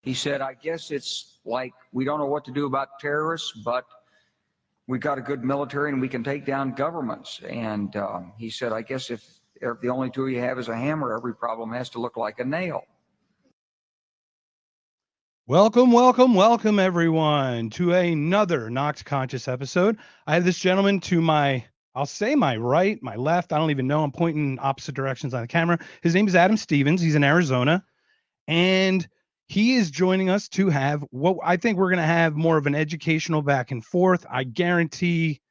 He said, I guess it's like we don't know what to do about terrorists, but we've got a good military and we can take down governments. And he said, I guess if the only tool you have is a hammer, every problem has to look like a nail. Welcome, everyone, to another Knocked Conscious episode. I have this gentleman to my right, my left. I don't even know. I'm pointing in opposite directions on the camera. His name is Adam Stevens. He's in Arizona. And he is joining us to have what I think we're going to have more of an educational back and forth. I guarantee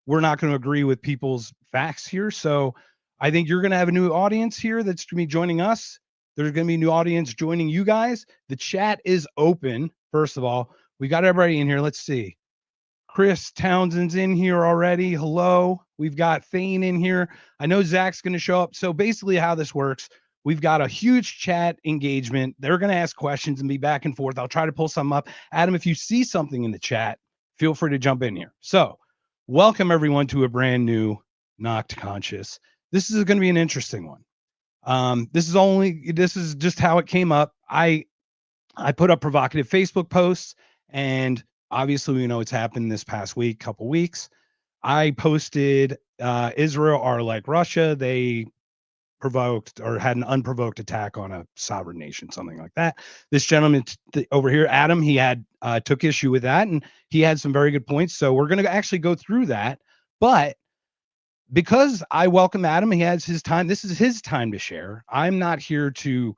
we're not going to agree with people's facts here. So I think you're going to have a new audience here that's going to be joining us. There's going to be a new audience joining you guys. The chat is open. First of all, we got everybody in here. Let's see. Chris Townsend's in here already. Hello. We've got Thane in here. I know Zach's going to show up. So basically how this works, we've got a huge chat engagement. They're going to ask questions and be back and forth. I'll try to pull some up. Adam, if you see something in the chat, feel free to jump in here. So welcome everyone to a brand new Knocked Conscious. This is going to be an interesting one. This is just how it came up. I put up provocative Facebook posts, and obviously we know it's happened this past week, couple weeks. I posted Israel are like Russia. They provoked or had an unprovoked attack on a sovereign nation, something like that. This gentleman over here, Adam, he had took issue with that, and he had some very good points. So we're going to actually go through that. But because I welcome Adam, he has his time. This is his time to share. I'm not here to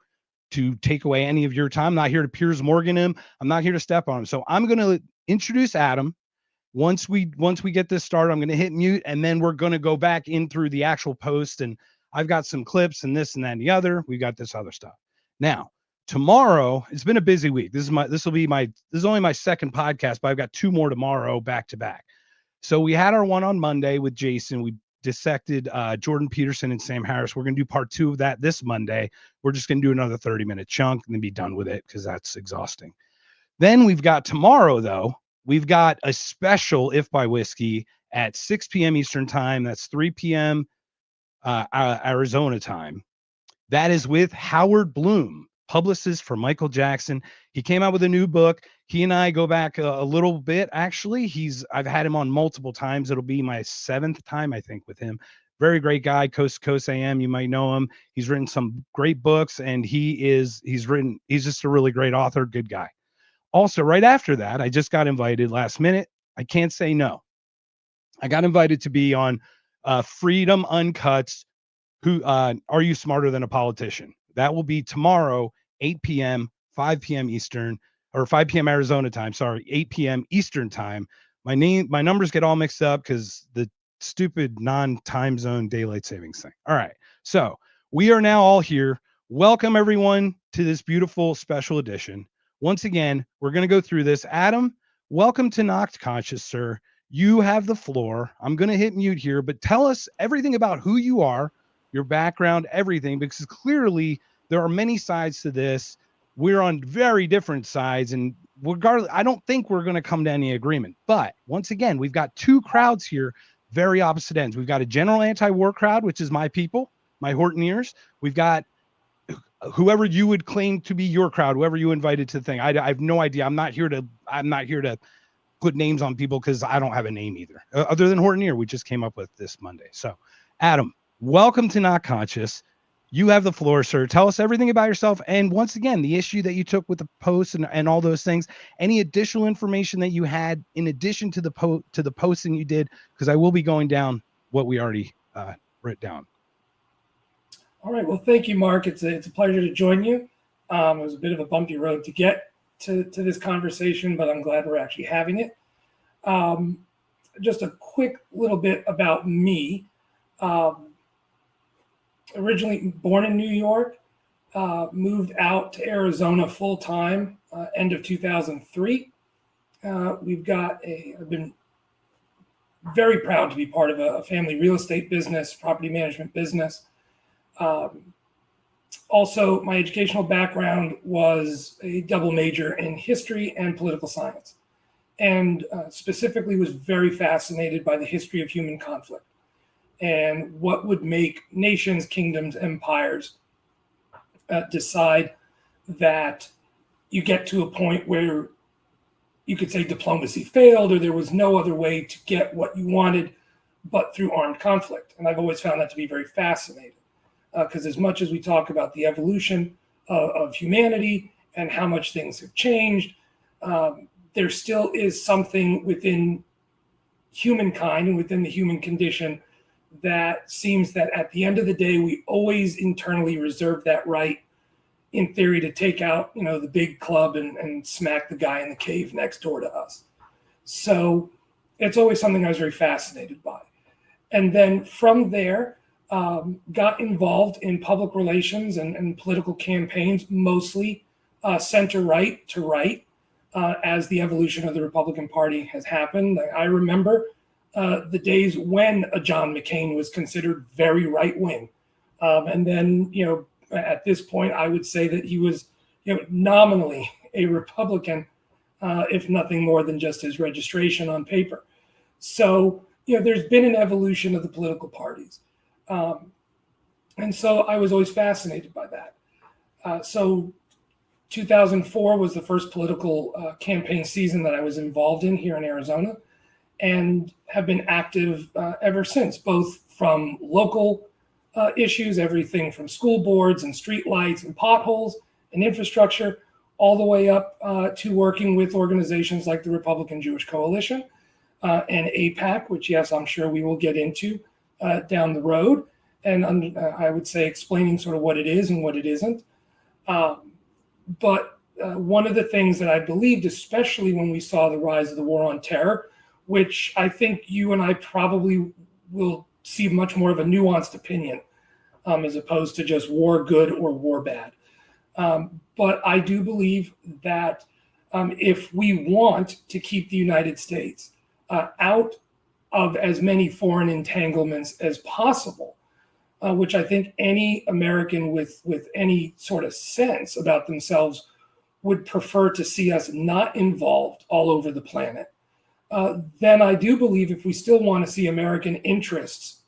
take away any of your time. I'm not here to Piers Morgan him. I'm not here to step on him. So I'm going to introduce Adam. Once we get this started, I'm going to hit mute, and then we're going to go back in through the actual post. And I've got some clips and this and that and the other. We got this other stuff. Now, tomorrow, it's been a busy week. This is only my second podcast, but I've got two more tomorrow back to back. So we had our one on Monday with Jason. We dissected Jordan Peterson and Sam Harris. We're going to do part 2 of that this Monday. We're just going to do another 30-minute chunk and then be done with it because that's exhausting. Then we've got tomorrow, though, we've got a special If by Whiskey at 6 p.m. Eastern time. That's 3 p.m. Arizona time. That is with Howard Bloom, publicist for Michael Jackson. He came out with a new book. He and I go back a little bit. Actually, I've had him on multiple times. It'll be my 7th time, I think, with him. Very great guy, Coast to Coast AM. You might know him. He's written some great books, and he's just a really great author, good guy. Also, right after that, I just got invited last minute. I can't say no. I got invited to be on Freedom Uncut's Who Are You Smarter Than a Politician? That will be tomorrow, 8 p.m., 5 p.m. Eastern, or 5 p.m. Arizona time, 8 p.m. Eastern time. My numbers get all mixed up because the stupid non-time zone daylight savings thing. All right. So we are now all here. Welcome everyone to this beautiful special edition. Once again, we're going to go through this. Adam, welcome to Knocked Conscious, sir. You have the floor. I'm going to hit mute here, but tell us everything about who you are, your background, everything, because clearly there are many sides to this. We're on very different sides, and regardless, I don't think we're going to come to any agreement. But once again, we've got two crowds here, very opposite ends. We've got a general anti-war crowd, which is my people, my Hortoniers. We've got whoever you would claim to be your crowd, whoever you invited to the thing. I have no idea. I'm not here to put names on people because I don't have a name either, other than Hortonier. We just came up with this Monday. So, Adam, welcome to Not Conscious. You have the floor, sir. Tell us everything about yourself. And once again, the issue that you took with the post and all those things, any additional information that you had in addition to the posting you did, because I will be going down what we already wrote down. All right. Well, thank you, Mark. It's a pleasure to join you. It was a bit of a bumpy road to get to this conversation, but I'm glad we're actually having it. Just a quick little bit about me. Originally born in New York, moved out to Arizona full time, end of 2003. I've been very proud to be part of a family real estate business, property management business. Also, my educational background was a double major in history and political science, and specifically was very fascinated by the history of human conflict and what would make nations, kingdoms, empires decide that you get to a point where you could say diplomacy failed, or there was no other way to get what you wanted but through armed conflict. And I've always found that to be very fascinating, because as much as we talk about the evolution of humanity and how much things have changed, there still is something within humankind and within the human condition that seems that at the end of the day, we always internally reserve that right, in theory, to take out, the big club and smack the guy in the cave next door to us. So it's always something I was very fascinated by. And then from there, got involved in public relations and political campaigns, mostly center-right to right, as the evolution of the Republican Party has happened. I remember the days when a John McCain was considered very right-wing. And then, at this point, I would say that he was, nominally a Republican, if nothing more than just his registration on paper. So, there's been an evolution of the political parties. And so I was always fascinated by that. So 2004 was the first political campaign season that I was involved in here in Arizona, and have been active ever since, both from local issues, everything from school boards and street lights and potholes and infrastructure, all the way up to working with organizations like the Republican Jewish Coalition and AIPAC, which, yes, I'm sure we will get into down the road. And I would say explaining sort of what it is and what it isn't. But one of the things that I believed, especially when we saw the rise of the war on terror, which I think you and I probably will see much more of a nuanced opinion, as opposed to just war good or war bad. But I do believe that if we want to keep the United States out of as many foreign entanglements as possible, which I think any American with any sort of sense about themselves would prefer to see us not involved all over the planet, then I do believe if we still want to see American interests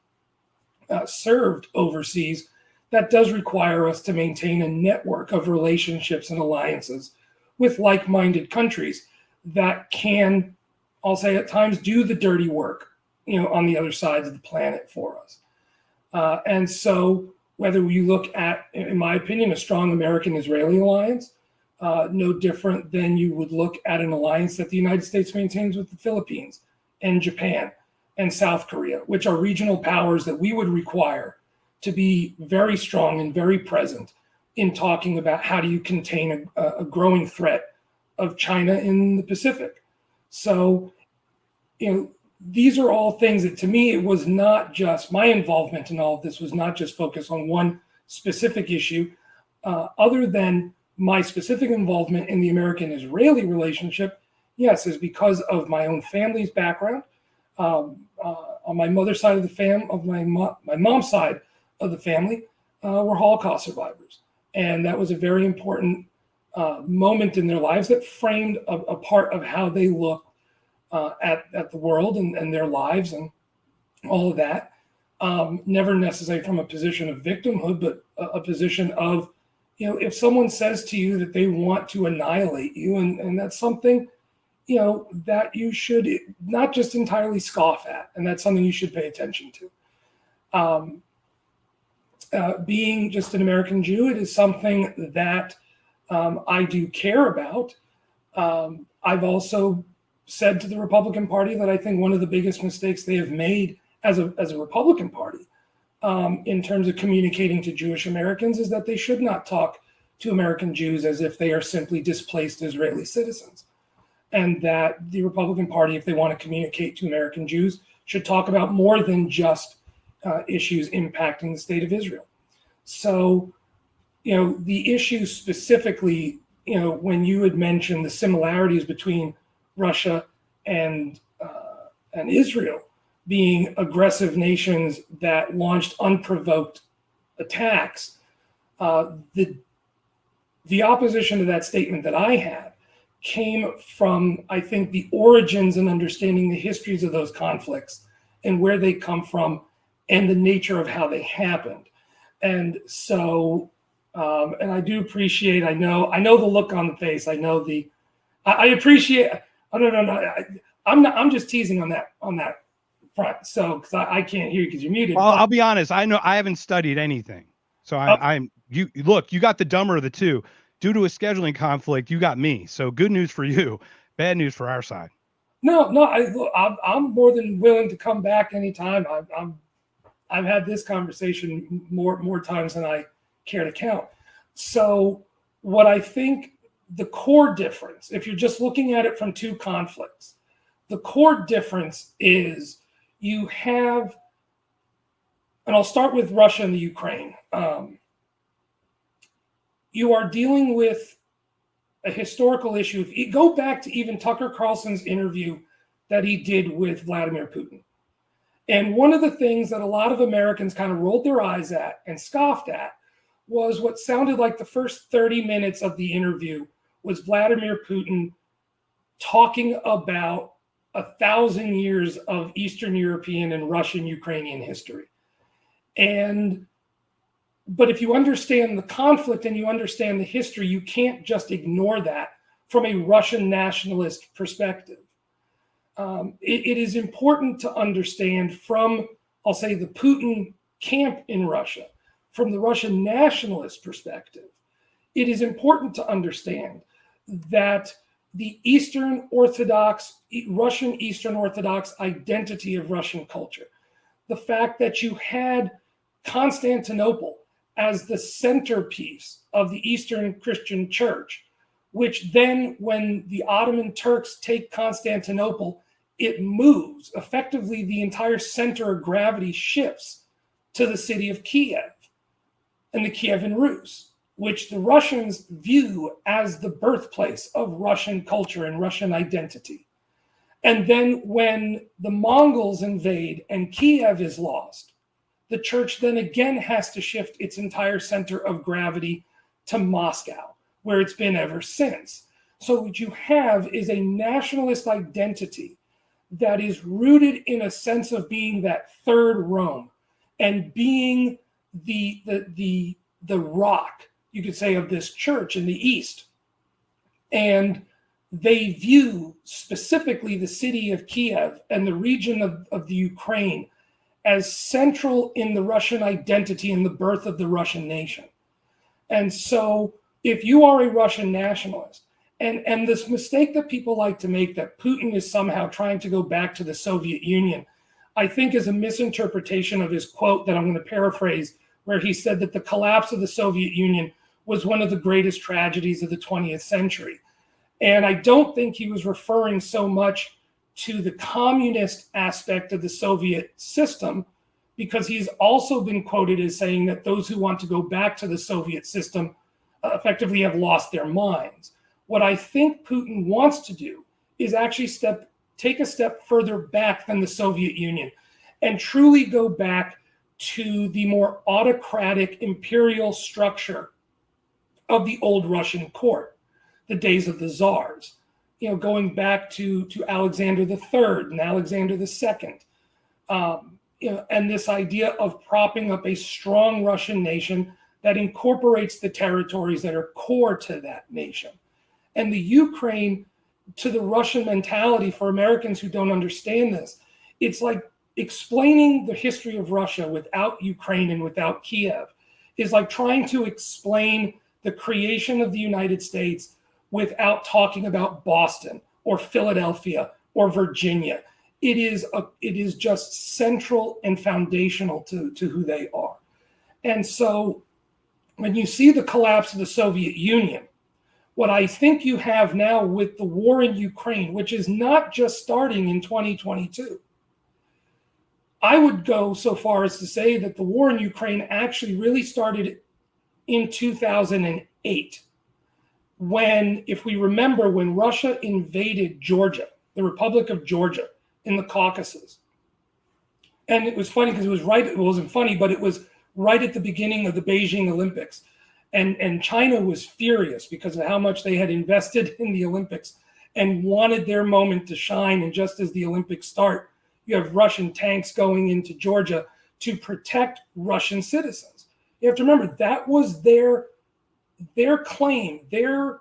served overseas, that does require us to maintain a network of relationships and alliances with like-minded countries that can, I'll say at times, do the dirty work, on the other sides of the planet for us. And so whether you look at, in my opinion, a strong American-Israeli alliance, no different than you would look at an alliance that the United States maintains with the Philippines and Japan and South Korea, which are regional powers that we would require to be very strong and very present in talking about how do you contain a growing threat of China in the Pacific. So, these are all things that, to me, it was not just my involvement in all of this was not just focused on one specific issue, other than my specific involvement in the American-Israeli relationship. Yes, is because of my own family's background. On my mother's side of the family, my mom's side of the family, were Holocaust survivors, and that was a very important moment in their lives that framed a part of how they looked at the world and their lives and all of that. Never necessarily from a position of victimhood, but a position of, if someone says to you that they want to annihilate you, and that's something, that you should not just entirely scoff at, and that's something you should pay attention to. Being just an American Jew, it is something that I do care about. I've also said to the Republican Party that I think one of the biggest mistakes they have made as a Republican Party in terms of communicating to Jewish Americans is that they should not talk to American Jews as if they are simply displaced Israeli citizens. And that the Republican Party, if they want to communicate to American Jews, should talk about more than just issues impacting the state of Israel. So, the issue specifically, when you had mentioned the similarities between Russia and Israel being aggressive nations that launched unprovoked attacks, the opposition to that statement that I had came from, I think, the origins and understanding the histories of those conflicts and where they come from and the nature of how they happened. And so, And I do appreciate, I know the look on the face. I know I appreciate, no. I'm just teasing on that front. So, because I can't hear you because you're muted. Well, I'll be honest. I know I haven't studied anything. So you look, you got the dumber of the two. Due to a scheduling conflict, you got me. So good news for you, bad news for our side. No, I'm more than willing to come back anytime. I've had this conversation more times than I care to count. So what I think the core difference, if you're just looking at it from two conflicts, the core difference is you have, and I'll start with Russia and the Ukraine. You are dealing with a historical issue. If you go back to even Tucker Carlson's interview that he did with Vladimir Putin. And one of the things that a lot of Americans kind of rolled their eyes at and scoffed at was what sounded like the first 30 minutes of the interview was Vladimir Putin talking about 1,000 years of Eastern European and Russian Ukrainian history. But if you understand the conflict and you understand the history, you can't just ignore that from a Russian nationalist perspective. It is important to understand from, I'll say, the Putin camp in Russia, from the Russian nationalist perspective, it is important to understand that the Russian Eastern Orthodox identity of Russian culture, the fact that you had Constantinople as the centerpiece of the Eastern Christian Church, which then, when the Ottoman Turks take Constantinople, it moves. Effectively, the entire center of gravity shifts to the city of Kiev and the Kievan Rus, which the Russians view as the birthplace of Russian culture and Russian identity. And then when the Mongols invade and Kiev is lost, the church then again has to shift its entire center of gravity to Moscow, where it's been ever since. So what you have is a nationalist identity that is rooted in a sense of being that third Rome and being the rock, you could say, of this church in the East. And they view specifically the city of Kiev and the region of the Ukraine as central in the Russian identity and the birth of the Russian nation. And so if you are a Russian nationalist, and this mistake that people like to make that Putin is somehow trying to go back to the Soviet Union, I think is a misinterpretation of his quote that I'm going to paraphrase, where he said that the collapse of the Soviet Union was one of the greatest tragedies of the 20th century. And I don't think he was referring so much to the communist aspect of the Soviet system, because he's also been quoted as saying that those who want to go back to the Soviet system effectively have lost their minds. What I think Putin wants to do is actually take a step further back than the Soviet Union and truly go back to the more autocratic imperial structure of the old Russian court, the days of the czars, going back to Alexander III and Alexander II, and this idea of propping up a strong Russian nation that incorporates the territories that are core to that nation. And the Ukraine, to the Russian mentality, for Americans who don't understand this, it's like explaining the history of Russia without Ukraine and without Kiev is like trying to explain the creation of the United States without talking about Boston or Philadelphia or Virginia. It is just central and foundational to who they are. And so when you see the collapse of the Soviet Union, what I think you have now with the war in Ukraine, which is not just starting in 2022, I would go so far as to say that the war in Ukraine actually really started in 2008. When, if we remember, when Russia invaded Georgia, the Republic of Georgia in the Caucasus. And it was funny because it wasn't funny, but it was right at the beginning of the Beijing Olympics. And China was furious because of how much they had invested in the Olympics and wanted their moment to shine. And just as the Olympics start, you have Russian tanks going into Georgia to protect Russian citizens. You have to remember, that was their their claim, their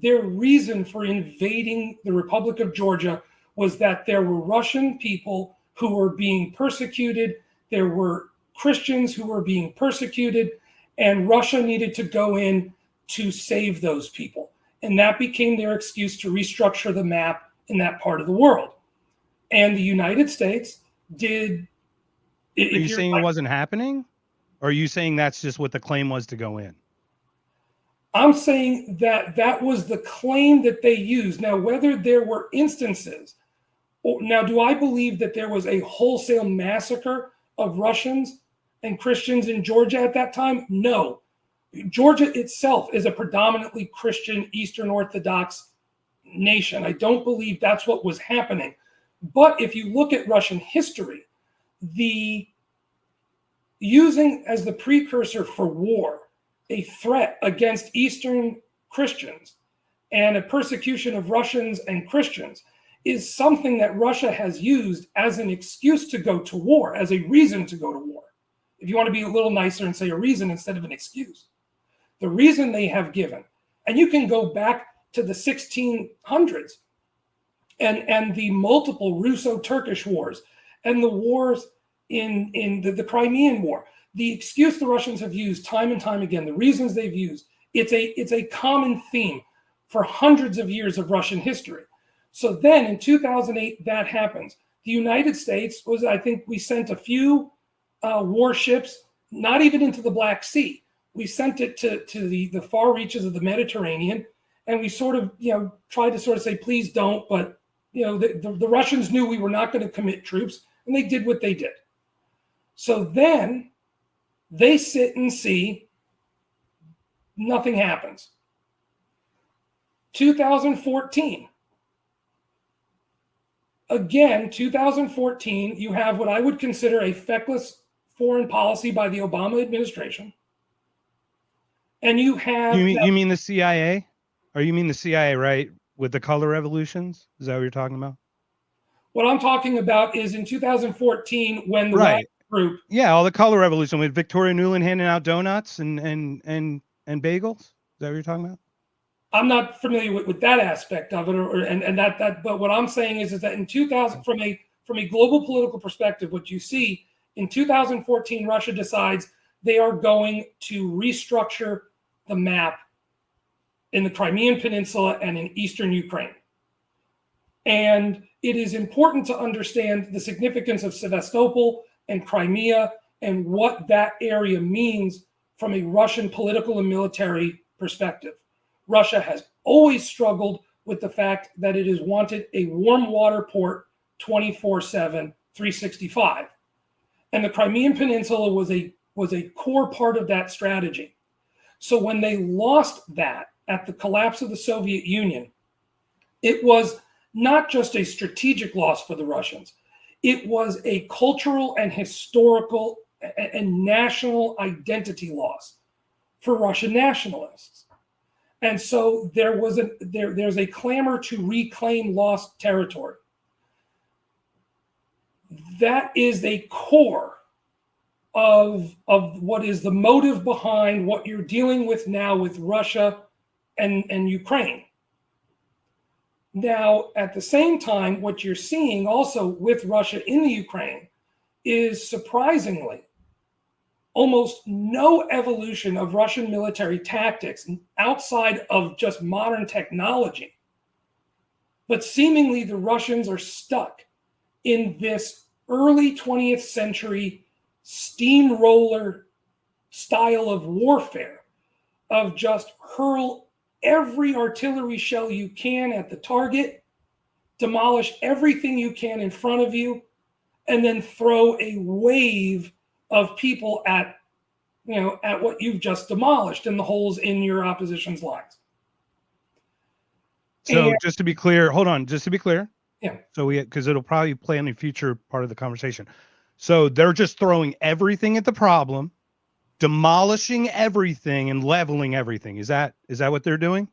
reason for invading the Republic of Georgia was that there were Russian people who were being persecuted, there were Christians who were being persecuted, and Russia needed to go in to save those people. And that became their excuse to restructure the map in that part of the world. And the United States did. Are you saying it wasn't happening? Or are you saying that's just what the claim was to go in? I'm saying that that was the claim that they used. Now, whether there were instances, now, do I believe that there was a wholesale massacre of Russians and Christians in Georgia at that time? No. Georgia itself is a predominantly Christian, Eastern Orthodox nation. I don't believe that's what was happening. But if you look at Russian history, the using as the precursor for war a threat against Eastern Christians and a persecution of Russians and Christians is something that Russia has used as an excuse to go to war, as a reason to go to war. If you want to be a little nicer and say a reason instead of an excuse. The reason they have given, and you can go back to the 1600s and the multiple Russo-Turkish wars and the wars in the Crimean War. The excuse the Russians have used time and time again, the reasons they've used, it's a common theme for hundreds of years of Russian history. So then in 2008, that happens. The United States was, I think we sent a few warships, not even into the Black Sea. We sent it to the far reaches of the Mediterranean, and we sort of, tried to sort of say, please don't, but, the Russians knew we were not going to commit troops, and they did what they did. So then they sit and see nothing happens. 2014. Again, 2014, you have what I would consider a feckless foreign policy by the Obama administration. And you have... You mean the CIA? Or you mean the CIA, right? With the color revolutions? Is that what you're talking about? What I'm talking about is in 2014 when the right. group... Yeah, all the color revolution with Victoria Nuland handing out donuts and bagels. Is that what you're talking about? I'm not familiar with that aspect of it, but what I'm saying is that in 2000, from a global political perspective, what you see in 2014, Russia decides they are going to restructure the map in the Crimean Peninsula and in eastern Ukraine. And it is important to understand the significance of Sevastopol and Crimea and what that area means from a Russian political and military perspective. Russia has always struggled with the fact that it has wanted a warm water port 24/7, 365. And the Crimean Peninsula was a core part of that strategy. So when they lost that at the collapse of the Soviet Union, it was not just a strategic loss for the Russians. It was a cultural and historical and national identity loss for Russian nationalists. And so there's a clamor to reclaim lost territory. That is a core of what is the motive behind what you're dealing with now with Russia and Ukraine. Now, at the same time, what you're seeing also with Russia in the Ukraine is surprisingly almost no evolution of Russian military tactics outside of just modern technology. But seemingly the Russians are stuck in this early 20th century steamroller style of warfare, of just hurl every artillery shell you can at the target, demolish everything you can in front of you, and then throw a wave of people at what you've just demolished in the holes in your opposition's lines. So just to be clear, just to be clear. Yeah. So because it'll probably play in the future part of the conversation. So they're just throwing everything at the problem, demolishing everything and leveling everything. Is that what they're doing?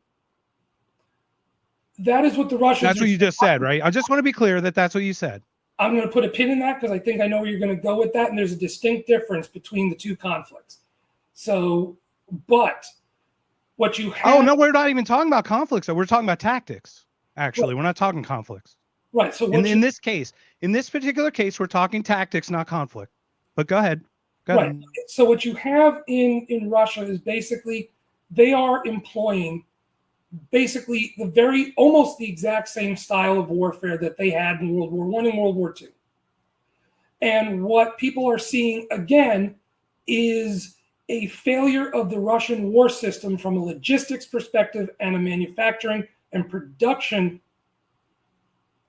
That is what the Russians... That's what you just said, right? I just want to be clear that that's what you said. I'm going to put a pin in that because I think I know where you're going to go with that. And there's a distinct difference between the two conflicts. So, but What you have. Oh, no, we're not even talking about conflicts. We're talking about tactics. Actually, we're not talking conflicts. Right. So in this case, in this particular case, we're talking tactics, not conflict. But go ahead. Right. So what you have in Russia is basically they are employing basically almost the exact same style of warfare that they had in World War I and World War II. And what people are seeing again is a failure of the Russian war system from a logistics perspective and a manufacturing and production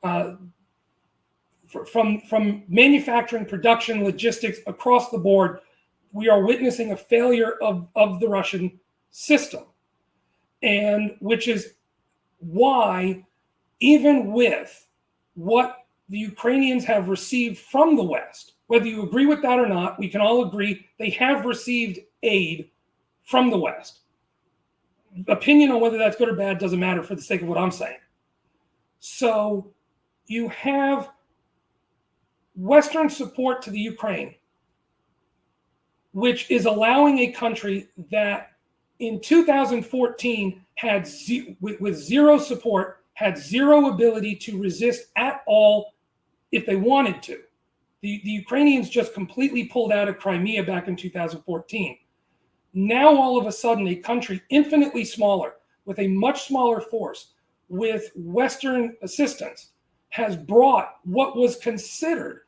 from manufacturing, production, logistics across the board. We are witnessing a failure of the Russian system. And which is why, even with what the Ukrainians have received from the West, whether you agree with that or not, we can all agree they have received aid from the West. Opinion on whether that's good or bad doesn't matter for the sake of what I'm saying. So you have Western support to the Ukraine, which is allowing a country that in 2014 had with zero support, had zero ability to resist at all if they wanted to. The Ukrainians just completely pulled out of Crimea back in 2014. Now, all of a sudden, a country infinitely smaller, with a much smaller force, with Western assistance, has brought what was considered,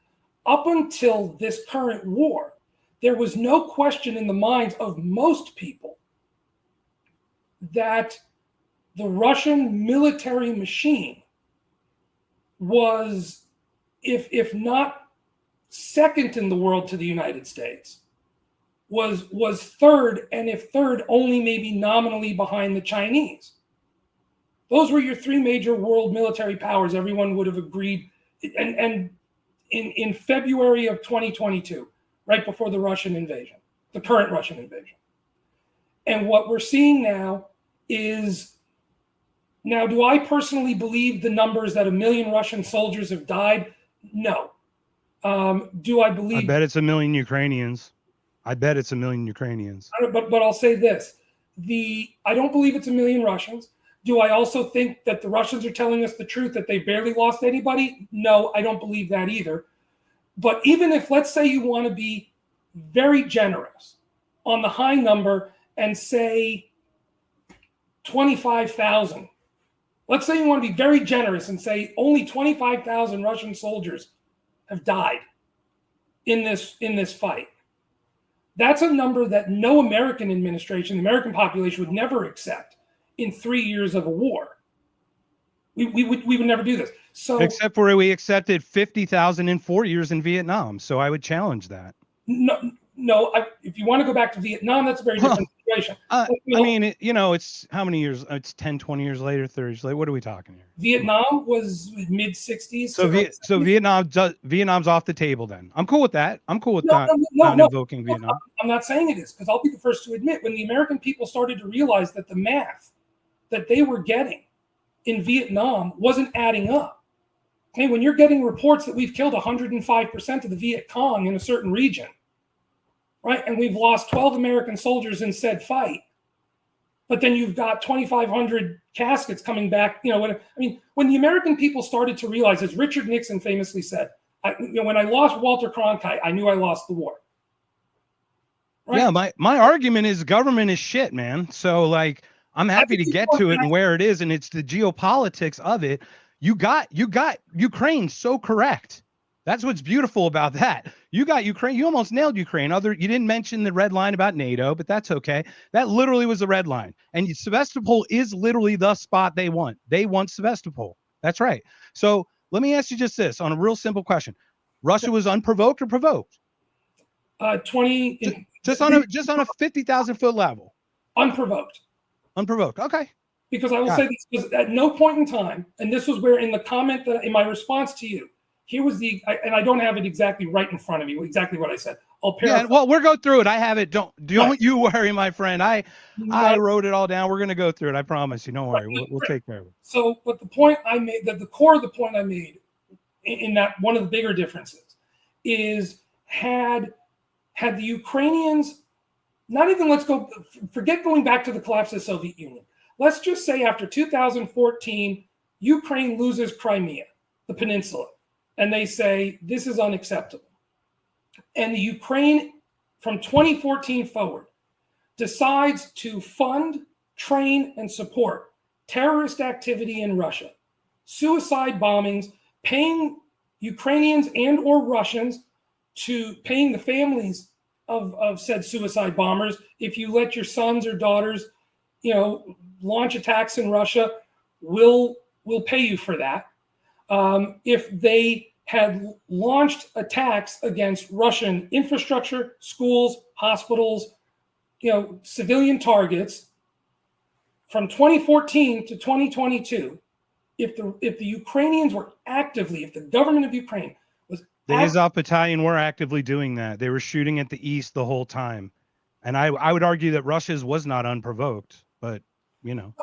up until this current war, there was no question in the minds of most people that the Russian military machine was, if not second in the world to the United States, was third, and if third, only maybe nominally behind the Chinese. Those were your three major world military powers. Everyone would have agreed. And in February of 2022, right before the Russian invasion, the current Russian invasion. And what we're seeing now is, now, do I personally believe the numbers that 1 million Russian soldiers have died? No. Do I believe? I bet it's 1 million Ukrainians. I bet it's 1 million Ukrainians. But I'll say this: I don't believe it's 1 million Russians. Do I also think that the Russians are telling us the truth, that they barely lost anybody? No, I don't believe that either. But even if, let's say, you want to be very generous on the high number and say 25,000. Let's say you want to be very generous and say only 25,000 Russian soldiers have died in this fight. That's a number that no American administration, the American population, would never accept in 3 years of a war. We would never do this. So, except for we accepted 50,000 in 4 years in Vietnam. So I would challenge that. No. If you want to go back to Vietnam, that's a very different situation. I mean, it's how many years? It's 10, 20 years later, 30 years later. What are we talking here? Vietnam was mid 60s. So Vietnam's off the table then. I'm cool with that. I'm cool with not invoking Vietnam. I'm not saying it is, because I'll be the first to admit, when the American people started to realize that the math that they were getting in Vietnam wasn't adding up. Okay, when you're getting reports that we've killed 105% of the Viet Cong in a certain region, right, and we've lost 12 American soldiers in said fight, but then you've got 2,500 caskets coming back. When the American people started to realize, as Richard Nixon famously said, when I lost Walter Cronkite, I knew I lost the war. Right? Yeah, my argument is government is shit, man. So I'm happy to get to it and where it is, and it's the geopolitics of it. You got Ukraine so correct. That's what's beautiful about that. You got Ukraine. You almost nailed Ukraine. You didn't mention the red line about NATO, but that's okay. That literally was the red line. And Sevastopol is literally the spot they want. They want Sevastopol. That's right. So let me ask you just this on a real simple question: Russia was unprovoked or provoked? 20. Just on a 50,000 foot level. Unprovoked. Unprovoked. Okay. Because I will say this, because at no point in time, and this was where in the comment that in my response to you, here was and I don't have it exactly right in front of me, exactly what I said. I'll paraphrase. Yeah, well, we'll go through it. I have it. Don't you worry, my friend. I wrote it all down. We're going to go through it. I promise you. Don't worry. We'll take care of it. So, but the point I made, the core of the point I made in that, one of the bigger differences is had the Ukrainians not even forget going back to the collapse of the Soviet Union. Let's just say after 2014, Ukraine loses Crimea, the peninsula, and they say this is unacceptable. And the Ukraine, from 2014 forward, decides to fund, train, and support terrorist activity in Russia, suicide bombings, paying Ukrainians and or Russians to paying the families of said suicide bombers. If you let your sons or daughters, launch attacks in Russia, we'll pay you for that. If they had launched attacks against Russian infrastructure, schools, hospitals, civilian targets from 2014 to 2022, if the Ukrainians were actively, if the government of Ukraine was the Azov Battalion were actively doing that. They were shooting at the east the whole time. And I would argue that Russia's was not unprovoked, but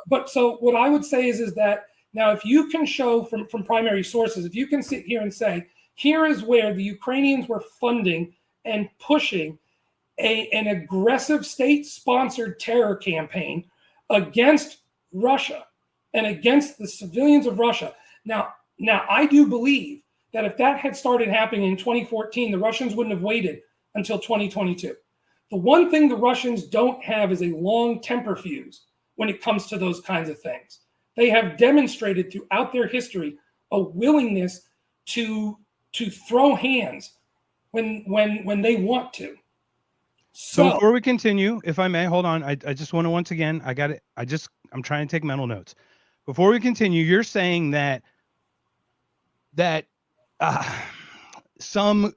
But so what I would say is that now if you can show from primary sources, if you can sit here and say, here is where the Ukrainians were funding and pushing an aggressive state-sponsored terror campaign against Russia and against the civilians of Russia. Now I do believe that if that had started happening in 2014, the Russians wouldn't have waited until 2022. The one thing the Russians don't have is a long temper fuse when it comes to those kinds of things. They have demonstrated throughout their history a willingness to throw hands when they want to. So before we continue, if I may, hold on. I just want to, once again, I'm trying to take mental notes. Before we continue, you're saying that some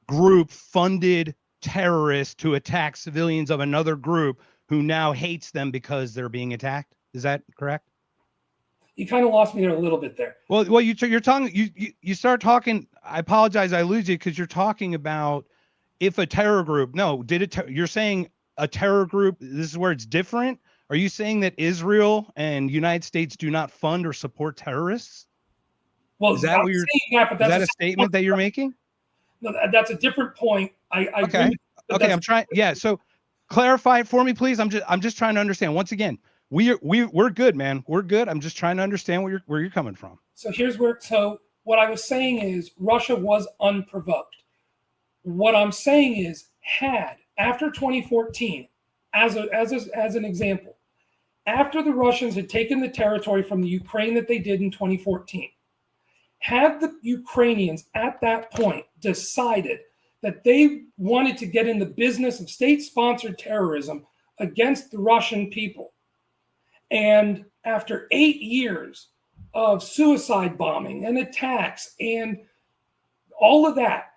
group funded terrorists to attack civilians of another group who now hates them because they're being attacked. Is that correct? You kind of lost me there a little bit there. Well, you're talking. You start talking. I apologize. I lose you because you're talking about if a terror group. No, you're saying a terror group. This is where it's different. Are you saying that Israel and United States do not fund or support terrorists? Well, is that what you're? Is that a statement that you're making? No, that's a different point. Okay. Okay. I'm trying. Yeah. So clarify it for me, please. I'm just trying to understand. Once again, we're good, man. We're good. I'm just trying to understand where you're coming from. So so what I was saying is Russia was unprovoked. What I'm saying is after 2014, as an example, after the Russians had taken the territory from the Ukraine that they did in 2014, had the Ukrainians at that point decided that they wanted to get in the business of state-sponsored terrorism against the Russian people, and after 8 years of suicide bombing and attacks and all of that,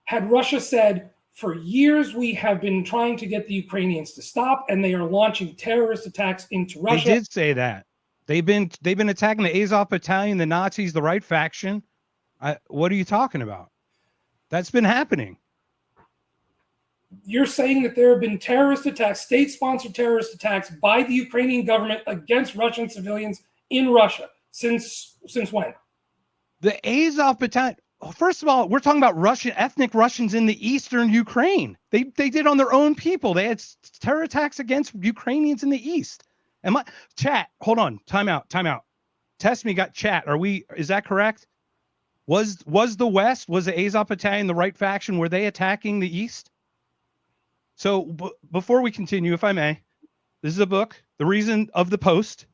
had Russia said, for years we have been trying to get the Ukrainians to stop, and they are launching terrorist attacks into Russia. They did say that. They've been attacking the Azov Battalion, the Nazis, the right faction. What are you talking about? That's been happening. You're saying that there have been terrorist attacks, state-sponsored terrorist attacks by the Ukrainian government against Russian civilians in Russia since when? The Azov Battalion. First of all, we're talking about ethnic Russians in the eastern Ukraine. They did on their own people. They had terror attacks against Ukrainians in the east. Chat, hold on. Time out. Test me, got chat. Is that correct? Was the Azov Battalion the right faction? Were they attacking the east? So before we continue, if I may, this is a book, The Reason of the Post.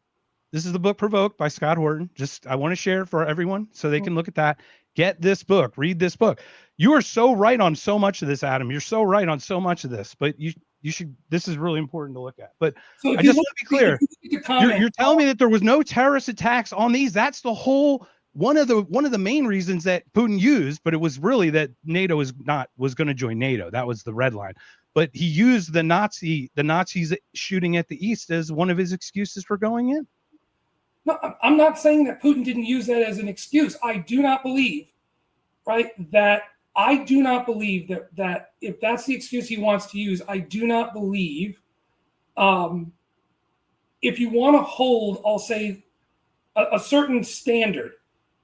This is the book Provoked by Scott Horton. I want to share it for everyone so they can look at that. Get this book, read this book. You are so right on so much of this, Adam. You're so right on so much of this, but you should, this is really important to look at. But so I just want to be clear. You're telling me that there was no terrorist attacks on these. That's the whole, one of the main reasons that Putin used, but it was really that NATO was going to join NATO. That was the red line. But he used the Nazis shooting at the east as one of his excuses for going in. No, I'm not saying that Putin didn't use that as an excuse. I do not believe, that if that's the excuse he wants to use, I do not believe, if you want to hold, I'll say, a certain standard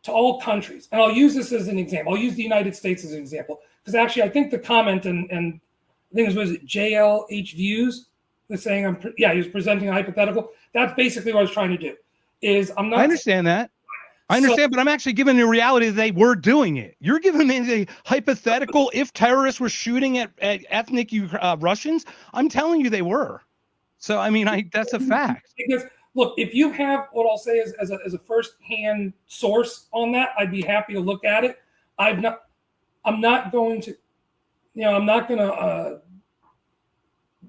to all countries, and I'll use this as an example. I'll use the United States as an example, because actually I think the comment and I think it was JLH Views was saying, he was presenting a hypothetical. That's basically what I was trying to do. I understand that. I understand, but I'm actually giving the reality that they were doing it. You're giving me the hypothetical if terrorists were shooting at ethnic Russians. I'm telling you they were. So, I mean, that's a fact. Because, look, if you have what I'll say is as a first-hand source on that, I'd be happy to look at it. I'm not going to,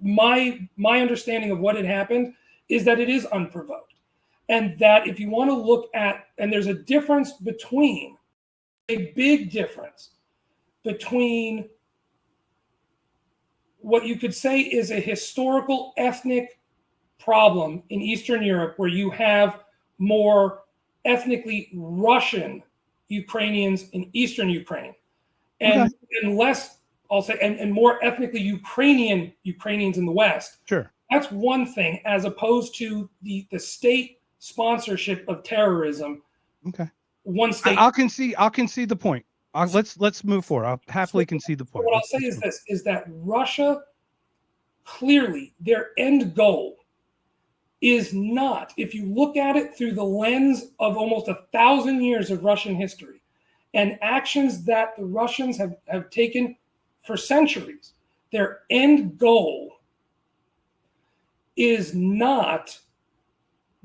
my understanding of what had happened is that it is unprovoked. And that if you want to look at, and there's a big difference between what you could say is a historical ethnic problem in Eastern Europe, where you have more ethnically Russian Ukrainians in Eastern Ukraine, and less, I'll say, and more ethnically Ukrainians in the West. Sure. That's one thing, as opposed to the state sponsorship of terrorism. Okay. One state. I'll concede the point. Let's move forward. I'll happily concede the point. What I'll say is that Russia, clearly their end goal is not, if you look at it through the lens of almost 1,000 years of Russian history and actions that the Russians have taken for centuries, their end goal is not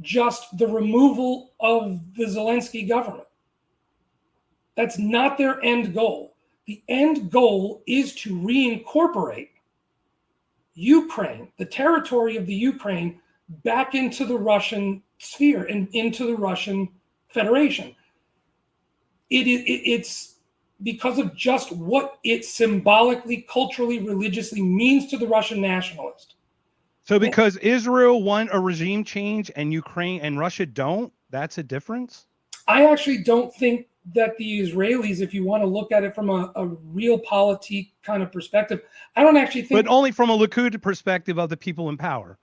just the removal of the Zelensky government. That's not their end goal. The end goal is to reincorporate Ukraine, the territory of the Ukraine, back into the Russian sphere and into the Russian Federation. It's because of just what it symbolically, culturally, religiously means to the Russian nationalist. So because Israel want a regime change and Ukraine and Russia don't, that's a difference? I actually don't think that the Israelis, if you want to look at it from a realpolitik kind of perspective, I don't actually think... But only from a Likud perspective of the people in power,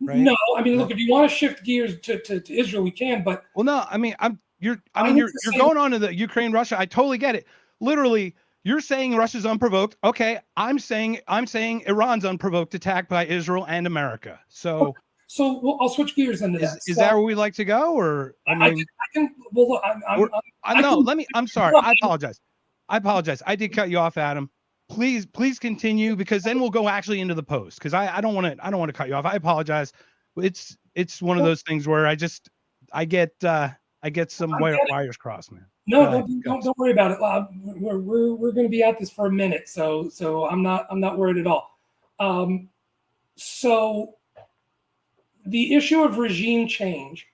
right? No, I mean, look, if you want to shift gears to Israel, we can, but... Well, no, I mean, you're going on to the Ukraine-Russia. I totally get it. Literally, you're saying Russia's unprovoked. Okay, I'm saying Iran's unprovoked attack by Israel and America. So I'll switch gears into that. Is that where we like to go, or I can. Well, look, I'm sorry. I apologize. I did cut you off, Adam. Please continue, because then we'll go actually into the post, because I don't want to cut you off. I apologize. It's one of those things where I get some wires crossed, man. No, don't worry about it. We're going to be at this for a minute, so I'm not worried at all. So the issue of regime change.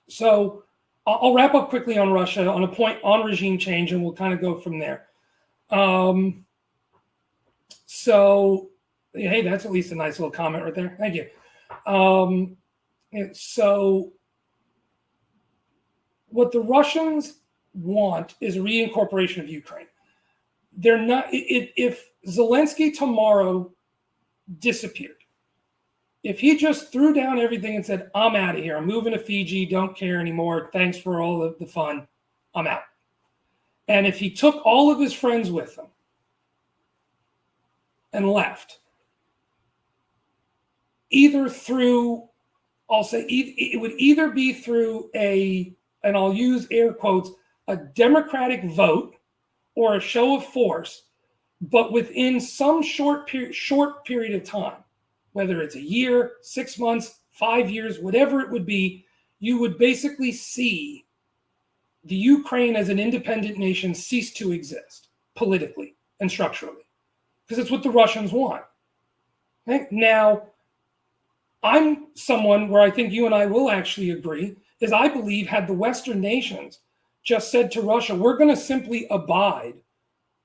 So I'll wrap up quickly on Russia on a point on regime change, and we'll kind of go from there. So hey, that's at least a nice little comment right there. Thank you. So what the Russians want is reincorporation of Ukraine. They're not. If Zelensky tomorrow disappeared, if he just threw down everything and said, "I'm out of here. I'm moving to Fiji. Don't care anymore. Thanks for all the fun. I'm out." And if he took all of his friends with him and left, either through, I'll say, it would either be through and I'll use air quotes, a democratic vote or a show of force, but within some short period of time, whether it's a year, 6 months, 5 years, whatever it would be, you would basically see the Ukraine as an independent nation cease to exist politically and structurally, because it's what the Russians want. Okay? Now, I'm someone where I think you and I will actually agree, is I believe had the Western nations just said to Russia, we're going to simply abide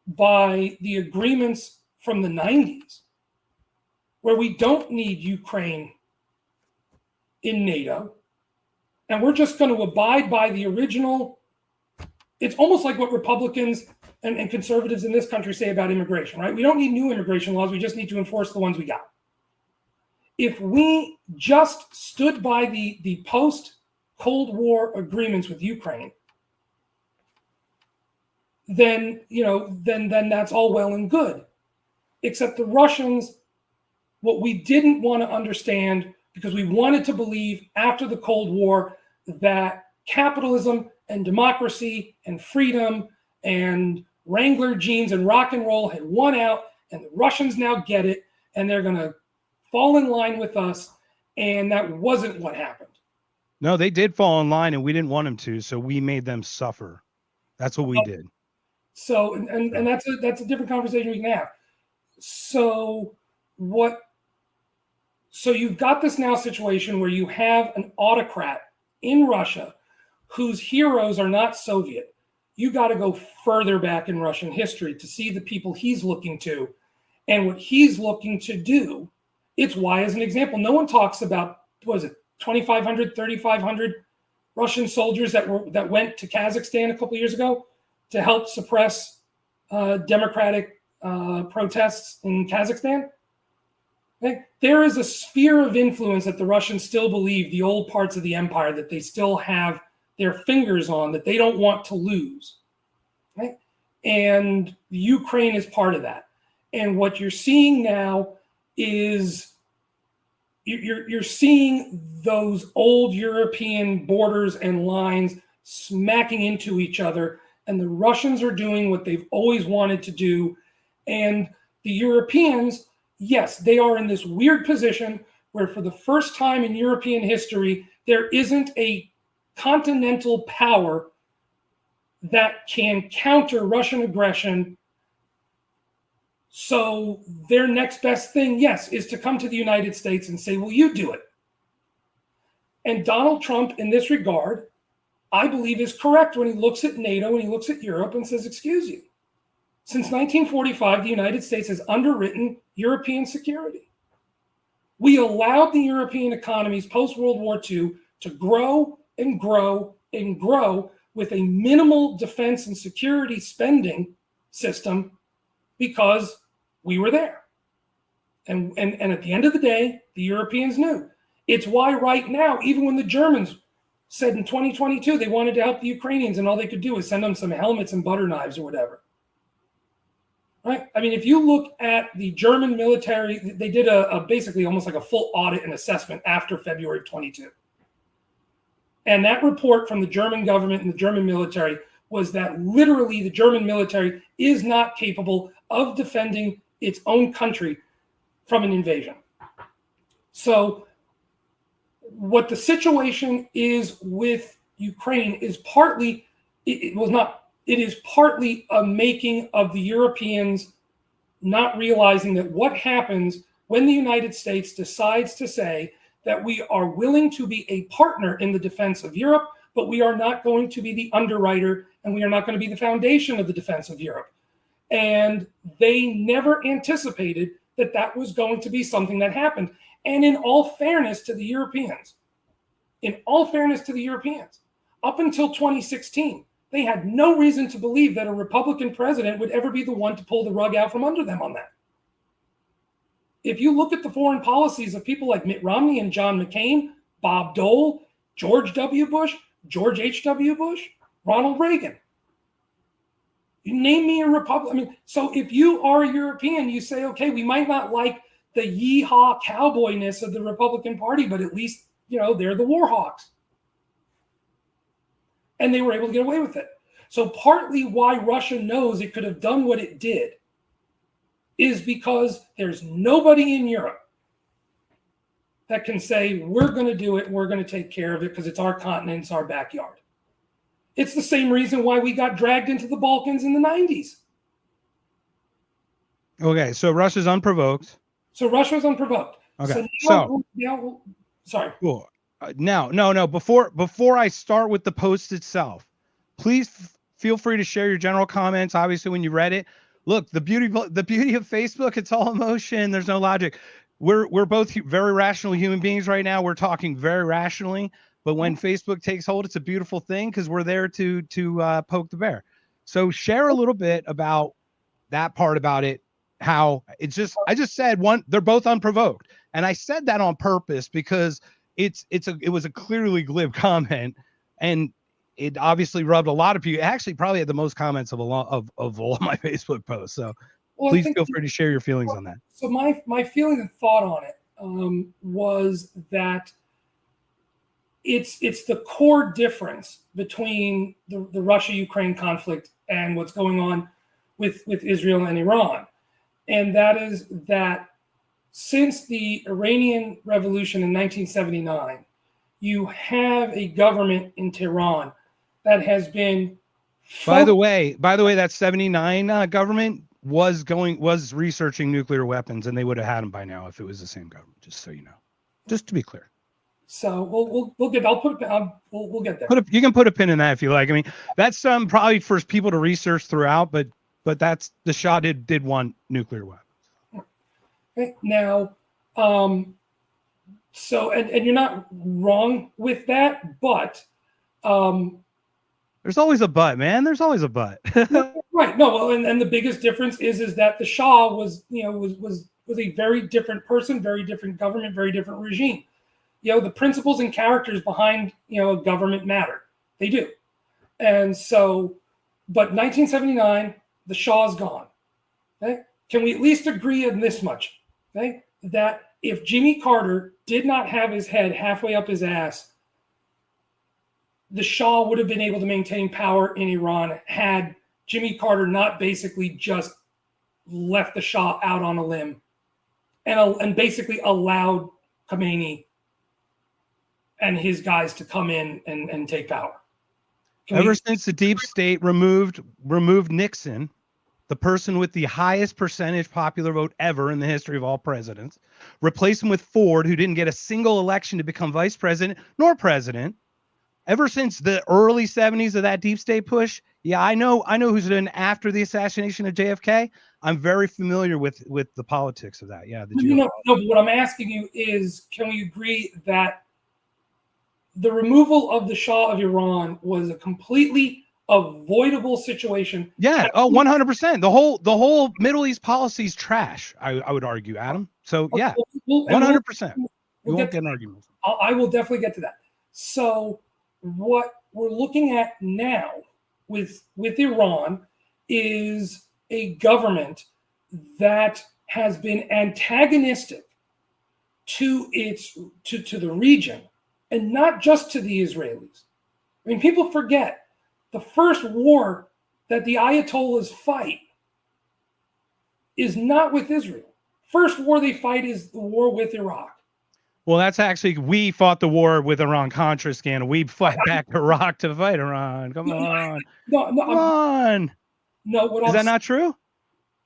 by the agreements from the 90s, where we don't need Ukraine in NATO, and we're just going to abide by the original. It's almost like what Republicans and conservatives in this country say about immigration, right? We don't need new immigration laws. We just need to enforce the ones we got. If we just stood by the post-Cold War agreements with Ukraine, then that's all well and good. Except the Russians what we didn't want to understand, because we wanted to believe after the Cold War that capitalism and democracy and freedom and Wrangler jeans and rock and roll had won out, and the Russians now get it, and they're going to fall in line with us. And that wasn't what happened. No, they did fall in line, and we didn't want them to, so we made them suffer. That's what we did. So, and that's a different conversation we can have. So you've got this now situation where you have an autocrat in Russia whose heroes are not Soviet. You got to go further back in Russian history to see the people he's looking to and what he's looking to do. It's why, as an example, no one talks about, what was it, 2,500, 3,500 Russian soldiers that went to Kazakhstan a couple of years ago to help suppress democratic protests in Kazakhstan. Okay? There is a sphere of influence that the Russians still believe, the old parts of the empire, that they still have their fingers on, that they don't want to lose. Right? And Ukraine is part of that. And what you're seeing now is you're seeing those old European borders and lines smacking into each other, and the Russians are doing what they've always wanted to do. And the Europeans, yes, they are in this weird position where for the first time in European history, there isn't a continental power that can counter Russian aggression. So their next best thing, yes, is to come to the United States and say, well, you do it. And Donald Trump, in this regard, I believe is correct when he looks at NATO and he looks at Europe and says, excuse you. Since 1945, the United States has underwritten European security. We allowed the European economies post-World War II to grow and grow and grow with a minimal defense and security spending system because we were there. And at the end of the day, the Europeans knew. It's why right now, even when the Germans said in 2022 they wanted to help the Ukrainians and all they could do was send them some helmets and butter knives or whatever. Right? I mean, if you look at the German military, they did a basically almost like a full audit and assessment after February of 22. And that report from the German government and the German military was that literally the German military is not capable of defending its own country from an invasion. So what the situation is with Ukraine is partly, it is partly a making of the Europeans not realizing that what happens when the United States decides to say that we are willing to be a partner in the defense of Europe, but we are not going to be the underwriter and we are not going to be the foundation of the defense of Europe. And they never anticipated that that was going to be something that happened. And in all fairness to the Europeans, up until 2016, they had no reason to believe that a Republican president would ever be the one to pull the rug out from under them on that. If you look at the foreign policies of people like Mitt Romney and John McCain, Bob Dole, George W. Bush, George H.W. Bush, Ronald Reagan, you name me a Republican. I mean, so if you are a European, you say, okay, we might not like the yeehaw cowboyness of the Republican Party, but at least, they're the war hawks. And they were able to get away with it. So partly why Russia knows it could have done what it did is because there's nobody in Europe that can say, we're going to do it, we're going to take care of it because it's our continent, it's our backyard. It's the same reason why we got dragged into the Balkans in the 90s. Okay, so Russia's unprovoked. Okay, sorry. Cool. No. Before I start with the post itself, please feel free to share your general comments. Obviously, when you read it, look, the beauty of Facebook, it's all emotion. There's no logic. We're both very rational human beings right now. We're talking very rationally, but when Facebook takes hold, it's a beautiful thing because we're there to poke the bear. So share a little bit about that part about it. How it's just, I just said they're both unprovoked, and I said that on purpose because it was a clearly glib comment, and it obviously rubbed a lot of people. It actually probably had the most comments of all of my Facebook posts. So Well, Please feel free to share your feelings on that. So my feeling and thought on it was that it's the core difference between the Russia-Ukraine conflict and what's going on with Israel and Iran. And that is that since the Iranian Revolution in 1979, you have a government in Tehran that has been. By the way, that 79 government was researching nuclear weapons, and they would have had them by now if it was the same government. Just so you know, just to be clear. So we'll get. I'll put. We'll get there. You can put a pin in that if you like. I mean, that's probably for people to research throughout, but that's the Shah did want nuclear weapons. Okay. Now, so and you're not wrong with that, but there's always a but, man. There's always a but. Right. No. Well, and the biggest difference is that the Shah was a very different person, very different government, very different regime. The principles and characters behind a government matter. They do. And so, but 1979, the Shah's gone. Okay. Can we at least agree on this much? Okay. That if Jimmy Carter did not have his head halfway up his ass, the Shah would have been able to maintain power in Iran had Jimmy Carter not basically just left the Shah out on a limb and basically allowed Khomeini and his guys to come in and take power. Ever since the deep state removed Nixon, the person with the highest percentage popular vote ever in the history of all presidents, replaced him with Ford, who didn't get a single election to become vice president nor president. Ever since the early 70s of that deep state push, yeah, I know who's been after the assassination of JFK. I'm very familiar with the politics of that. Yeah. No, but what I'm asking you is, can we agree that the removal of the Shah of Iran was a completely avoidable situation? Yeah. Oh, 100%. The whole Middle East policy is trash, I would argue, Adam. So yeah, 100%. We won't get an argument. I will definitely get to that. So what we're looking at now with Iran is a government that has been antagonistic to the region, and not just to the Israelis. I mean, people forget the first war that the Ayatollahs fight is not with Israel. First war they fight is the war with Iraq. Well, that's actually, we fought the war with Iran-Contra scandal. We fought back to Iraq to fight Iran. Come on. Come on. No, is that not true?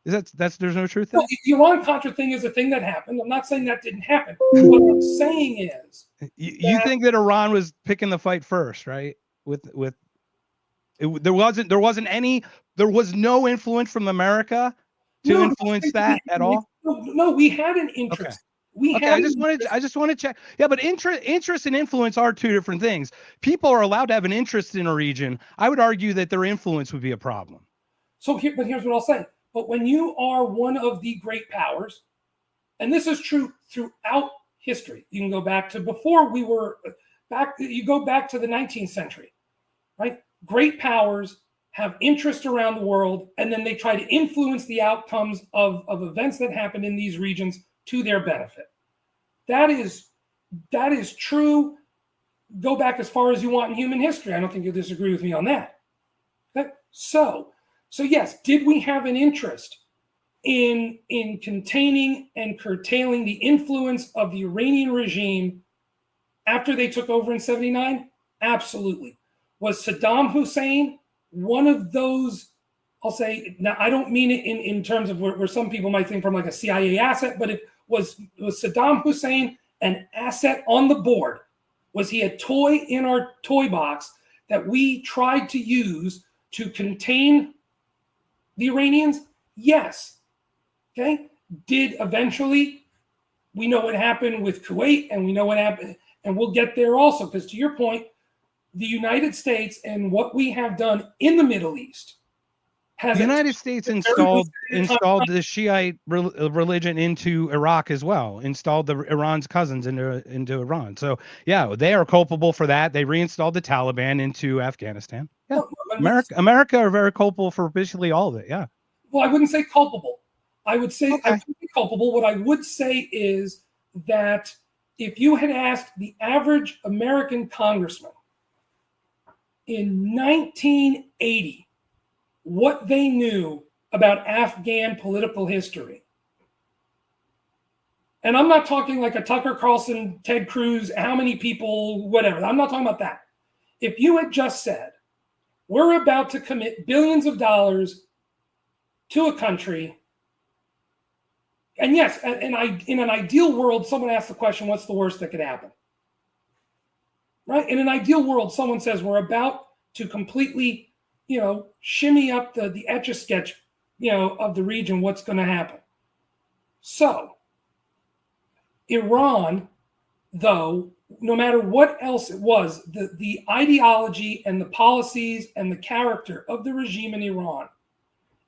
Is that's there's no truth there? No, the Iran-Contra thing is a thing that happened. I'm not saying that didn't happen. What I'm saying is, you think that Iran was picking the fight first, right? There was no influence from America to influence that at all. No, we had an interest. Okay. I just want to check. Yeah, but interest and influence are two different things. People are allowed to have an interest in a region. I would argue that their influence would be a problem. But here's what I'll say. But when you are one of the great powers, and this is true throughout history, you can go back to before we were back. You go back to the 19th century, right? Great powers have interest around the world, and then they try to influence the outcomes of events that happen in these regions to their benefit. That is true. Go back as far as you want in human history. I don't think you'll disagree with me on that. Okay? So yes, did we have an interest in containing and curtailing the influence of the Iranian regime after they took over in 79? Absolutely. Was Saddam Hussein one of those? I'll say, now I don't mean it in terms of where some people might think from like a CIA asset, but it was Saddam Hussein an asset on the board? Was he a toy in our toy box that we tried to use to contain the Iranians? Yes. Okay. Did eventually, we know what happened with Kuwait, and we know what happened, and we'll get there also, because to your point, the United States and what we have done in the Middle East has the United States installed the Shiite religion into Iraq as well, installed the Iran's cousins into Iran. So yeah, they are culpable for that. They reinstalled the Taliban into Afghanistan. Yeah, America are very culpable for basically all of it. Yeah. Well, I wouldn't say culpable. I would say I could be culpable. What I would say is that if you had asked the average American congressman in 1980 what they knew about Afghan political history, and I'm not talking like a Tucker Carlson, Ted Cruz, how many people, whatever. I'm not talking about that. If you had just said, we're about to commit billions of dollars to a country, and yes, in an ideal world, someone asks the question, what's the worst that could happen? Right? In an ideal world, someone says, we're about to completely, shimmy up the Etch-a-Sketch, of the region, what's going to happen? So, Iran, though, no matter what else it was, the ideology and the policies and the character of the regime in Iran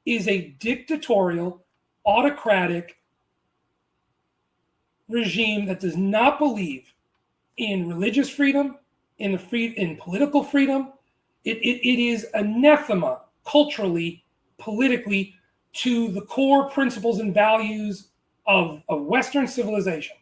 is a dictatorial, autocratic regime that does not believe in religious freedom, in political freedom. It is anathema culturally, politically, to the core principles and values of Western civilization.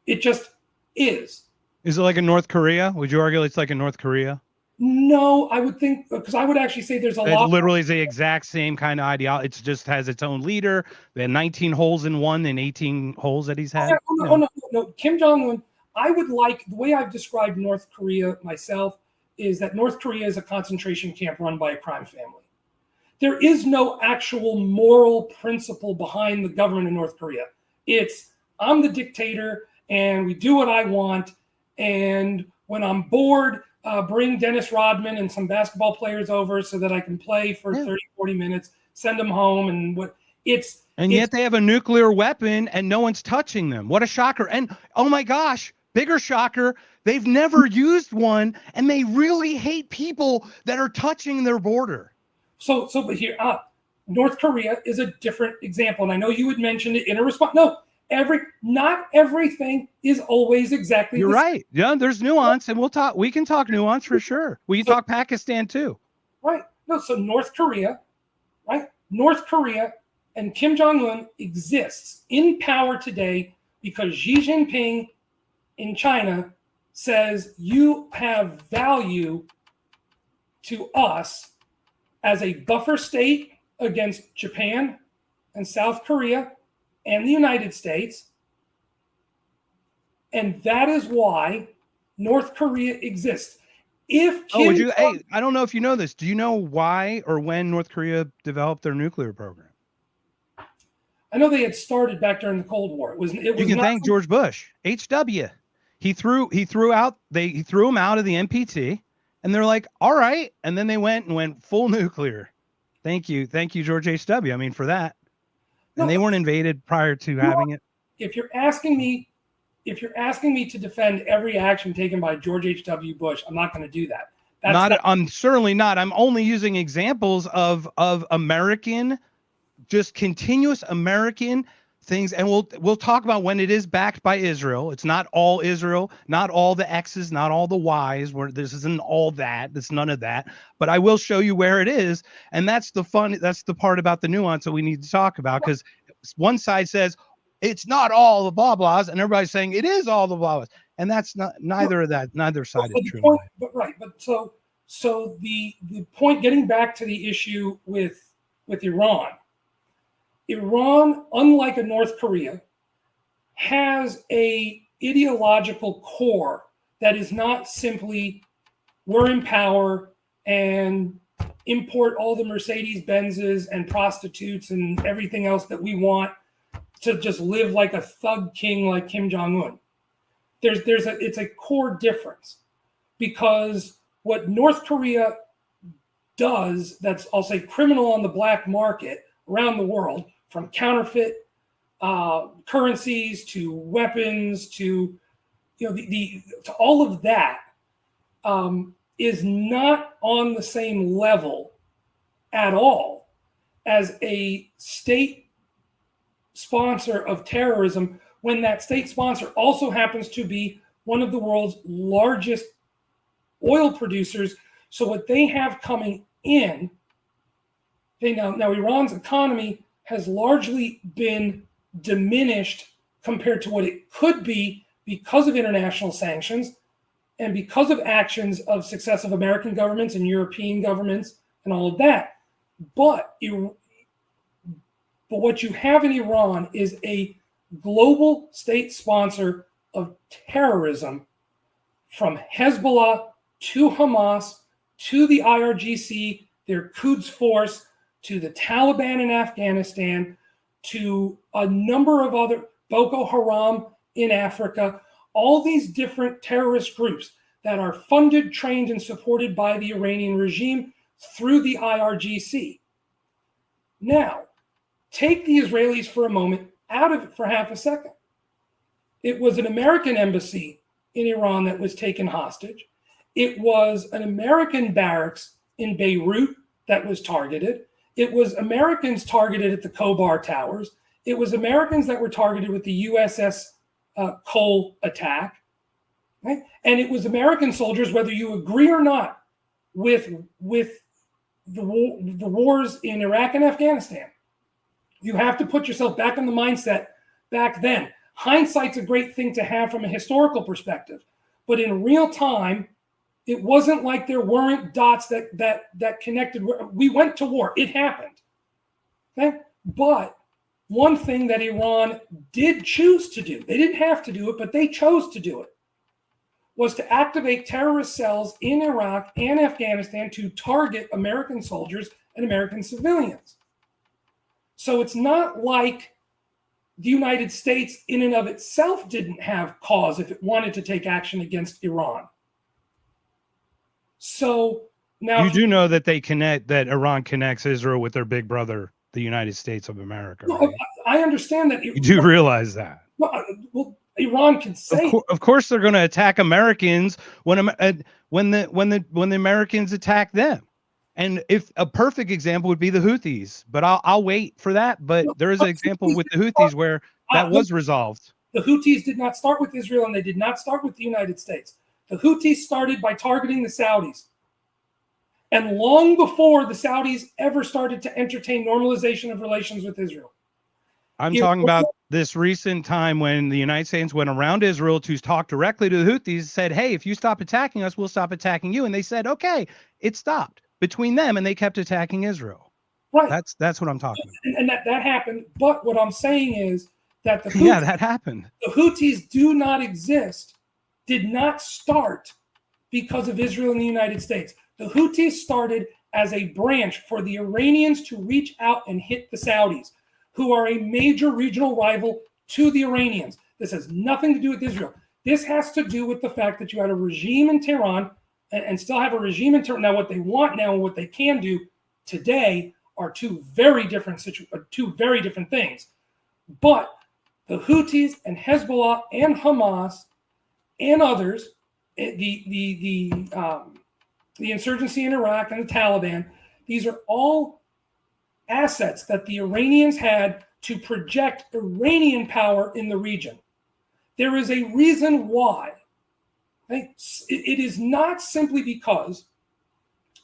It just is. Is it like in North Korea? Would you argue it's like in North Korea? No, I would think, because I would actually say there's a lot. It literally is the exact same kind of ideology. It just has its own leader. They had 19 holes in one and 18 holes that he's had. No. Kim Jong-un, I would like, the way I've described North Korea myself is that North Korea is a concentration camp run by a crime family. There is no actual moral principle behind the government in North Korea. It's, I'm the dictator and we do what I want. And when I'm bored, bring Dennis Rodman and some basketball players over so that I can play for 30, 40 minutes, send them home. And yet they have a nuclear weapon and no one's touching them. What a shocker. And oh my gosh, bigger shocker, they've never used one and they really hate people that are touching their border. But here, North Korea is a different example. And I know you had mentioned it in a response. No, not everything is always exactly. You're right. Yeah, there's nuance, and we can talk nuance for sure. We can talk Pakistan too. Right. No, so North Korea, right? North Korea and Kim Jong-un exists in power today because Xi Jinping in China says you have value to us as a buffer state against Japan and South Korea and the United States. And that is why North Korea exists. I don't know if you know this. Do you know why or when North Korea developed their nuclear program? I know they had started back during the Cold War. You can thank George Bush. HW. He threw him out of the NPT, and they're like, all right. And then they went full nuclear. Thank you, George H.W. I mean, for that. And they weren't invaded prior to having it. If you're asking me to defend every action taken by George H.W. Bush, I'm not going to do that. I'm certainly not. I'm only using examples of American, just continuous American things. And we'll talk about when it is backed by Israel. It's not all Israel, not all the X's, not all the Y's, where this isn't all that. There's none of that. But I will show you where it is. And that's the part about the nuance that we need to talk about, because one side says it's not all the blah blahs, and everybody's saying it is all the blah blahs. And that's neither side is true. So the point, getting back to the issue with Iran, unlike a North Korea, has a ideological core that is not simply we're in power and import all the Mercedes Benzes and prostitutes and everything else that we want to just live like a thug king like Kim Jong-un. It's a core difference, because what North Korea does that's, I'll say, criminal on the black market around the world, from counterfeit currencies to weapons to to all of that, is not on the same level at all as a state sponsor of terrorism, when that state sponsor also happens to be one of the world's largest oil producers. So what they have coming in, now Iran's economy has largely been diminished compared to what it could be because of international sanctions and because of actions of successive American governments and European governments and all of that. But what you have in Iran is a global state sponsor of terrorism, from Hezbollah to Hamas to the IRGC, their Quds Force, to the Taliban in Afghanistan, to a number of other, Boko Haram in Africa, all these different terrorist groups that are funded, trained, and supported by the Iranian regime through the IRGC. Now, take the Israelis for a moment out of it for half a second. It was an American embassy in Iran that was taken hostage. It was an American barracks in Beirut that was targeted. It was Americans targeted at the Khobar Towers. It was Americans that were targeted with the USS Cole attack. Right? And it was American soldiers, whether you agree or not with the wars in Iraq and Afghanistan. You have to put yourself back in the mindset back then. Hindsight's a great thing to have from a historical perspective, but in real time, it wasn't like there weren't dots that connected. We went to war. It happened. Okay? But one thing that Iran did choose to do, they didn't have to do it, but they chose to do it, was to activate terrorist cells in Iraq and Afghanistan to target American soldiers and American civilians. So it's not like the United States in and of itself didn't have cause if it wanted to take action against Iran. So now you do know that that Iran connects Israel with their big brother, the United States of America. No, right? I understand that. You do realize that. Well, Iran can say, of course, they're going to attack Americans when the Americans attack them. And if a perfect example would be the Houthis, but I'll wait for that. But there is an example with the Houthis where that was resolved. The Houthis did not start with Israel, and they did not start with the United States. The Houthis started by targeting the Saudis. And long before the Saudis ever started to entertain normalization of relations with Israel. I'm talking about this recent time when the United States went around Israel to talk directly to the Houthis, said, hey, if you stop attacking us, we'll stop attacking you. And they said, okay, it stopped between them, and they kept attacking Israel. Right. That's what I'm talking about. And that happened. But what I'm saying is that the Houthis, yeah, that happened. The Houthis do not exist, did not start because of Israel and the United States. The Houthis started as a branch for the Iranians to reach out and hit the Saudis, who are a major regional rival to the Iranians. This has nothing to do with Israel. This has to do with the fact that you had a regime in Tehran and still have a regime in Tehran. Now, what they want now and what they can do today are two very different things. But the Houthis and Hezbollah and Hamas and others, the insurgency in Iraq and the Taliban, these are all assets that the Iranians had to project Iranian power in the region. There is a reason why. Right? It is not simply because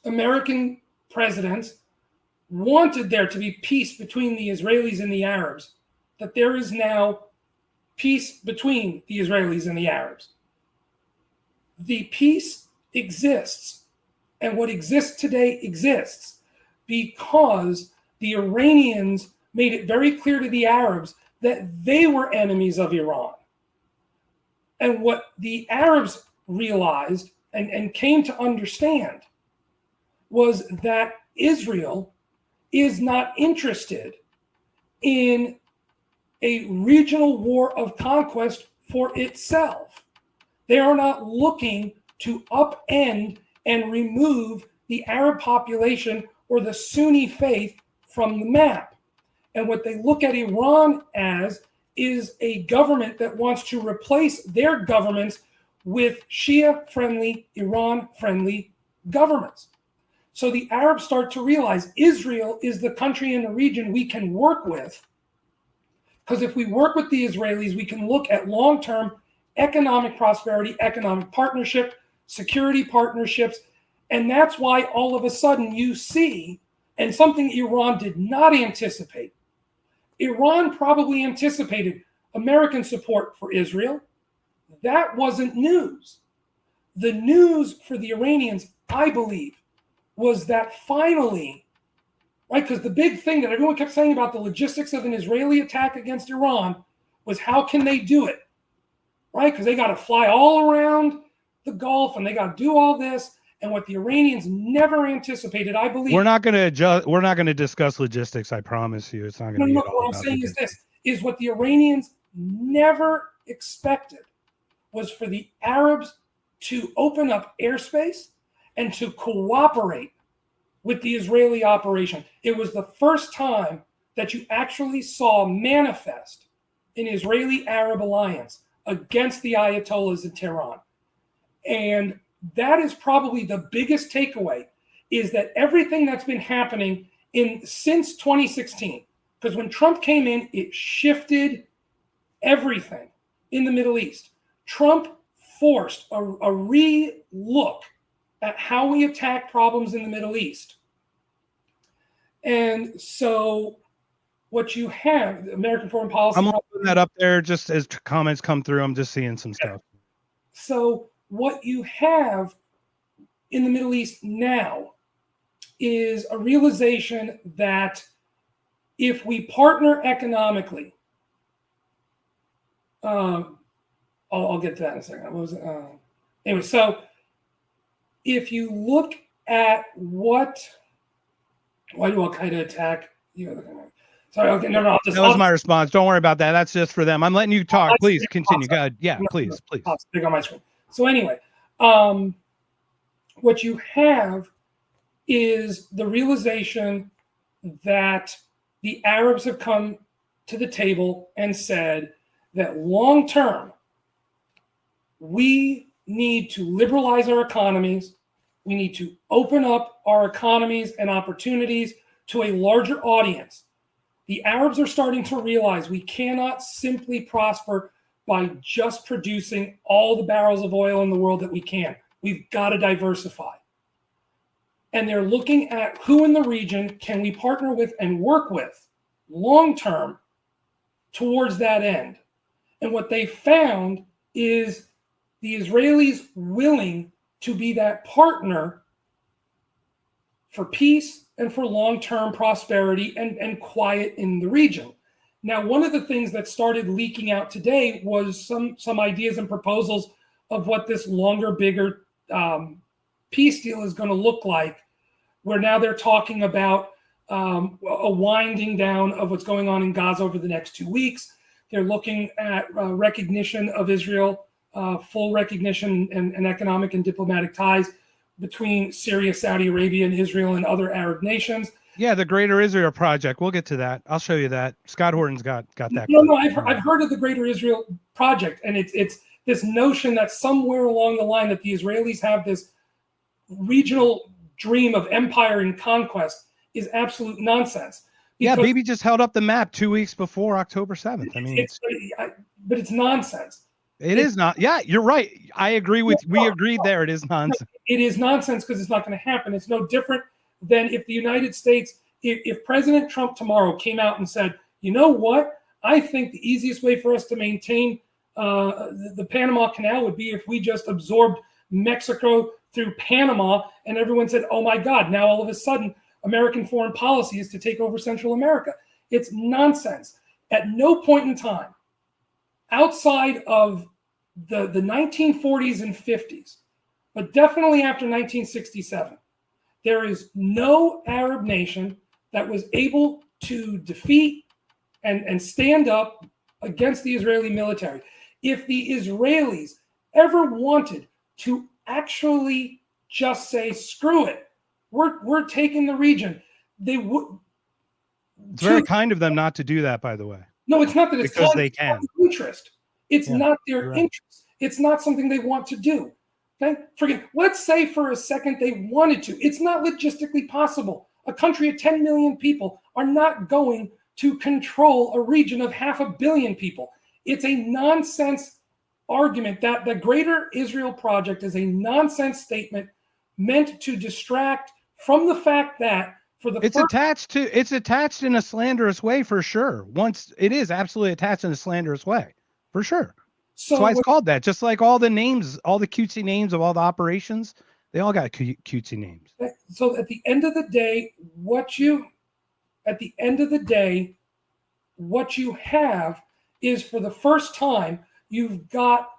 American presidents wanted there to be peace between the Israelis and the Arabs that there is now peace between the Israelis and the Arabs. The peace exists, and what exists today exists because the Iranians made it very clear to the Arabs that they were enemies of Iran. And what the Arabs realized and came to understand was that Israel is not interested in a regional war of conquest for itself. They are not looking to upend and remove the Arab population or the Sunni faith from the map. And what they look at Iran as is a government that wants to replace their governments with Shia-friendly, Iran-friendly governments. So the Arabs start to realize Israel is the country in the region we can work with, because if we work with the Israelis, we can look at long-term economic prosperity, economic partnership, security partnerships, and that's why all of a sudden you see, and something Iran did not anticipate, Iran probably anticipated American support for Israel. That wasn't news. The news for the Iranians, I believe, was that finally, right, because the big thing that everyone kept saying about the logistics of an Israeli attack against Iran was how can they do it, right? Because they got to fly all around the Gulf and they got to do all this. And what the Iranians never anticipated, I believe. We're not going to discuss logistics. I promise you, it's not going to be at all what I'm about saying logistics. is this: is what the Iranians never expected was for the Arabs to open up airspace and to cooperate with the Israeli operation. It was the first time that you actually saw manifest an Israeli-Arab alliance against the Ayatollahs in Tehran. And that is probably the biggest takeaway, is that everything that's been happening since 2016, because when Trump came in, it shifted everything in the Middle East. Trump forced a re-look at how we attack problems in the Middle East. And so what you have, American foreign policy. I'm putting that up there just as comments come through. I'm just seeing some stuff. So what you have in the Middle East now is a realization that if we partner economically, I'll get to that in a second. What was it? Anyway, so if you look at why do Al-Qaeda attack? Sorry, okay, no. That was my response. Don't worry about that. That's just for them. I'm letting you talk. Please continue. Go ahead. Yeah, please. It's big on my screen. So anyway, what you have is the realization that the Arabs have come to the table and said that long term, we need to liberalize our economies. We need to open up our economies and opportunities to a larger audience. The Arabs are starting to realize we cannot simply prosper by just producing all the barrels of oil in the world that we can. We've got to diversify. And they're looking at who in the region can we partner with and work with long term towards that end. And what they found is the Israelis willing to be that partner for peace and for long-term prosperity and quiet in the region. Now, one of the things that started leaking out today was some ideas and proposals of what this longer, bigger peace deal is going to look like, where now they're talking about a winding down of what's going on in Gaza over the next 2 weeks. They're looking at recognition of Israel, full recognition and economic and diplomatic ties between Syria, Saudi Arabia, and Israel and other Arab nations. Yeah, the Greater Israel Project. We'll get to that. I'll show you that. Scott Horton's got that. No, I've heard of the Greater Israel Project, and it's this notion that somewhere along the line that the Israelis have this regional dream of empire and conquest is absolute nonsense. Yeah, Bibi just held up the map 2 weeks before October 7th. I mean, but it's nonsense. It is not. Yeah, you're right. I agree with. We agreed there. It is nonsense. It is nonsense because it's not going to happen. It's no different than if the United States, if President Trump tomorrow came out and said, you know what, I think the easiest way for us to maintain the Panama Canal would be if we just absorbed Mexico through Panama, and everyone said, oh my God, now all of a sudden American foreign policy is to take over Central America. It's nonsense. At no point in time, outside of the 1940s and 50s, but definitely after 1967, there is no Arab nation that was able to defeat and stand up against the Israeli military. If the Israelis ever wanted to actually just say, screw it, we're taking the region, they would. It's very kind of them not to do that, by the way. No, it's not that it's because they can. Interest. It's not their interest. It's not something they want to do. Okay, forget. Let's say for a second they wanted to. It's not logistically possible. A country of 10 million people are not going to control a region of 500 million people. It's a nonsense argument that the Greater Israel Project is a nonsense statement meant to distract from the fact that for the It's attached in a slanderous way for sure. Once it is absolutely attached in a slanderous way for sure. So That's why it's called that. Just like all the names, all the cutesy names of all the operations, they all got cutesy names. So at the end of the day, what you have is, for the first time, you've got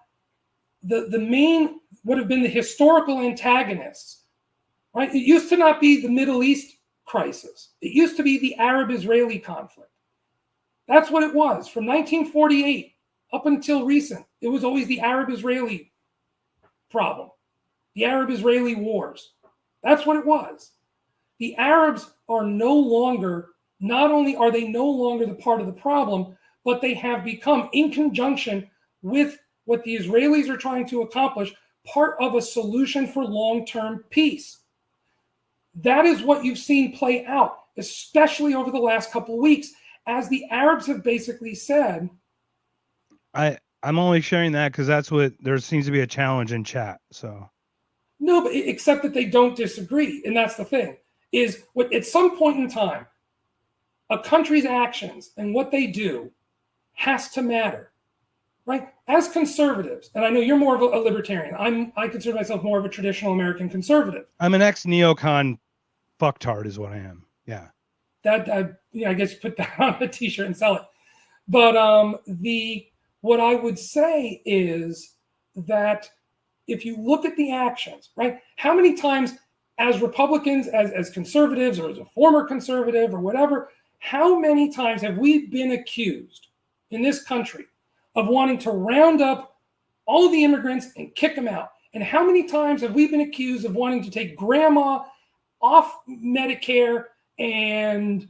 the main, would have been the historical antagonists, right? It used to not be the Middle East crisis. It used to be the Arab-Israeli conflict. That's what it was. From 1948 up until recent, it was always the Arab-Israeli problem, the Arab-Israeli wars. That's what it was. The Arabs are no longer, not only are they no longer the part of the problem, but they have become, in conjunction with what the Israelis are trying to accomplish, part of a solution for long-term peace. That is what you've seen play out, especially over the last couple of weeks, as the Arabs have basically said. I'm only sharing that because that's what there seems to be a challenge in chat. So No, but except that they don't disagree, and that's the thing. Is what at some point in time, a country's actions and what they do has to matter, right? As conservatives, and I know you're more of a libertarian. I consider myself more of a traditional American conservative. I'm an ex-neocon fucktard is what I am. Yeah. That I guess you put that on a t-shirt and sell it. But what I would say is that if you look at the actions, right? How many times as Republicans, as conservatives, or as a former conservative or whatever, how many times have we been accused in this country of wanting to round up all the immigrants and kick them out? And how many times have we been accused of wanting to take grandma off Medicare and,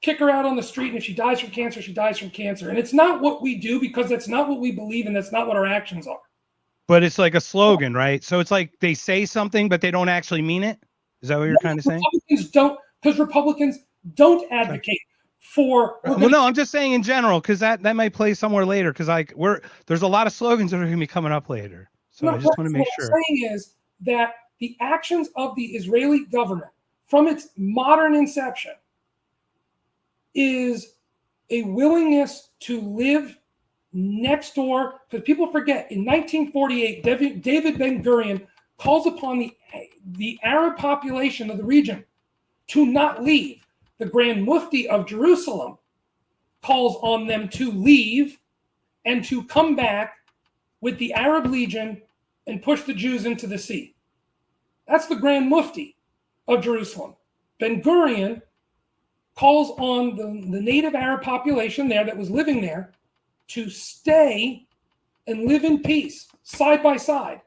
kick her out on the street, and if she dies from cancer, she dies from cancer? And it's not what we do, because that's not what we believe, and that's not what our actions are. But it's like a slogan, right? So it's like they say something, but they don't actually mean it. Is that what you're kind of saying? Republicans don't advocate for. Well, no, I'm just saying in general, because that might play somewhere later. Because there's a lot of slogans that are going to be coming up later. So I just want to make sure. What I'm saying is that the actions of the Israeli government from its modern inception is a willingness to live next door, because people forget, in 1948, David Ben-Gurion calls upon the Arab population of the region to not leave. The Grand Mufti of Jerusalem calls on them to leave and to come back with the Arab Legion and push the Jews into the sea. That's the Grand Mufti of Jerusalem. Ben-Gurion calls on the native Arab population there that was living there to stay and live in peace, side by side.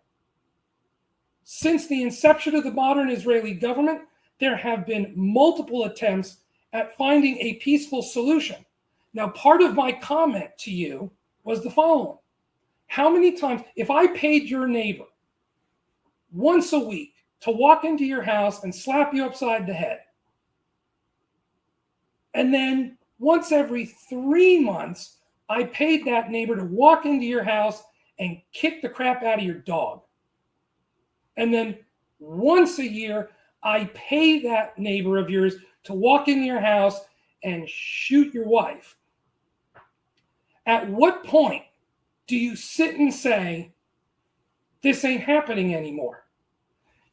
Since the inception of the modern Israeli government, there have been multiple attempts at finding a peaceful solution. Now, part of my comment to you was the following. How many times, if I paid your neighbor once a week to walk into your house and slap you upside the head, and then once every 3 months, I paid that neighbor to walk into your house and kick the crap out of your dog, and then once a year, I pay that neighbor of yours to walk into your house and shoot your wife, at what point do you sit and say, this ain't happening anymore?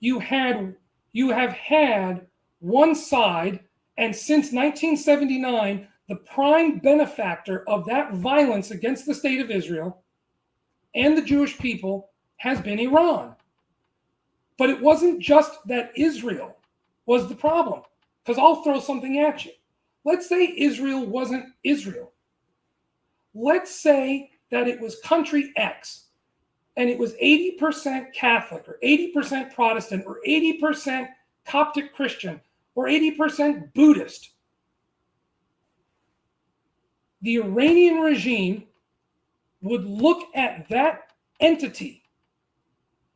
You have had one side, and since 1979, the prime benefactor of that violence against the state of Israel and the Jewish people has been Iran. But it wasn't just that Israel was the problem, because I'll throw something at you. Let's say Israel wasn't Israel. Let's say that it was country X, and it was 80% Catholic, or 80% Protestant, or 80% Coptic Christian, or 80% Buddhist. The Iranian regime would look at that entity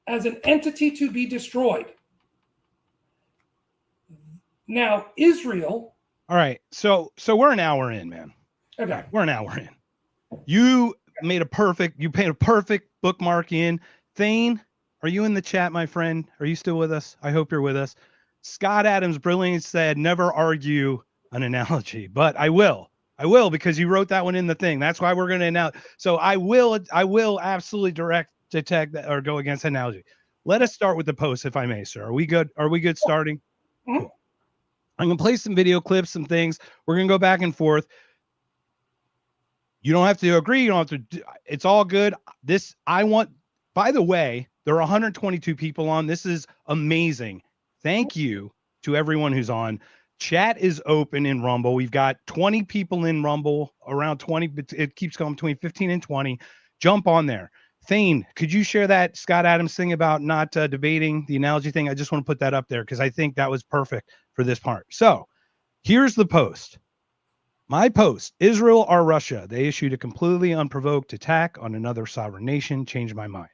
as an entity to be destroyed. Now, Israel. All right. So we're an hour in, man. Okay. We're an hour in. You made a perfect bookmark in. Thane, are you in the chat, my friend? Are you still with us? I hope you're with us. Scott Adams brilliantly said, never argue an analogy, but I will because you wrote that one in the thing. That's why we're going to announce. So I will absolutely direct detect that or go against analogy. Let us start with the post, if I may, sir. Are we good? Are we good starting? Mhm. Cool. I'm going to play some video clips, some things. We're going to go back and forth. You don't have to agree. You don't have to. It's all good. By the way, there are 122 people on. This is amazing. Thank you to everyone who's on. Chat is open in Rumble. We've got 20 people in Rumble, around 20. It keeps going between 15 and 20. Jump on there. Thane, could you share that Scott Adams thing about not debating the analogy thing? I just want to put that up there because I think that was perfect for this part. So here's the post. My post, Israel or Russia, they issued a completely unprovoked attack on another sovereign nation, changed my mind.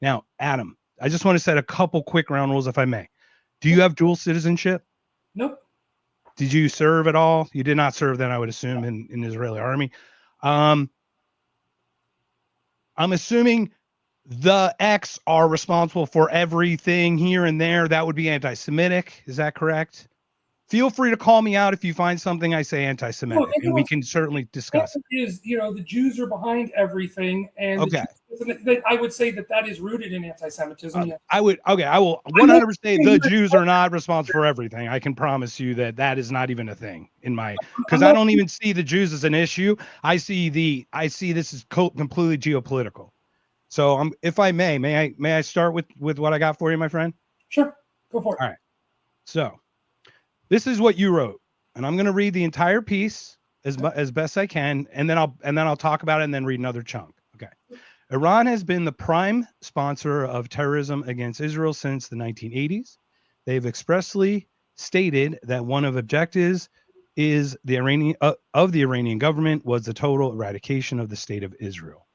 Now, Adam, I just want to set a couple quick round rules, if I may. Do you have dual citizenship? Nope. Did you serve at all? You did not serve then, I would assume, in the Israeli army. I'm assuming the X are responsible for everything here and there. That would be anti-Semitic. Is that correct? Feel free to call me out if you find something I say anti-Semitic, and we can certainly discuss it. Is, the Jews are behind everything, and Okay. I would say that is rooted in anti-Semitism. Yeah. I will 100% say the Jews are not responsible for everything. I can promise you that is not even a thing in my, because I don't even see the Jews as an issue. I see this is completely geopolitical. So if I may I start with what I got for you, my friend? Sure, go for it. All right. So this is what you wrote, and I'm going to read the entire piece as best I can, and then I'll talk about it and then read another chunk. Okay. Iran has been the prime sponsor of terrorism against Israel since the 1980s. They've expressly stated that one of objectives is the Iranian government was the total eradication of the state of Israel.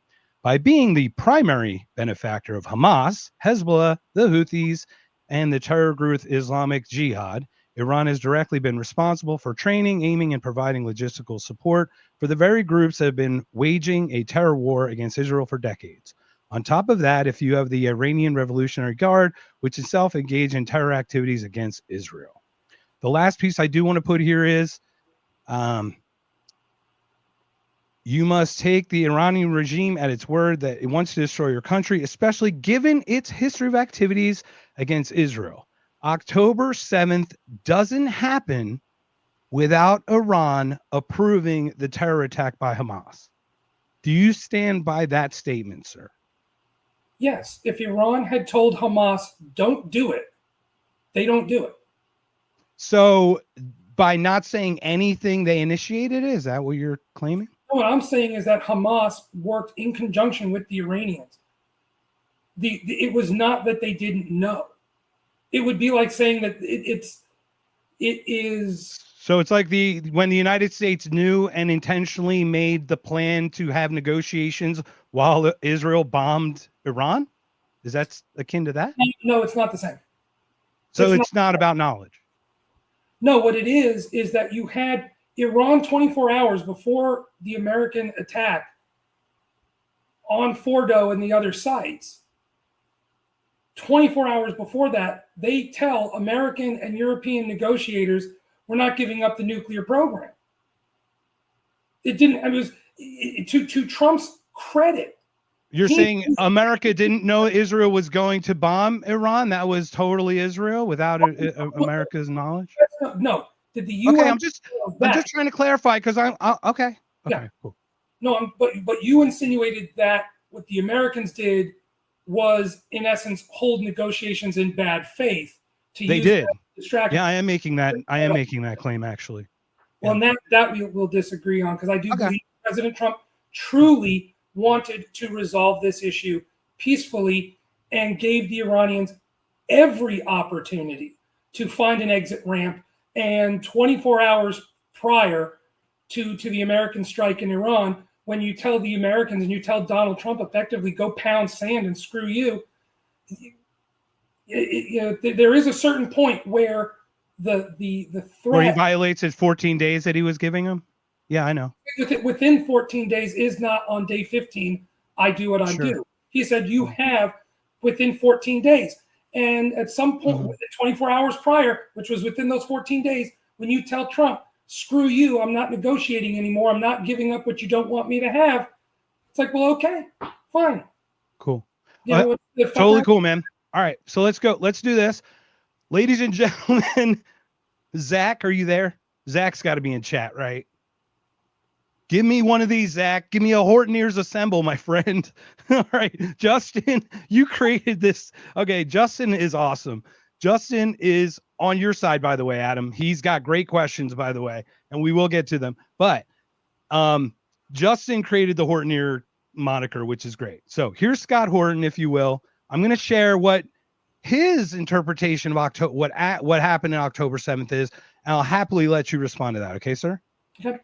By being the primary benefactor of Hamas, Hezbollah, the Houthis, and the terror group Islamic Jihad, Iran has directly been responsible for training, aiming, and providing logistical support for the very groups that have been waging a terror war against Israel for decades. On top of that, if you have the Iranian Revolutionary Guard, which itself engaged in terror activities against Israel. The last piece I do want to put here is you must take the Iranian regime at its word that it wants to destroy your country, especially given its history of activities against Israel. October 7th doesn't happen without Iran approving the terror attack by Hamas. Do you stand by that statement, sir? Yes. If Iran had told Hamas, don't do it, they don't do it. So by not saying anything, they initiated it? Is that what you're claiming? What I'm saying is that Hamas worked in conjunction with the Iranians. It was not that they didn't know. It would be like saying that it is. So it's like when the United States knew and intentionally made the plan to have negotiations while Israel bombed Iran? Is that akin to that? No, it's not the same. So it's not about knowledge. No, what it is that you had Iran 24 hours before the American attack on Fordo and the other sites. 24 hours before that, they tell American and European negotiators, we're not giving up the nuclear program. It didn't, it was to Trump's credit. You're saying America didn't know Israel was going to bomb Iran? That was totally Israel without America's knowledge? No. Did the U.S. Okay, I'm just trying to clarify because okay. Yeah. Cool. No, but you insinuated that what the Americans did was, in essence, hold negotiations in bad faith. They did. Distract. Yeah, I am making that claim actually. Well, yeah. and that we will disagree on because I do believe President Trump truly wanted to resolve this issue peacefully and gave the Iranians every opportunity to find an exit ramp. And 24 hours prior to the American strike in Iran, when you tell the Americans and you tell Donald Trump effectively go pound sand and screw you, there is a certain point where the threat, where he violates his 14 days that he was giving him. Yeah, I know. Within 14 days is not on day 15. I do what I do. He said you have within 14 days, And at some point, 24 hours prior, which was within those 14 days, when you tell Trump, screw you, I'm not negotiating anymore, I'm not giving up what you don't want me to have, it's like, well, okay, fine. Cool. Totally cool, man. All right, so let's go. Let's do this. Ladies and gentlemen, Zach, are you there? Zach's got to be in chat, right? Give me one of these, Zach. Give me a Horton Ears Assemble, my friend. All right, Justin, you created this. Okay, Justin is awesome. Justin is on your side, by the way, Adam. He's got great questions, by the way, and we will get to them. But Justin created the Horton Ear moniker, which is great. So here's Scott Horton, if you will. I'm going to share what his interpretation of October, what happened on October 7th is, and I'll happily let you respond to that. Okay, sir? Okay.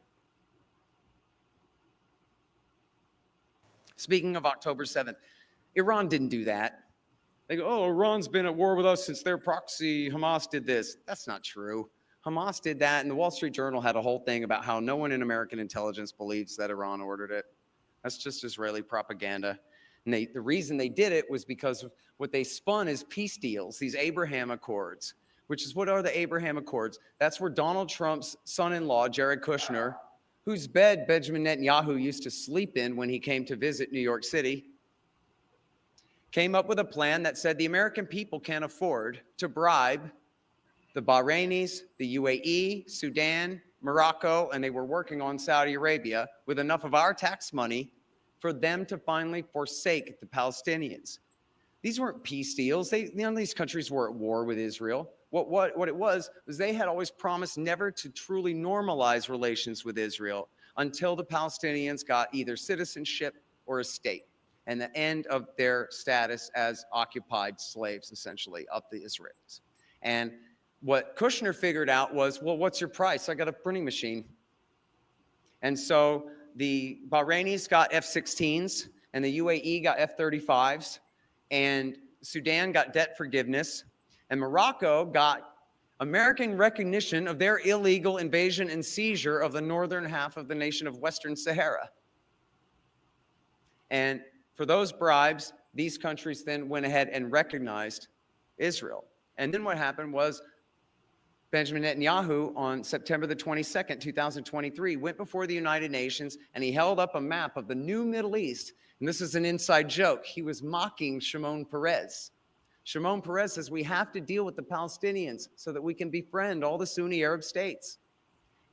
Speaking of October 7th, Iran didn't do that. They go, oh, Iran's been at war with us since their proxy. Hamas did this. That's not true. Hamas did that, and the Wall Street Journal had a whole thing about how no one in American intelligence believes that Iran ordered it. That's just Israeli propaganda. And the reason they did it was because of what they spun as peace deals, these Abraham Accords, which is, what are the Abraham Accords? That's where Donald Trump's son-in-law, Jared Kushner, whose bed Benjamin Netanyahu used to sleep in when he came to visit New York City, came up with a plan that said the American people can't afford to bribe the Bahrainis, the UAE, Sudan, Morocco, and they were working on Saudi Arabia with enough of our tax money for them to finally forsake the Palestinians. These weren't peace deals. None of these countries were at war with Israel. What it was they had always promised never to truly normalize relations with Israel until the Palestinians got either citizenship or a state, and the end of their status as occupied slaves, essentially, of the Israelis. And what Kushner figured out was, well, what's your price? I got a printing machine. And so the Bahrainis got F-16s, and the UAE got F-35s, and Sudan got debt forgiveness, and Morocco got American recognition of their illegal invasion and seizure of the northern half of the nation of Western Sahara. And for those bribes, these countries then went ahead and recognized Israel. And then what happened was Benjamin Netanyahu on September the 22nd, 2023, went before the United Nations and he held up a map of the new Middle East. And this is an inside joke. He was mocking Shimon Peres. Shimon Peres says, we have to deal with the Palestinians so that we can befriend all the Sunni Arab states.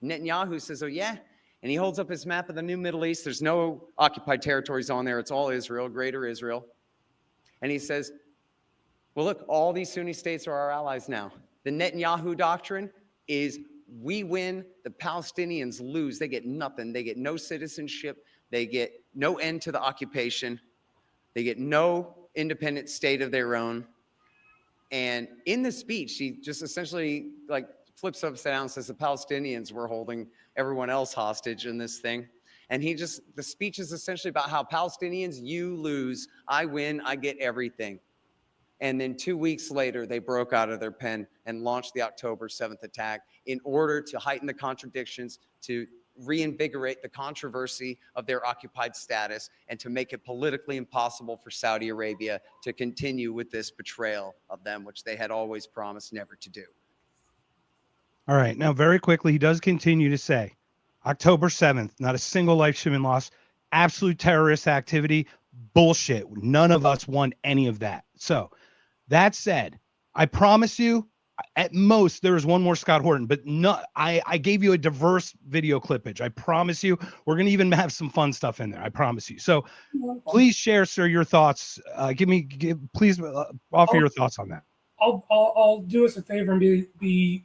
Netanyahu says, oh yeah? And he holds up his map of the new Middle East. There's no occupied territories on there. It's all Israel, greater Israel. And he says, well, look, all these Sunni states are our allies now. The Netanyahu doctrine is we win, the Palestinians lose. They get nothing. They get no citizenship. They get no end to the occupation. They get no independent state of their own. And in the speech, he just essentially like flips upside down and says the Palestinians were holding everyone else hostage in this thing. And the speech is essentially about how Palestinians, you lose, I win, I get everything. And then 2 weeks later, they broke out of their pen and launched the October 7th attack in order to heighten the contradictions, to reinvigorate the controversy of their occupied status, and to make it politically impossible for Saudi Arabia to continue with this betrayal of them, which they had always promised never to do. All right. Now, very quickly, he does continue to say, October 7th, not a single life should have been lost. Absolute terrorist activity. Bullshit. None of us want any of that. So that said, I promise you, at most, there is one more Scott Horton, but no, I gave you a diverse video clippage. I promise you, we're going to even have some fun stuff in there. I promise you. So please share, sir, your thoughts. Please offer your thoughts on that. I'll do us a favor and be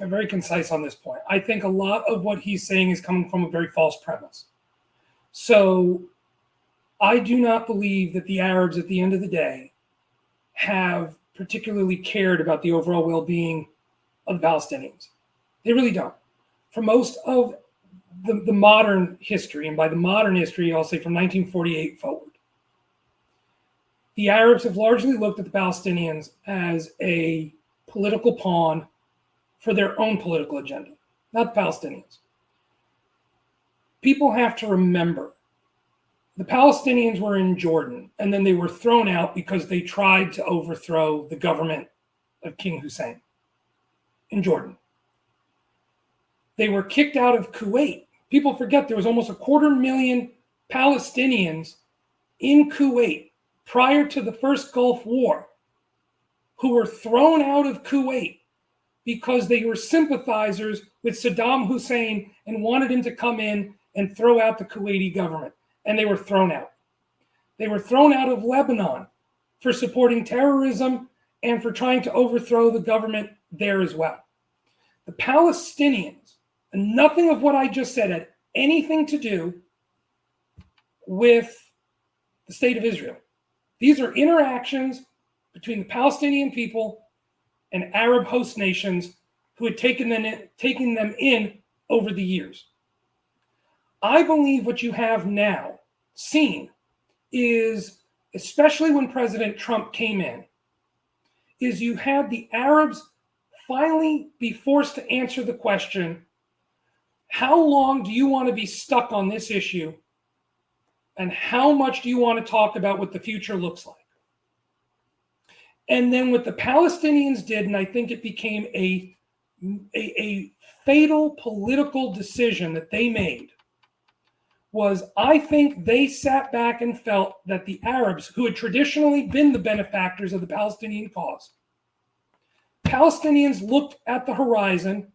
very concise on this point. I think a lot of what he's saying is coming from a very false premise. So I do not believe that the Arabs at the end of the day have particularly cared about the overall well-being of the Palestinians. They really don't. For most of the modern history, and by the modern history, I'll say from 1948 forward, the Arabs have largely looked at the Palestinians as a political pawn for their own political agenda, not the Palestinians. People have to remember The Palestinians were in Jordan, and then they were thrown out because they tried to overthrow the government of King Hussein in Jordan. They were kicked out of Kuwait. People forget there was almost 250,000 Palestinians in Kuwait prior to the first Gulf War who were thrown out of Kuwait because they were sympathizers with Saddam Hussein and wanted him to come in and throw out the Kuwaiti government. And they were thrown out. They were thrown out of Lebanon for supporting terrorism and for trying to overthrow the government there as well. The Palestinians, and nothing of what I just said had anything to do with the state of Israel. These are interactions between the Palestinian people and Arab host nations who had taken them in over the years. I believe what you have now seen is, especially when President Trump came in, is you had the Arabs finally be forced to answer the question, how long do you want to be stuck on this issue? And how much do you want to talk about what the future looks like? And then what the Palestinians did, and I think it became a fatal political decision that they made, was I think they sat back and felt that the Arabs, who had traditionally been the benefactors of the Palestinian cause, Palestinians looked at the horizon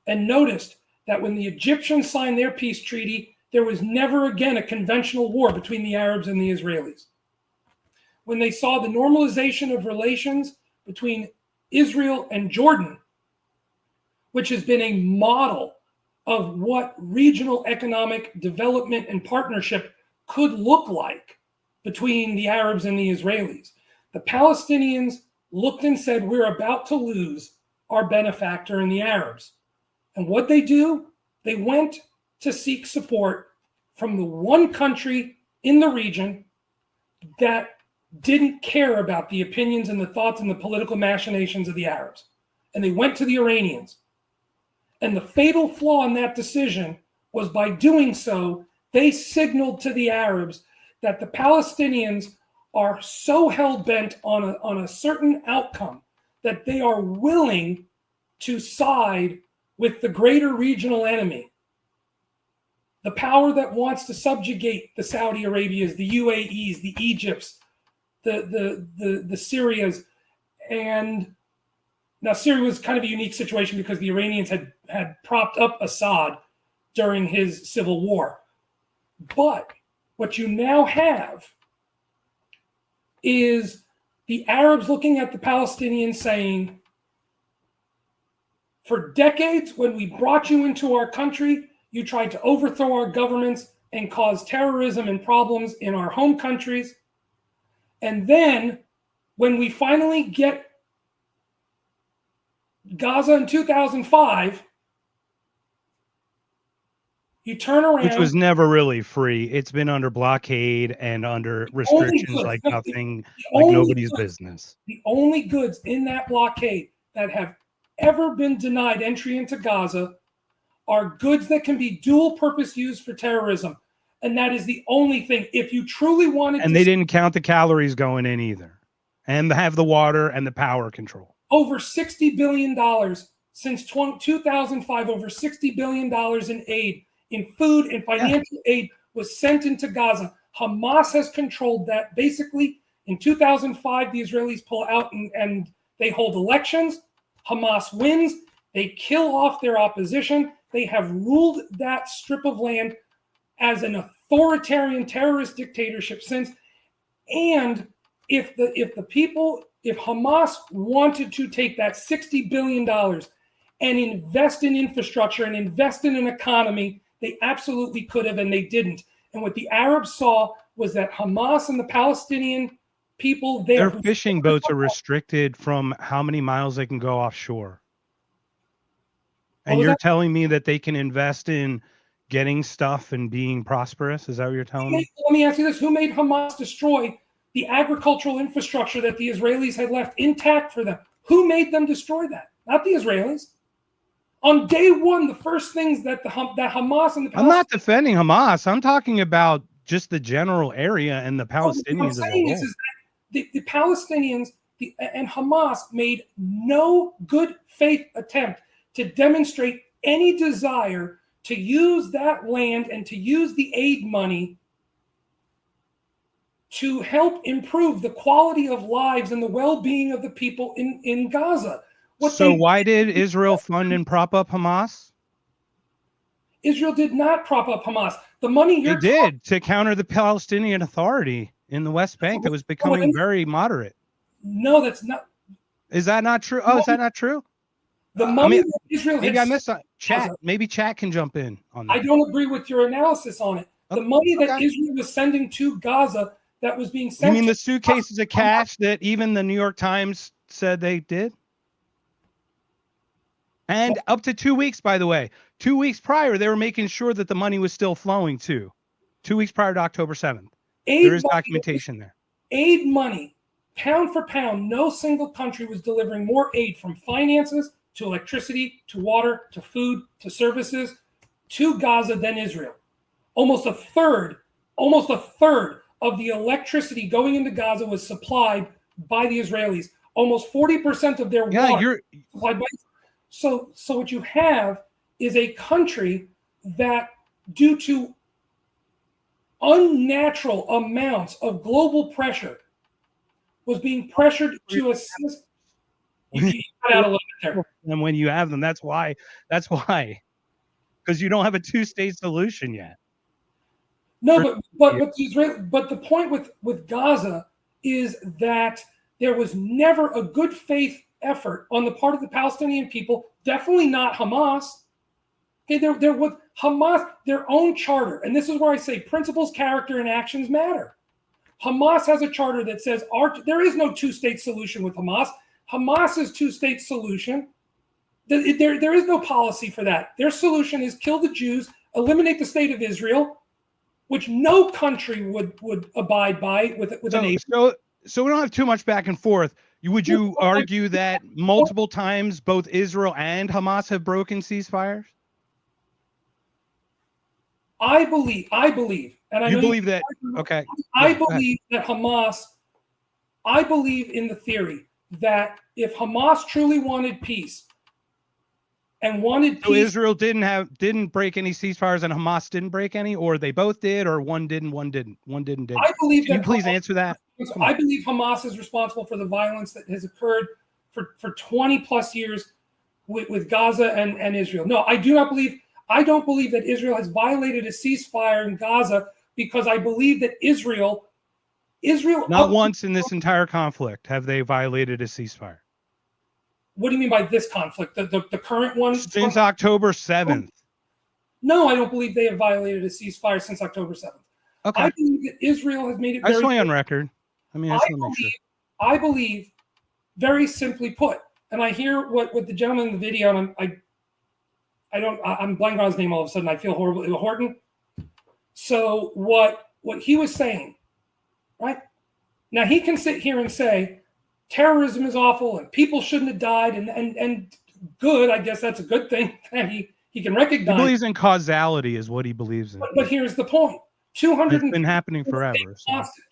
and noticed that when the Egyptians signed their peace treaty, there was never again a conventional war between the Arabs and the Israelis. When they saw the normalization of relations between Israel and Jordan, which has been a model of what regional economic development and partnership could look like between the Arabs and the Israelis, the Palestinians looked and said, we're about to lose our benefactor in the Arabs. And what they do, they went to seek support from the one country in the region that didn't care about the opinions and the thoughts and the political machinations of the Arabs. And they went to the Iranians. And the fatal flaw in that decision was, by doing so, they signaled to the Arabs that the Palestinians are so hell-bent on a certain outcome that they are willing to side with the greater regional enemy, the power that wants to subjugate the Saudi Arabias, the UAEs, the Egypts, the Syrias. And now Syria was kind of a unique situation because the Iranians had propped up Assad during his civil war. But what you now have is the Arabs looking at the Palestinians saying, for decades, when we brought you into our country, you tried to overthrow our governments and cause terrorism and problems in our home countries. And then when we finally get Gaza in 2005, you turn around. Which was never really free. It's been under blockade and under restrictions like nothing, like nobody's business. The only goods in that blockade that have ever been denied entry into Gaza are goods that can be dual purpose used for terrorism. And that is the only thing. If you truly wanted and they didn't count the calories going in either. And have the water and the power control. Over $60 billion since 2005, over $60 billion in aid, in food and financial aid was sent into Gaza. Hamas has controlled that. Basically, in 2005, the Israelis pull out and they hold elections. Hamas wins. They kill off their opposition. They have ruled that strip of land as an authoritarian terrorist dictatorship since. And if Hamas wanted to take that $60 billion and invest in infrastructure and invest in an economy, they absolutely could have, and they didn't. And what the Arabs saw was that Hamas and the Palestinian people there. Their fishing boats are restricted from how many miles they can go offshore. And you're telling me that they can invest in getting stuff and being prosperous? Is that what you're telling me? Let me ask you this. Who made Hamas destroy the agricultural infrastructure that the Israelis had left intact for them? Who made them destroy that? Not the Israelis. On day one, the first things that Hamas and the I'm not defending Hamas. I'm talking about just the general area and the Palestinians as a whole. Is that the Palestinians and Hamas made no good faith attempt to demonstrate any desire to use that land and to use the aid money to help improve the quality of lives and the well-being of the people in Gaza. So why did Israel fund and prop up Hamas? Israel did not prop up Hamas. The money they did to counter the Palestinian Authority in the West Bank that was becoming very moderate. No, that's not. Is that not true? Oh, is that not true? The money that Israel maybe I missed chat. Maybe chat can jump in on that. I don't agree with your analysis on it. The money that Israel was sending to Gaza that was being sent. You mean the suitcases of cash that even the New York Times said they did? And up to 2 weeks, by the way, 2 weeks prior, they were making sure that the money was still flowing too. 2 weeks prior to October 7th. There is documentation there. Aid money, pound for pound, no single country was delivering more aid from finances to electricity, to water, to food, to services, to Gaza than Israel. Almost a third of the electricity going into Gaza was supplied by the Israelis. Almost 40% of their water supplied by Israel. So what you have is a country that, due to unnatural amounts of global pressure, was being pressured to assist. You cut out a little bit there. And when you have them, that's why. Because you don't have a two-state solution yet. No, but the point with Gaza is that there was never a good faith effort on the part of the Palestinian people, definitely not Hamas. Okay, there was Hamas, their own charter, and this is where I say principles, character, and actions matter. Hamas has a charter that says there is no two-state solution with Hamas. Hamas's two-state solution, there is no policy for that. Their solution is kill the Jews, eliminate the state of Israel, which no country would abide by with an aid. So we don't have too much back and forth. Would you argue that multiple times both Israel and Hamas have broken ceasefires? I believe, and I believe that. Okay. I believe that Hamas. I believe in the theory that if Hamas truly wanted peace and wanted peace, so Israel didn't break any ceasefires and Hamas didn't break any, or they both did, or one didn't. I believe. Can you please answer that? I believe Hamas is responsible for the violence that has occurred for 20 plus years with Gaza and Israel. No, I don't believe that Israel has violated a ceasefire in Gaza, because I believe that Israel. Not once in this entire conflict have they violated a ceasefire. What do you mean by this conflict? The current one? Since October 7th. No, I don't believe they have violated a ceasefire since October 7th. Okay. I believe that Israel has made it very clear. on record. I believe, very simply put, and I hear what the gentleman in the video, and I'm blanking on his name all of a sudden. I feel horrible. Horton. So what he was saying, right? Now he can sit here and say terrorism is awful and people shouldn't have died and good. I guess that's a good thing that he can recognize. He believes in causality is what he believes in. But here's the point. 200 It's been happening forever. Hostage.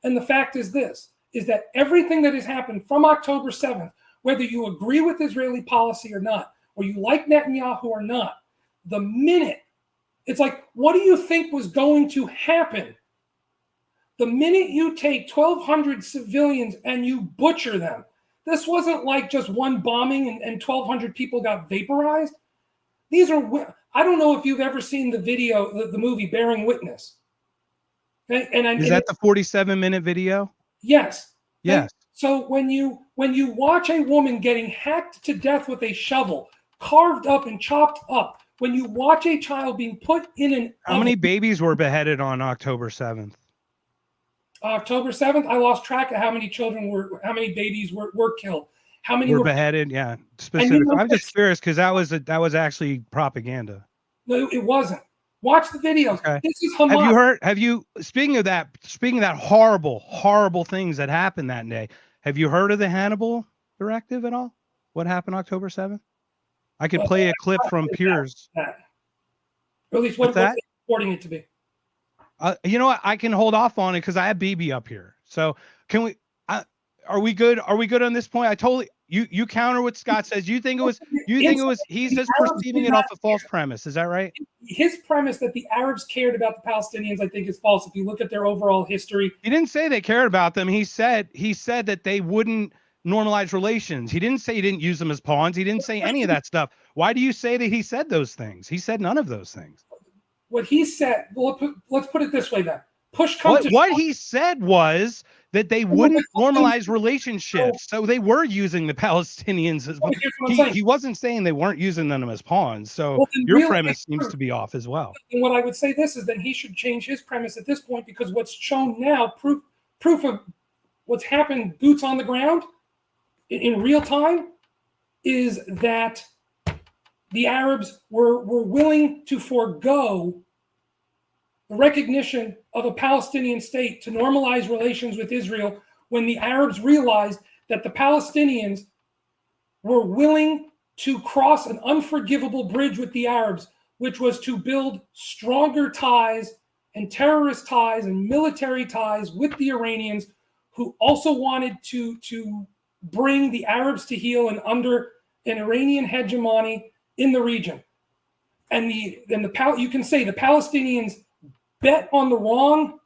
And the fact is that everything that has happened from October 7th, whether you agree with Israeli policy or not, or you like Netanyahu or not, the minute, it's like, what do you think was going to happen? The minute you take 1,200 civilians and you butcher them, this wasn't like just one bombing and 1,200 people got vaporized. These are, I don't know if you've ever seen the video, the movie Bearing Witness. Okay? Is that the 47-minute video? Yes. Yes. And so when you watch a woman getting hacked to death with a shovel, carved up and chopped up, when you watch a child being put in an How many babies were beheaded on October 7th? October 7th, I lost track of how many babies were killed. How many were beheaded? Yeah, specifically. I'm just curious because that was actually propaganda. No, it wasn't. Watch the videos. Okay. This is Hamas. Have you speaking of that horrible things that happened that day, have you heard of the Hannibal Directive at all? What happened October 7th? I could play a clip from Piers. Or at least what's reporting it to be. You know what? I can hold off on it because I have BB up here. So can we? Are we good? Are we good on this point? I totally. You counter what Scott says. You think it was. You think it was. He's just perceiving it off a false premise. Is that right? His premise that the Arabs cared about the Palestinians, I think, is false. If you look at their overall history, He didn't say they cared about them. He said that they wouldn't normalize relations. He didn't say he didn't use them as pawns. He didn't say any of that stuff. Why do you say that he said those things? He said none of those things. what he said, well, let's put it this way then. Push comes to what he said was that they wouldn't normalize relationships. So they were using the Palestinians as well. He wasn't saying they weren't using them as pawns. So your premise seems to be off as well. And what I would say this is then he should change his premise at this point, because what's shown now, proof of what's happened, boots on the ground in real time, is that the Arabs were willing to forego the recognition of a Palestinian state to normalize relations with Israel when the Arabs realized that the Palestinians were willing to cross an unforgivable bridge with the Arabs, which was to build stronger ties and terrorist ties and military ties with the Iranians, who also wanted to bring the Arabs to heel and under an Iranian hegemony in the region. And you can say the Palestinians bet on the wrong,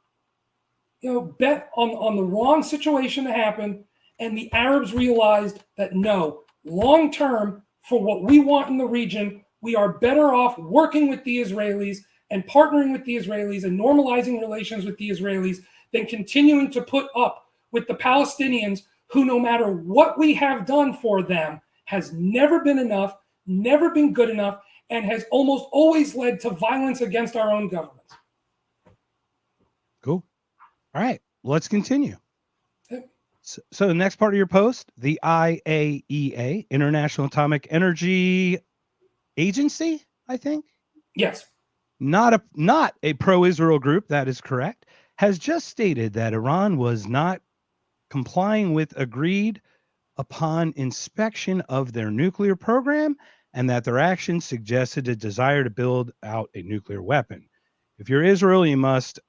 bet on the wrong situation to happen, and the Arabs realized that no, long term, for what we want in the region, we are better off working with the Israelis and partnering with the Israelis and normalizing relations with the Israelis than continuing to put up with the Palestinians, who, no matter what we have done for them, has never been enough, never been good enough, and has almost always led to violence against our own government. Cool. All right, let's continue. So the next part of your post, the IAEA, International Atomic Energy Agency, I think. Yes. Not a pro-Israel group, that is correct, has just stated that Iran was not complying with agreed upon inspection of their nuclear program, and that their actions suggested a desire to build out a nuclear weapon. If you're Israel, you must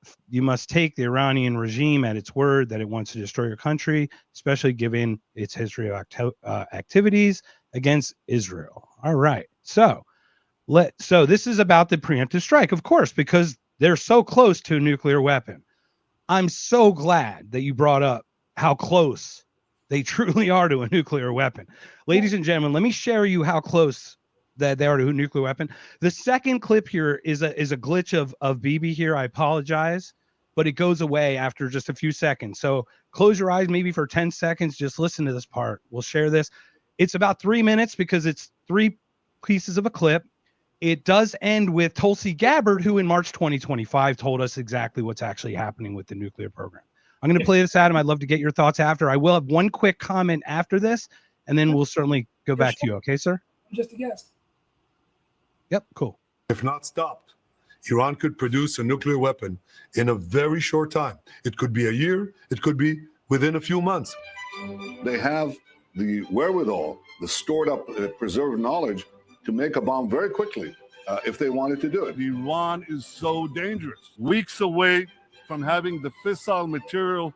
take the Iranian regime at its word that it wants to destroy your country, especially given its history of activities against Israel. All right. So this is about the preemptive strike, of course, because they're so close to a nuclear weapon. I'm so glad that you brought up how close they truly are to a nuclear weapon. Ladies and gentlemen, let me share you how close that they are to a nuclear weapon. The second clip here is a glitch of BB here. I apologize, but it goes away after just a few seconds. So close your eyes maybe for 10 seconds. Just listen to this part. We'll share this. It's about 3 minutes because it's 3 pieces of a clip. It does end with Tulsi Gabbard, who in March 2025 told us exactly what's actually happening with the nuclear program. I'm going to play this, Adam. I'd love to get your thoughts after. I will have one quick comment after this, and then we'll certainly go back to you. Okay, sir? Just a guess. Yep, cool. If not stopped, Iran could produce a nuclear weapon in a very short time. It could be a year. It could be within a few months. They have the wherewithal, the stored up, preserved knowledge to make a bomb very quickly if they wanted to do it. Iran is so dangerous. Weeks away from having the fissile material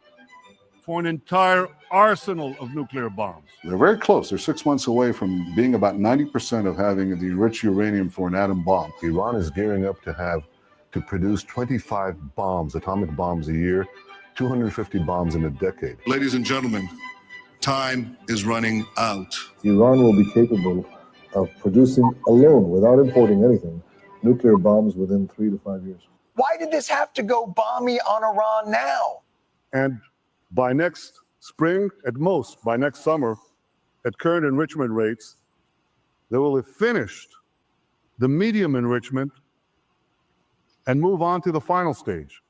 for an entire arsenal of nuclear bombs. They're very close. They're 6 months away from being about 90% of having the enriched uranium for an atom bomb. Iran is gearing up to produce 25 bombs, atomic bombs a year, 250 bombs in a decade. Ladies and gentlemen, time is running out. Iran will be capable of producing alone, without importing anything, nuclear bombs within 3 to 5 years. Why did this have to go balmy on Iran now? And by next spring, at most, by next summer, at current enrichment rates, they will have finished the medium enrichment and move on to the final stage.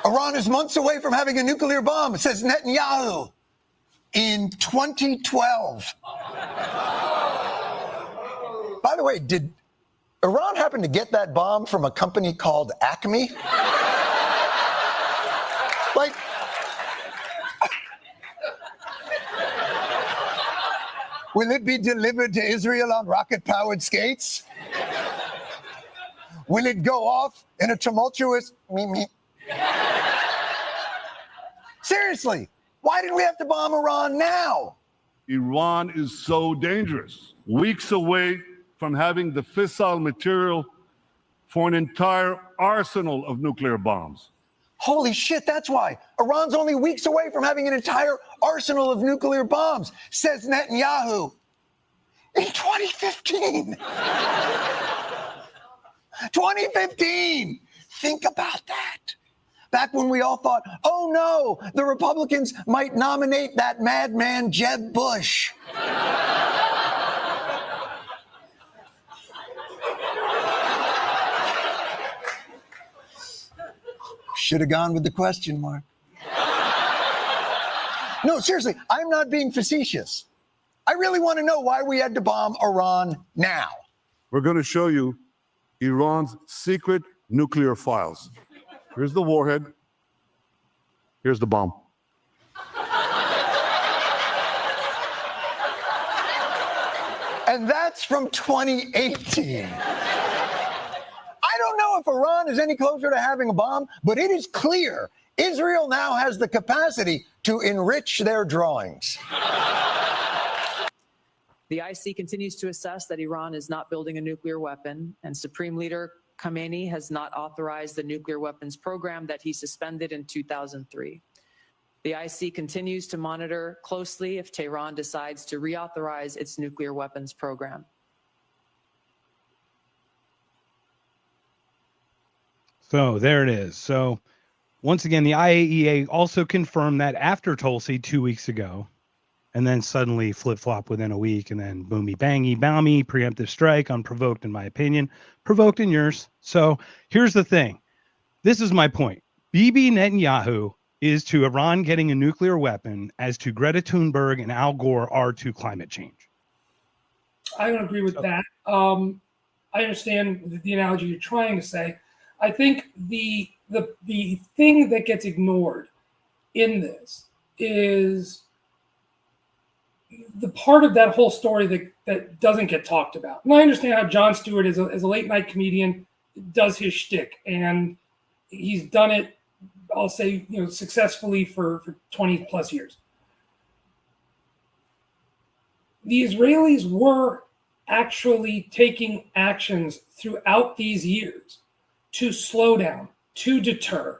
Iran is months away from having a nuclear bomb, says Netanyahu, in 2012. By the way, did Iran happen to get that bomb from a company called Acme? Like, will it be delivered to Israel on rocket-powered skates? will it go off in a tumultuous me? Seriously, why did we have to bomb Iran now? Iran is so dangerous. Weeks away from having the fissile material for an entire arsenal of nuclear bombs. Holy shit, that's why. Iran's only weeks away from having an entire arsenal of nuclear bombs, says Netanyahu. In 2015. 2015. Think about that. Back when we all thought, oh no, the Republicans might nominate that madman Jeb Bush. Should have gone with the question mark. No, seriously, I'm not being facetious. I really want to know why we had to bomb Iran now. We're going to show you Iran's secret nuclear files. Here's the warhead. Here's the bomb. And that's from 2018. I don't know if Iran is any closer to having a bomb, but it is clear Israel now has the capacity to enrich their drawings. The IC continues to assess that Iran is not building a nuclear weapon, and Supreme Leader Khamenei has not authorized the nuclear weapons program that he suspended in 2003. The IC continues to monitor closely if Tehran decides to reauthorize its nuclear weapons program. So there it is. So once again, the IAEA also confirmed that after Tulsi 2 weeks ago, and then suddenly flip-flop within a week, and then boomy bangy bomby, preemptive strike, unprovoked in my opinion, provoked in yours. So here's the thing. This is my point. Bibi Netanyahu is to Iran getting a nuclear weapon as to Greta Thunberg and Al Gore are to climate change. I don't agree with that. I understand the analogy you're trying to say. I think the thing that gets ignored in this is the part of that whole story that doesn't get talked about. And I understand how Jon Stewart, as a late night comedian, does his shtick, and he's done it, I'll say, successfully for 20 plus years. The Israelis were actually taking actions throughout these years to slow down, to deter,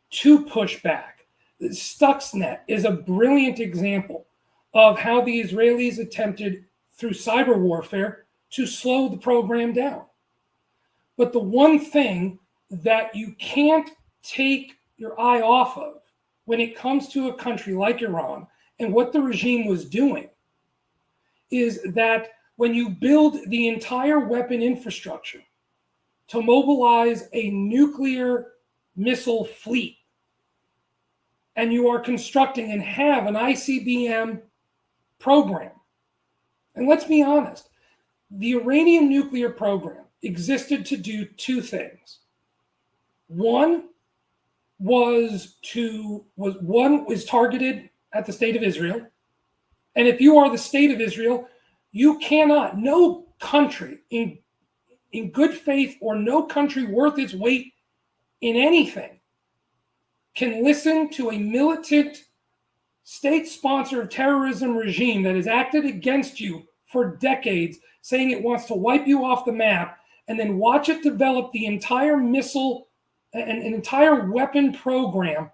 to push back. Stuxnet is a brilliant example of how the Israelis attempted through cyber warfare to slow the program down. But the one thing that you can't take your eye off of when it comes to a country like Iran and what the regime was doing is that when you build the entire weapon infrastructure to mobilize a nuclear missile fleet, and you are constructing and have an ICBM program. And let's be honest, the Iranian nuclear program existed to do two things. One was targeted at the state of Israel. And if you are the state of Israel, you cannot, no country in good faith, or no country worth its weight in anything, can listen to a militant state sponsor of terrorism regime that has acted against you for decades, saying it wants to wipe you off the map, and then watch it develop the entire missile and an entire weapon program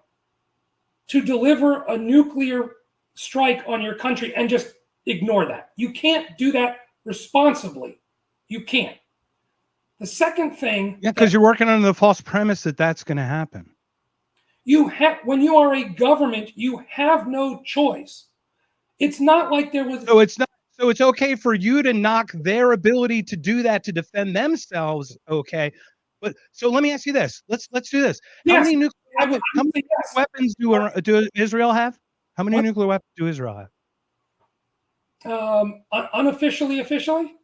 to deliver a nuclear strike on your country and just ignore that. You can't do that responsibly. You can't. The second thing... Yeah, because you're working under the false premise that that's going to happen. When you are a government, you have no choice. It's not like there was... So it's okay for you to knock their ability to do that, to defend themselves, okay? But so let me ask you this. Let's do this. How many nuclear weapons do Israel have? How many nuclear weapons do Israel have? Unofficially, officially?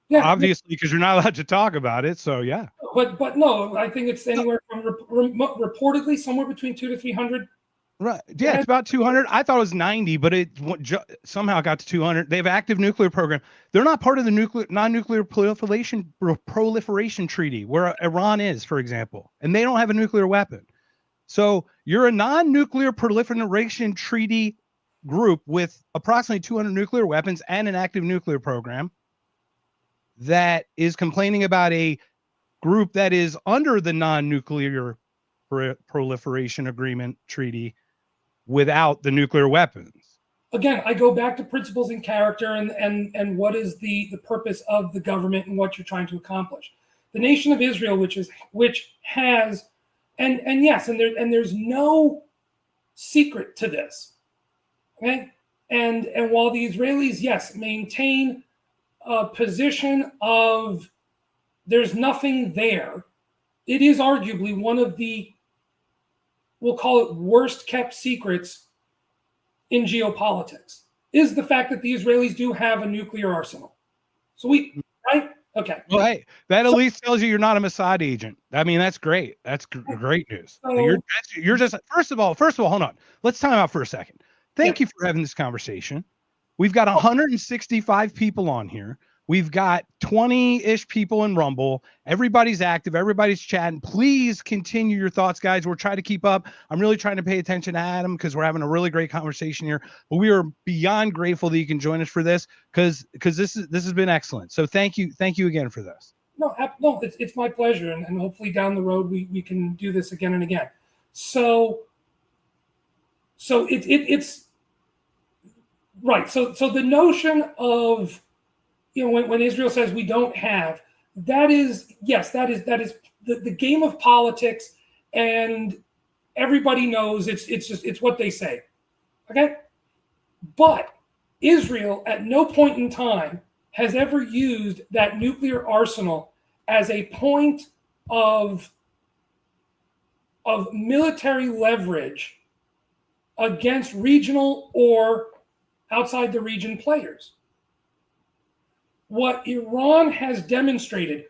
Yeah, obviously, because you're not allowed to talk about it. So yeah. But no, I think it's anywhere from reportedly somewhere between 200 to 300 Right. Yeah, it's about 200. I thought it was 90, but somehow got to 200. They have active nuclear program. They're not part of the non-nuclear proliferation treaty where Iran is, for example, and they don't have a nuclear weapon. So you're a non-nuclear proliferation treaty group with approximately 200 nuclear weapons and an active nuclear program that is complaining about a group that is under the non-nuclear proliferation agreement treaty without the nuclear weapons. Again, I go back to principles and character and what is the purpose of the government and what you're trying to accomplish. The nation of Israel, which has yes, there's no secret to this. Okay? And while the Israelis, yes, maintain a position of there's nothing there, it is arguably one of the, we'll call it, worst kept secrets in geopolitics, is the fact that the Israelis do have a nuclear arsenal. So right? Okay. Well, hey, that at least tells you you're not a Mossad agent. I mean, that's great. That's great news. So, you're just, first of all, hold on. Let's time out for a second. Thank you for having this conversation. We've got 165 people on here. We've got 20-ish people in Rumble. Everybody's active. Everybody's chatting. Please continue your thoughts, guys. We're trying to keep up. I'm really trying to pay attention to Adam because we're having a really great conversation here. But we are beyond grateful that you can join us for this because this has been excellent. So thank you again for this. No, it's my pleasure, and hopefully down the road we can do this again and again. So it's right. So the notion of, when Israel says we don't have, that is the game of politics, and everybody knows it's what they say. Okay? But Israel at no point in time has ever used that nuclear arsenal as a point of military leverage against regional or outside the region players. What Iran has demonstrated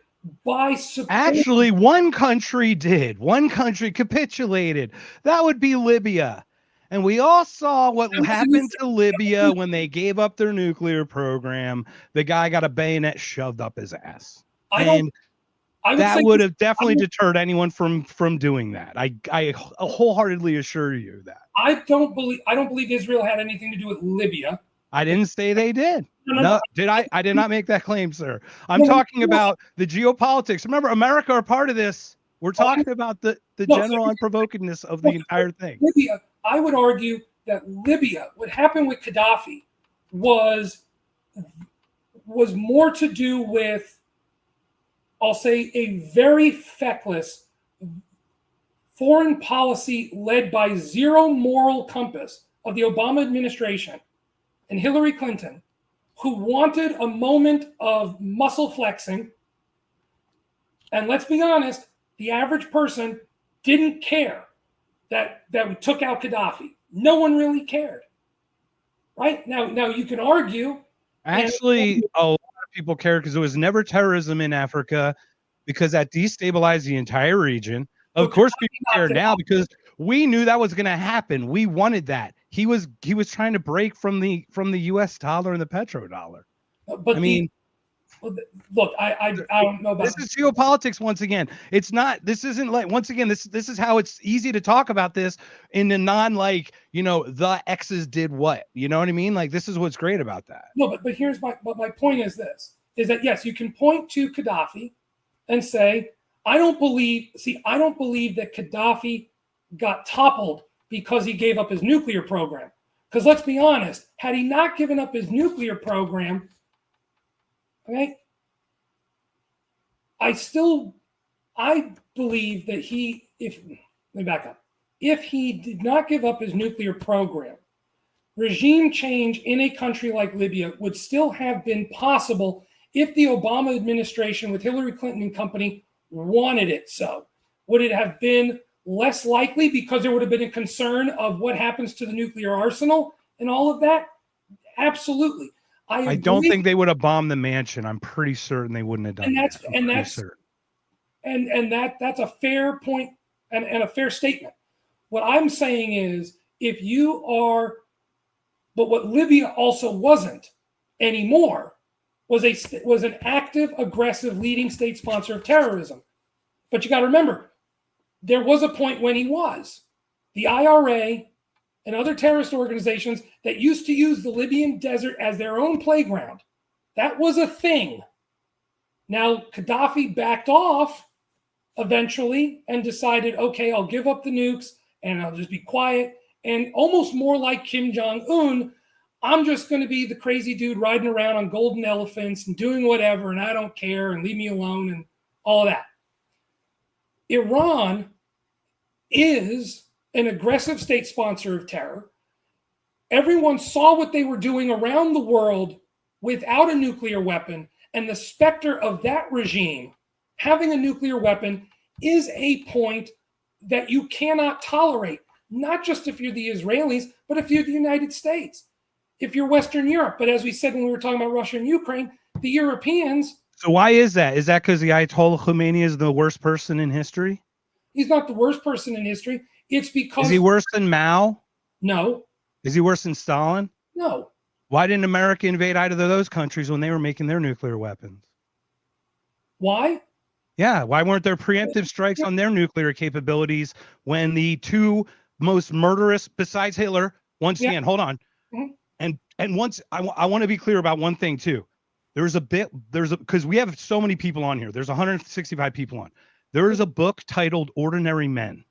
by actually, one country did. One country capitulated. That would be Libya. And we all saw what happened to Libya when they gave up their nuclear program. The guy got a bayonet shoved up his ass. That would have definitely deterred anyone from doing that. I wholeheartedly assure you that. I don't believe Israel had anything to do with Libya. I didn't say they did. No, did I? I did not make that claim, sir. I'm talking about the geopolitics. Remember, America are part of this. We're talking about the general unprovokedness of the entire thing. Libya, I would argue that Libya, what happened with Gaddafi was more to do with, I'll say, a very feckless foreign policy led by zero moral compass of the Obama administration and Hillary Clinton, who wanted a moment of muscle flexing. And let's be honest, the average person didn't care that we took out Gaddafi. No one really cared. Right? Now you can argue. Actually, a lot of people cared because there was never terrorism in Africa, because that destabilized the entire region. Of course, people care now because we knew that was going to happen. We wanted that. He was trying to break from the U.S. dollar and the petrodollar. But I mean, look, I don't know about this. Is geopolitics once again. It's not. This isn't like, once again, this is how it's easy to talk about this in the non, like, the X's did what, you know what I mean? Like, this is what's great about that. No, but here's my point is that yes, you can point to Gaddafi and say, I don't believe that Gaddafi got toppled because he gave up his nuclear program. Because let's be honest, had he not given up his nuclear program, okay, I believe that let me back up. If he did not give up his nuclear program, regime change in a country like Libya would still have been possible if the Obama administration with Hillary Clinton and company wanted it so. Would it have been less likely because there would have been a concern of what happens to the nuclear arsenal and all of that? Absolutely. I don't think they would have bombed the mansion. I'm pretty certain they wouldn't have done that. That's a fair point and a fair statement. What I'm saying is if you are, but what Libya also wasn't anymore was an active, aggressive, leading state sponsor of terrorism. But you got to remember, there was a point when he was. The IRA and other terrorist organizations that used to use the Libyan desert as their own playground, that was a thing. Now, Gaddafi backed off eventually and decided, okay, I'll give up the nukes and I'll just be quiet. And almost more like Kim Jong-un, I'm just going to be the crazy dude riding around on golden elephants and doing whatever, and I don't care, and leave me alone, and all that. Iran is an aggressive state sponsor of terror. Everyone saw what they were doing around the world without a nuclear weapon, and the specter of that regime having a nuclear weapon is a point that you cannot tolerate, not just if you're the Israelis, but if you're the United States, if you're Western Europe. But as we said when we were talking about Russia and Ukraine, the Europeans. So why is that? Is that because the Ayatollah Khomeini is the worst person in history? He's not the worst person in history. It's because. Is he worse than Mao? No. Is he worse than Stalin? No. Why didn't America invade either of those countries when they were making their nuclear weapons? Why? Yeah, why weren't there preemptive strikes on their nuclear capabilities when the two most murderous, besides Hitler, once again, hold on. Mm-hmm. And once, I want to be clear about one thing too. Because we have so many people on here. There's 165 people on. There is a book titled Ordinary Men.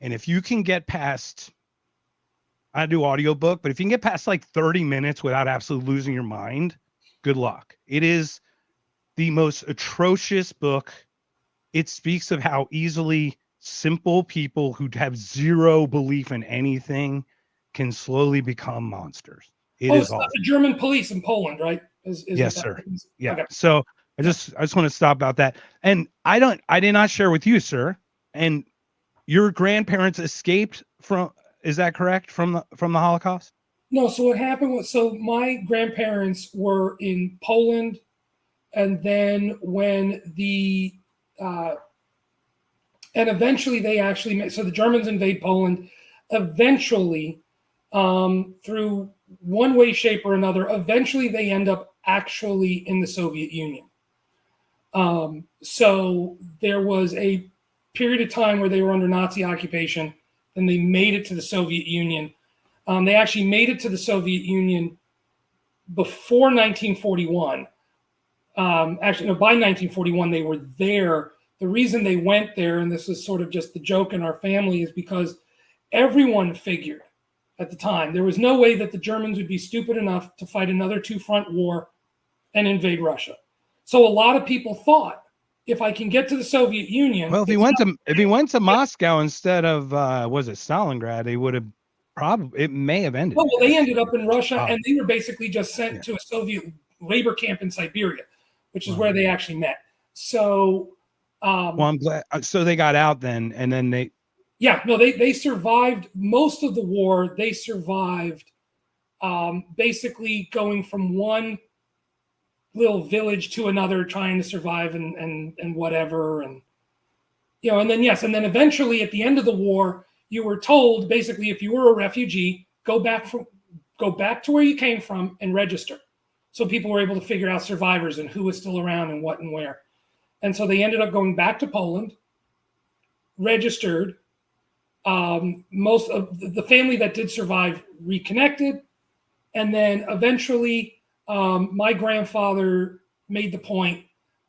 And if you can get past, I do audiobook, but if you can get past like 30 minutes without absolutely losing your mind, good luck. It is the most atrocious book. It speaks of how easily simple people who have zero belief in anything can slowly become monsters. It is awful. The German police in Poland, right? Yes, sir. Is? Yeah. Okay. So I just want to stop about that. And I did not share with you, sir. And your grandparents escaped from, is that correct? From the Holocaust? No. So what happened was, so my grandparents were in Poland, and then when and eventually they actually met. So the Germans invade Poland. Eventually, through one way, shape, or another, eventually they end up actually in the Soviet Union. So there was a period of time where they were under Nazi occupation, and they made it to the Soviet Union. They actually made it to the Soviet Union before 1941. By 1941, they were there. The reason they went there, and this is sort of just the joke in our family, is because everyone figured at the time there was no way that the Germans would be stupid enough to fight another two-front war and invade Russia. So a lot of people thought, if I can get to the Soviet Union. Well, if he went to Moscow instead of was it Stalingrad, he would have it may have ended. Well, they ended up in Russia, and they were basically just sent to a Soviet labor camp in Siberia, which is where they actually met. So, well, I'm glad. So they got out then, and then they. Yeah, no, they survived most of the war. They survived basically going from one little village to another, trying to survive and whatever. And, and then, yes. And then eventually at the end of the war, you were told basically, if you were a refugee, go back to where you came from and register. So people were able to figure out survivors and who was still around and what and where. And so they ended up going back to Poland, registered. Most of the family that did survive reconnected. And then eventually my grandfather made the point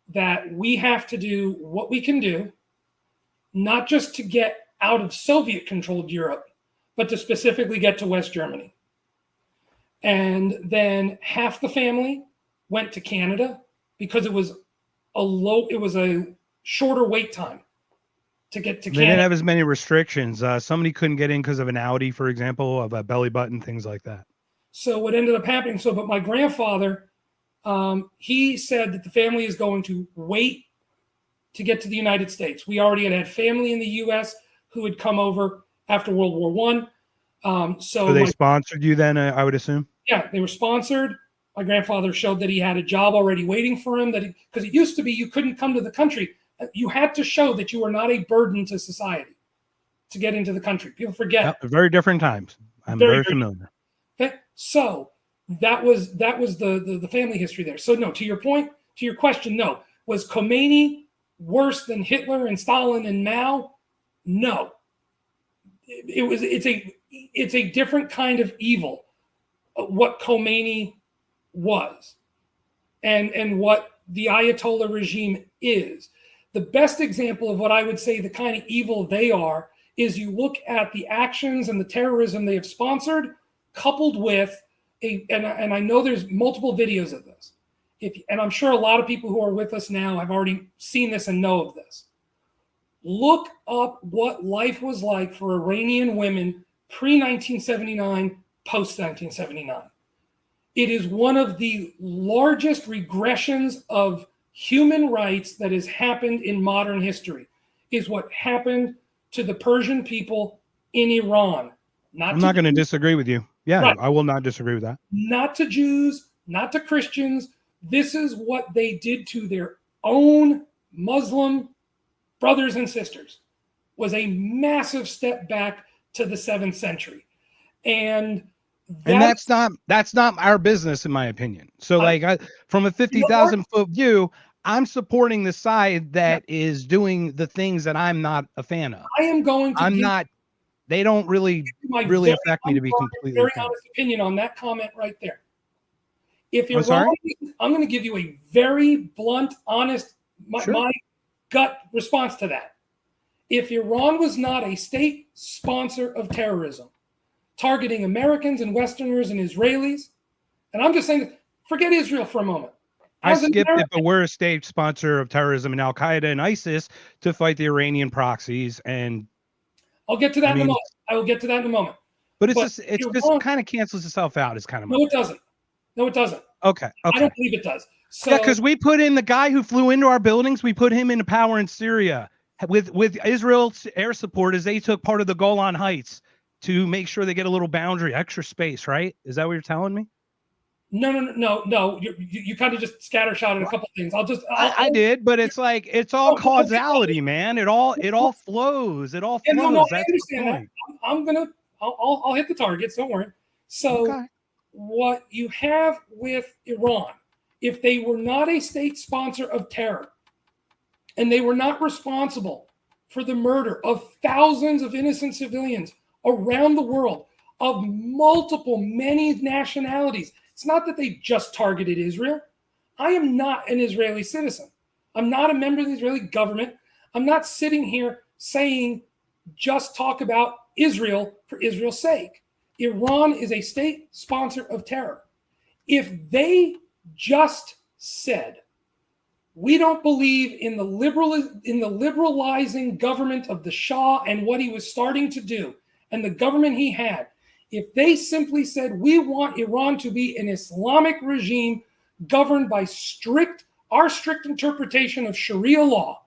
that we have to do what we can do, not just to get out of Soviet-controlled Europe, but to specifically get to West Germany. And then half the family went to Canada because it was a shorter wait time to get to Canada. They didn't have as many restrictions. Somebody couldn't get in because of an Audi, for example, of a belly button, things like that. So what ended up happening, but my grandfather, he said that the family is going to wait to get to the United States. We already had family in the U.S. who had come over after World War I. So they sponsored you then, I would assume? Yeah, they were sponsored. My grandfather showed that he had a job already waiting for him, because it used to be you couldn't come to the country. You had to show that you were not a burden to society to get into the country. People forget. Yep, very different times. I'm Very, very very familiar. Okay, so that was the family history there. So no, to your point, to your question, no. Was Khomeini worse than Hitler and Stalin and Mao? No. It's a different kind of evil. What Khomeini was, and what the Ayatollah regime is. The best example of what I would say the kind of evil they are is you look at the actions and the terrorism they have sponsored, coupled with and I know there's multiple videos of this. And I'm sure a lot of people who are with us now have already seen this and know of this. Look up what life was like for Iranian women pre-1979, post-1979. It is one of the largest regressions of human rights that has happened in modern history, is what happened to the Persian people in Iran. I'm not going to disagree with you. Yeah, Right. I will not disagree with that. Not to Jews, not to Christians. This is what they did to their own Muslim brothers and sisters. Was a massive step back to the 7th century. And that's not our business, in my opinion. So from a 50,000 foot view, I'm supporting the side that is doing the things that I'm not a fan of. I am going to they don't really affect me, to be completely very fair. honest opinion on that comment right there. If you're sorry? wrong, I'm going to give you a very blunt, honest, my gut response to that. If Iran was not a state sponsor of terrorism, targeting Americans and Westerners and Israelis, and I'm just saying, forget Israel for a moment. I skipped it, but we're a state sponsor of terrorism and Al Qaeda and ISIS to fight the Iranian proxies. And I'll get to that in a moment. I will get to that in a moment. But it's just kind of cancels itself out. It's kind of no, it doesn't. No, it doesn't. Okay. I don't believe it does. So, yeah, because we put in the guy who flew into our buildings. We put him into power in Syria with Israel's air support, as they took part of the Golan Heights to make sure they get a little boundary, extra space. Right? Is that what you're telling me? No. You kind of just scattershot at a couple things. I did, but it's like it's all causality, man. It all flows. It all flows. No, I That's understand that. I'll hit the targets. Don't worry. So what you have with Iran, if they were not a state sponsor of terror, and they were not responsible for the murder of thousands of innocent civilians around the world of many nationalities. It's not that they just targeted Israel. I am not an Israeli citizen. I'm not a member of the Israeli government. I'm not sitting here saying just talk about Israel for Israel's sake. Iran is a state sponsor of terror. If they just said, we don't believe in the liberalizing government of the Shah and what he was starting to do and the government he had, if they simply said, we want Iran to be an Islamic regime governed by our strict interpretation of Sharia law,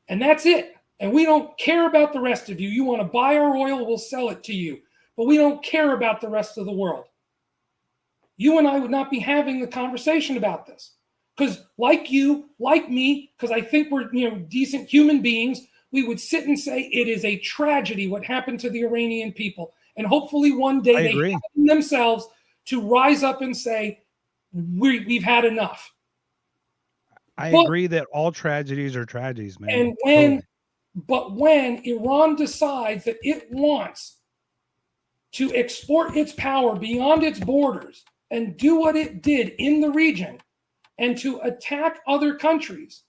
and that's it, and we don't care about the rest of you. You want to buy our oil, we'll sell it to you, but we don't care about the rest of the world. You and I would not be having the conversation about this. Because like you, like me, because I think we're decent human beings, we would sit and say it is a tragedy what happened to the Iranian people. And hopefully one day they have themselves to rise up and say, we've had enough. I agree that all tragedies are tragedies, man. And when Iran decides that it wants to export its power beyond its borders and do what it did in the region and to attack other countries,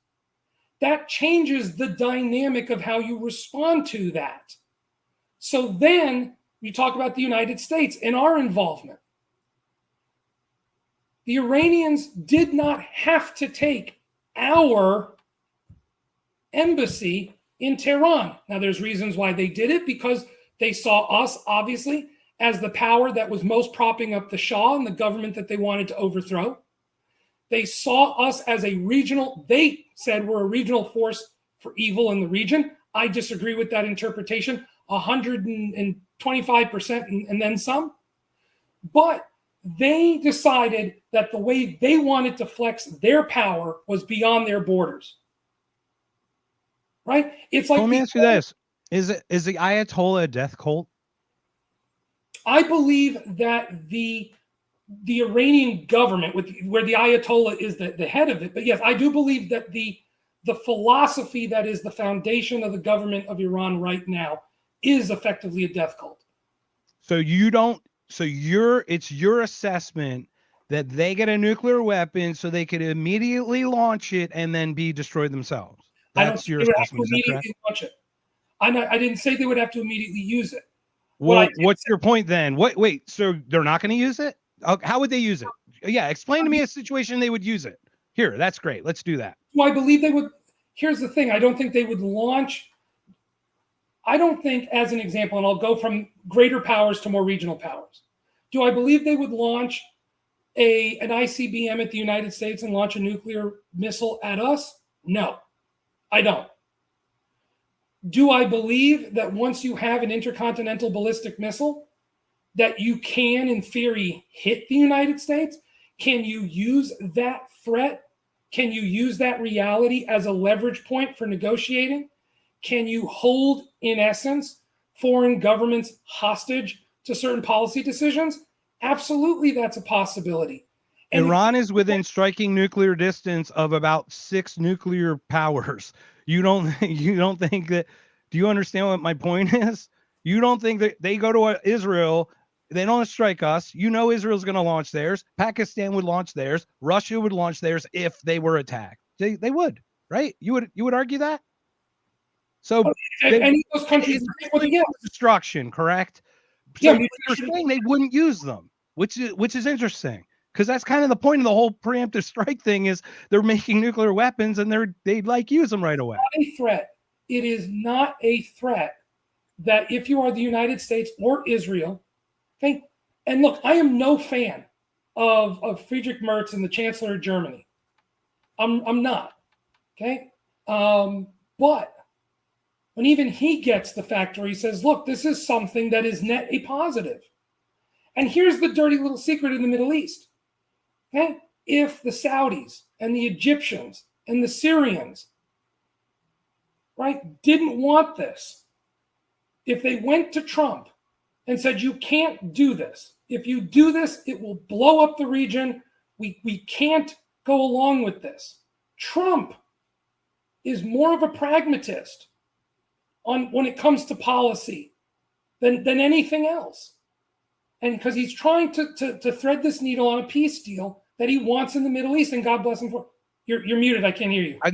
that changes the dynamic of how you respond to that. So then you talk about the United States and our involvement. The Iranians did not have to take our embassy in Tehran. Now, there's reasons why they did it, because they saw us, obviously, as the power that was most propping up the Shah and the government that they wanted to overthrow. They saw us as they said we're a regional force for evil in the region. I disagree with that interpretation 125% and then some. But they decided that the way they wanted to flex their power was beyond their borders. Right? It's like, let me ask you this. Is the Ayatollah a death cult? I believe that the Iranian government, where the Ayatollah is the head of it, but yes, I do believe that the philosophy that is the foundation of the government of Iran right now is effectively a death cult. So you don't. So it's your assessment that they get a nuclear weapon so they could immediately launch it and then be destroyed themselves. That's your assessment. Is that correct? Launch it. I didn't say they would have to immediately use it. Well, what's your point then? Wait, so they're not going to use it? How would they use it? Yeah, explain to me a situation they would use it. Here, that's great. Let's do that. Well, I believe they would. Here's the thing. I don't think they would launch. I don't think, as an example, and I'll go from greater powers to more regional powers. Do I believe they would launch an ICBM at the United States and launch a nuclear missile at us? No, I don't. Do I believe that once you have an intercontinental ballistic missile, that you can, in theory, hit the United States? Can you use that threat? Can you use that reality as a leverage point for negotiating? Can you hold, in essence, foreign governments hostage to certain policy decisions? Absolutely, that's a possibility. And Iran is within striking nuclear distance of about 6 nuclear powers. You don't think that? Do you understand what my point is? You don't think that they go to Israel, they don't strike us. You know Israel's going to launch theirs. Pakistan would launch theirs. Russia would launch theirs if they were attacked. They would, right? You would argue that. So any of those countries destruction, correct? So you're saying they wouldn't use them, which is interesting. Because that's kind of the point of the whole preemptive strike thing is they're making nuclear weapons and they'd like use them right away. Not a threat. It is not a threat that if you are the United States or Israel, okay, and look, I am no fan of Friedrich Merz and the Chancellor of Germany. I'm not, okay? But when even he gets the fact where he says, look, this is something that is net a positive. And here's the dirty little secret in the Middle East. Okay? If the Saudis and the Egyptians and the Syrians, right, didn't want this, if they went to Trump and said, you can't do this. If you do this, it will blow up the region. We can't go along with this. Trump is more of a pragmatist when it comes to policy than anything else. And because he's trying to thread this needle on a peace deal that he wants in the Middle East, and God bless him for. You're muted. I can't hear you. I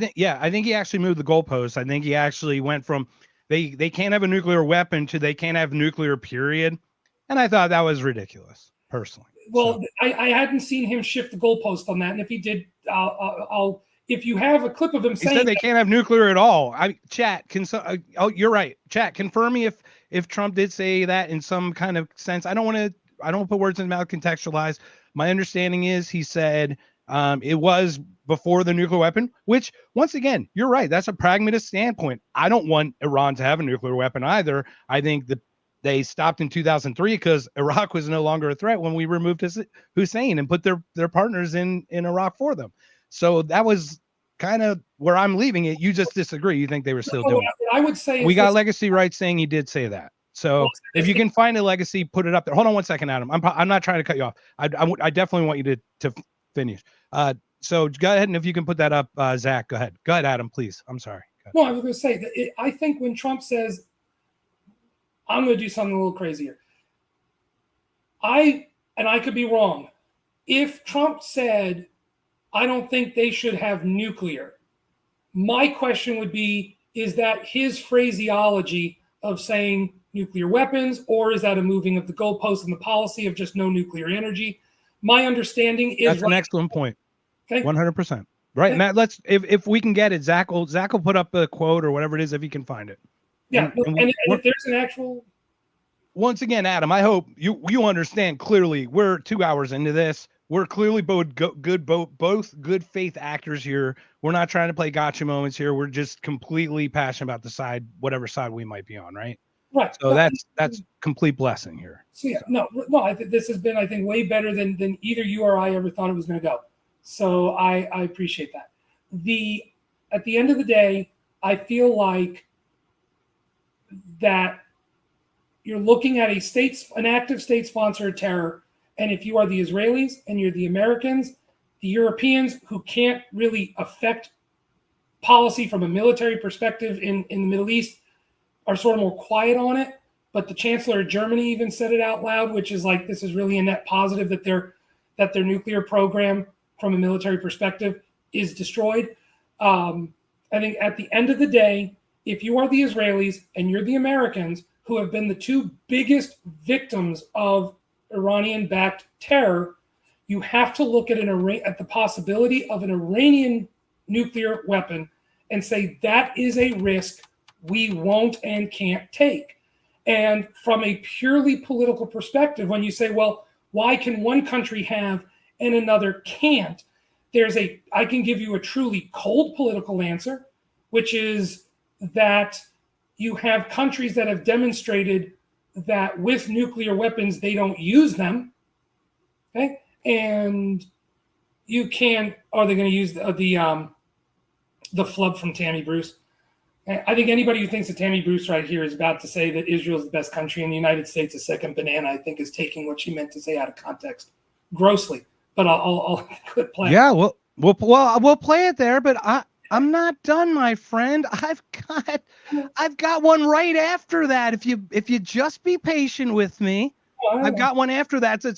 think he actually moved the goalpost. I think he actually went from they can't have a nuclear weapon to they can't have nuclear, period. And I thought that was ridiculous, personally. Well, so. I hadn't seen him shift the goalpost on that. And if he did, I'll if you have a clip of him saying said they can't have nuclear at all. Chat, you're right. Chat, confirm me if Trump did say that in some kind of sense. I don't put words in the mouth, contextualize. My understanding is he said it was before the nuclear weapon, which once again, you're right. That's a pragmatist standpoint. I don't want Iran to have a nuclear weapon either. I think that they stopped in 2003 because Iraq was no longer a threat when we removed Hussein and put their partners in Iraq for them. So that was kind of where I'm leaving it. You just disagree. You think they were still doing it. I would say we got Legacy Right saying he did say that. So if you can find a Legacy, put it up there. Hold on one second, Adam. I'm not trying to cut you off. I definitely want you to finish. So go ahead, and if you can put that up, Zach, go ahead. Go ahead, Adam, please. I'm sorry. No, I was going to say that I think when Trump says, I'm going to do something a little crazier, and I could be wrong. If Trump said, I don't think they should have nuclear, my question would be, is that his phraseology of saying nuclear weapons, or is that a moving of the goalposts and the policy of just no nuclear energy? My understanding is that's an excellent point. Okay. 100%. Right, okay. Matt, let's if we can get it, Zach will put up a quote or whatever it is if he can find it. Yeah, and if there's an actual. Once again, Adam, I hope you understand clearly. We're 2 hours into this. We're clearly both good faith actors here. We're not trying to play gotcha moments here. We're just completely passionate about the side, whatever side we might be on, right? Right. So that's complete blessing here. So yeah, no. This has been, I think, way better than either you or I ever thought it was going to go. So I appreciate that. At the end of the day, I feel like that you're looking at an active state sponsor of terror. And if you are the Israelis and you're the Americans, the Europeans who can't really affect policy from a military perspective in the Middle East are sort of more quiet on it. But the Chancellor of Germany even said it out loud, which is like, this is really a net positive that their nuclear program from a military perspective is destroyed. I think at the end of the day, if you are the Israelis and you're the Americans who have been the two biggest victims of Iranian-backed terror, you have to look at the possibility of an Iranian nuclear weapon and say that is a risk we won't and can't take. And from a purely political perspective, when you say, well, why can one country have and another can't? I can give you a truly cold political answer, which is that you have countries that have demonstrated that with nuclear weapons, they don't use them. Okay. And are they going to use the flub from Tammy Bruce? I think anybody who thinks that Tammy Bruce right here is about to say that Israel is the best country and the United States is second banana, I think is taking what she meant to say out of context grossly. But I'll quit playing. Yeah, we'll play it there, but I'm not done, my friend. I've got one right after that. If you just be patient with me, I've got one after that. So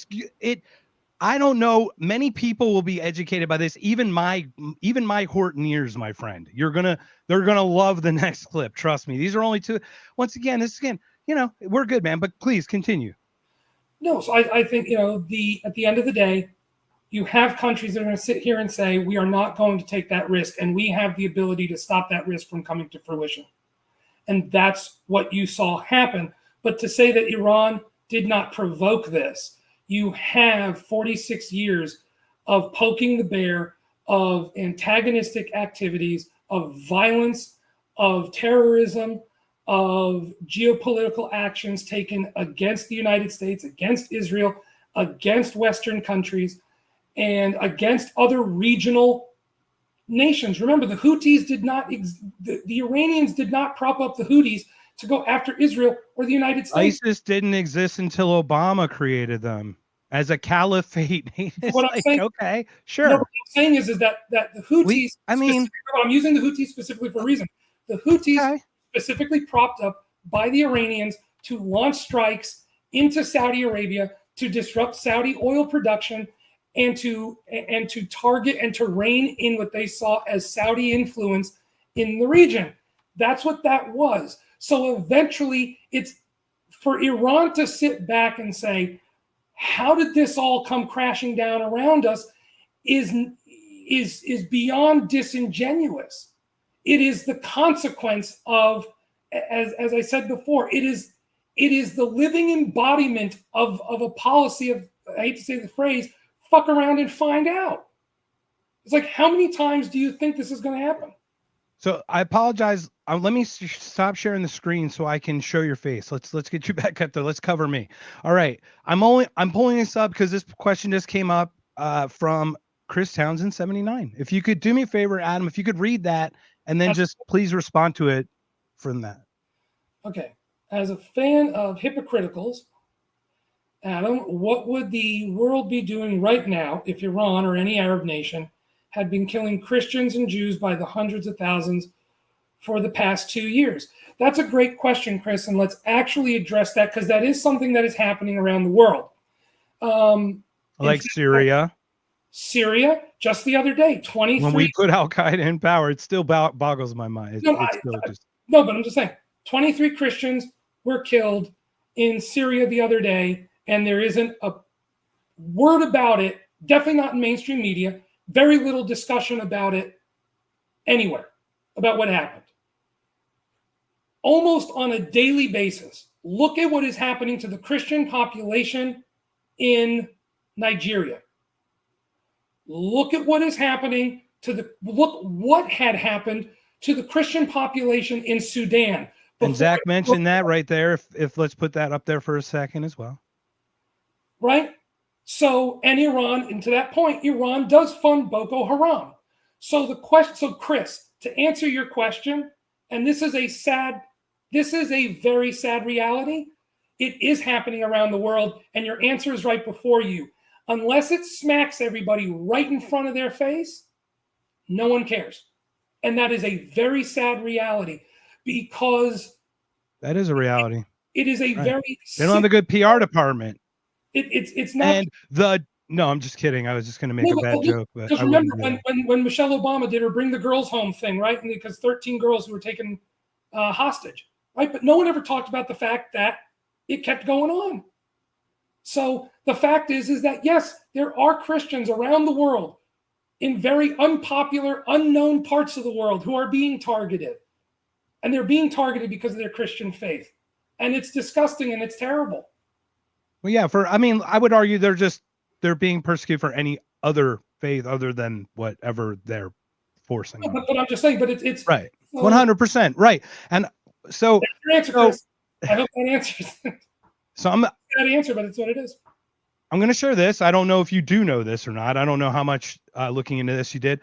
I don't know. Many people will be educated by this. Even my Horton ears, my friend. They're gonna love the next clip. Trust me. These are only two. Once again, we're good, man. But please continue. No, so I think at the end of the day, you have countries that are going to sit here and say we are not going to take that risk, and we have the ability to stop that risk from coming to fruition. And that's what you saw happen. But to say that Iran did not provoke this, you have 46 years of poking the bear, of antagonistic activities, of violence, of terrorism, of geopolitical actions taken against the United States, against Israel, against Western countries, and against other regional nations. Remember, the Houthis the Iranians did not prop up the Houthis to go after Israel or the United States. ISIS didn't exist until Obama created them as a caliphate. What I'm saying, okay, sure. No, what I'm saying is that the Houthis, I'm using the Houthis specifically for a reason. The Houthis specifically propped up by the Iranians to launch strikes into Saudi Arabia to disrupt Saudi oil production and to target and to rein in what they saw as Saudi influence in the region. That's what that was. So eventually, it's for Iran to sit back and say, how did this all come crashing down around us is beyond disingenuous. It is the consequence of, as I said before, it is the living embodiment of a policy of, I hate to say the phrase, fuck around and find out. It's like, how many times do you think this is going to happen? So I apologize. Let me stop sharing the screen so I can show your face. Let's get you back up there. Let's cover me. All right. I'm pulling this up because this question just came up from Chris Townsend 79. If you could do me a favor, Adam, if you could read that and then just please respond to it from that. Okay. As a fan of hypocriticals, Adam, what would the world be doing right now if Iran or any Arab nation had been killing Christians and Jews by the hundreds of thousands for the past 2 years? That's a great question, Chris, and let's actually address that because that is something that is happening around the world. Like Syria. Syria, just the other day, 23. When we put Al Qaeda in power, it still boggles my mind. No, but I'm just saying, 23 Christians were killed in Syria the other day, and there isn't a word about it, definitely not in mainstream media, very little discussion about it anywhere, about what happened. Almost on a daily basis, look at what is happening to the Christian population in Nigeria. Look at what is happening look what had happened to the Christian population in Sudan. And Zach mentioned that right there. If let's put that up there for a second as well. Right? So, and Iran, and to that point, Iran does fund Boko Haram. So Chris, to answer your question, and this is a sad This is a very sad reality. It is happening around the world, and your answer is right before you. Unless it smacks everybody right in front of their face, no one cares. And that is a very sad reality, because That is a reality. it is a Right. very They don't have a good PR department. It's not. And no, I'm just kidding. I was just going to make a bad joke, but Because I remember wouldn't do when Michelle Obama did her Bring the Girls Home thing, right? And because 13 girls were taken hostage, right? But no one ever talked about the fact that it kept going on. So the fact is that yes, there are Christians around the world in very unpopular, unknown parts of the world who are being targeted. And they're being targeted because of their Christian faith. And it's disgusting and it's terrible. Well, yeah, I would argue they're being persecuted for any other faith other than whatever they're forcing. No, but I'm just saying, but it's right. 100%. Right. And so your answer, Chris. I hope that answers. So I'm that answer, but it's what it is. I'm going to share this. I don't know if you do know this or not. I don't know how much looking into this you did.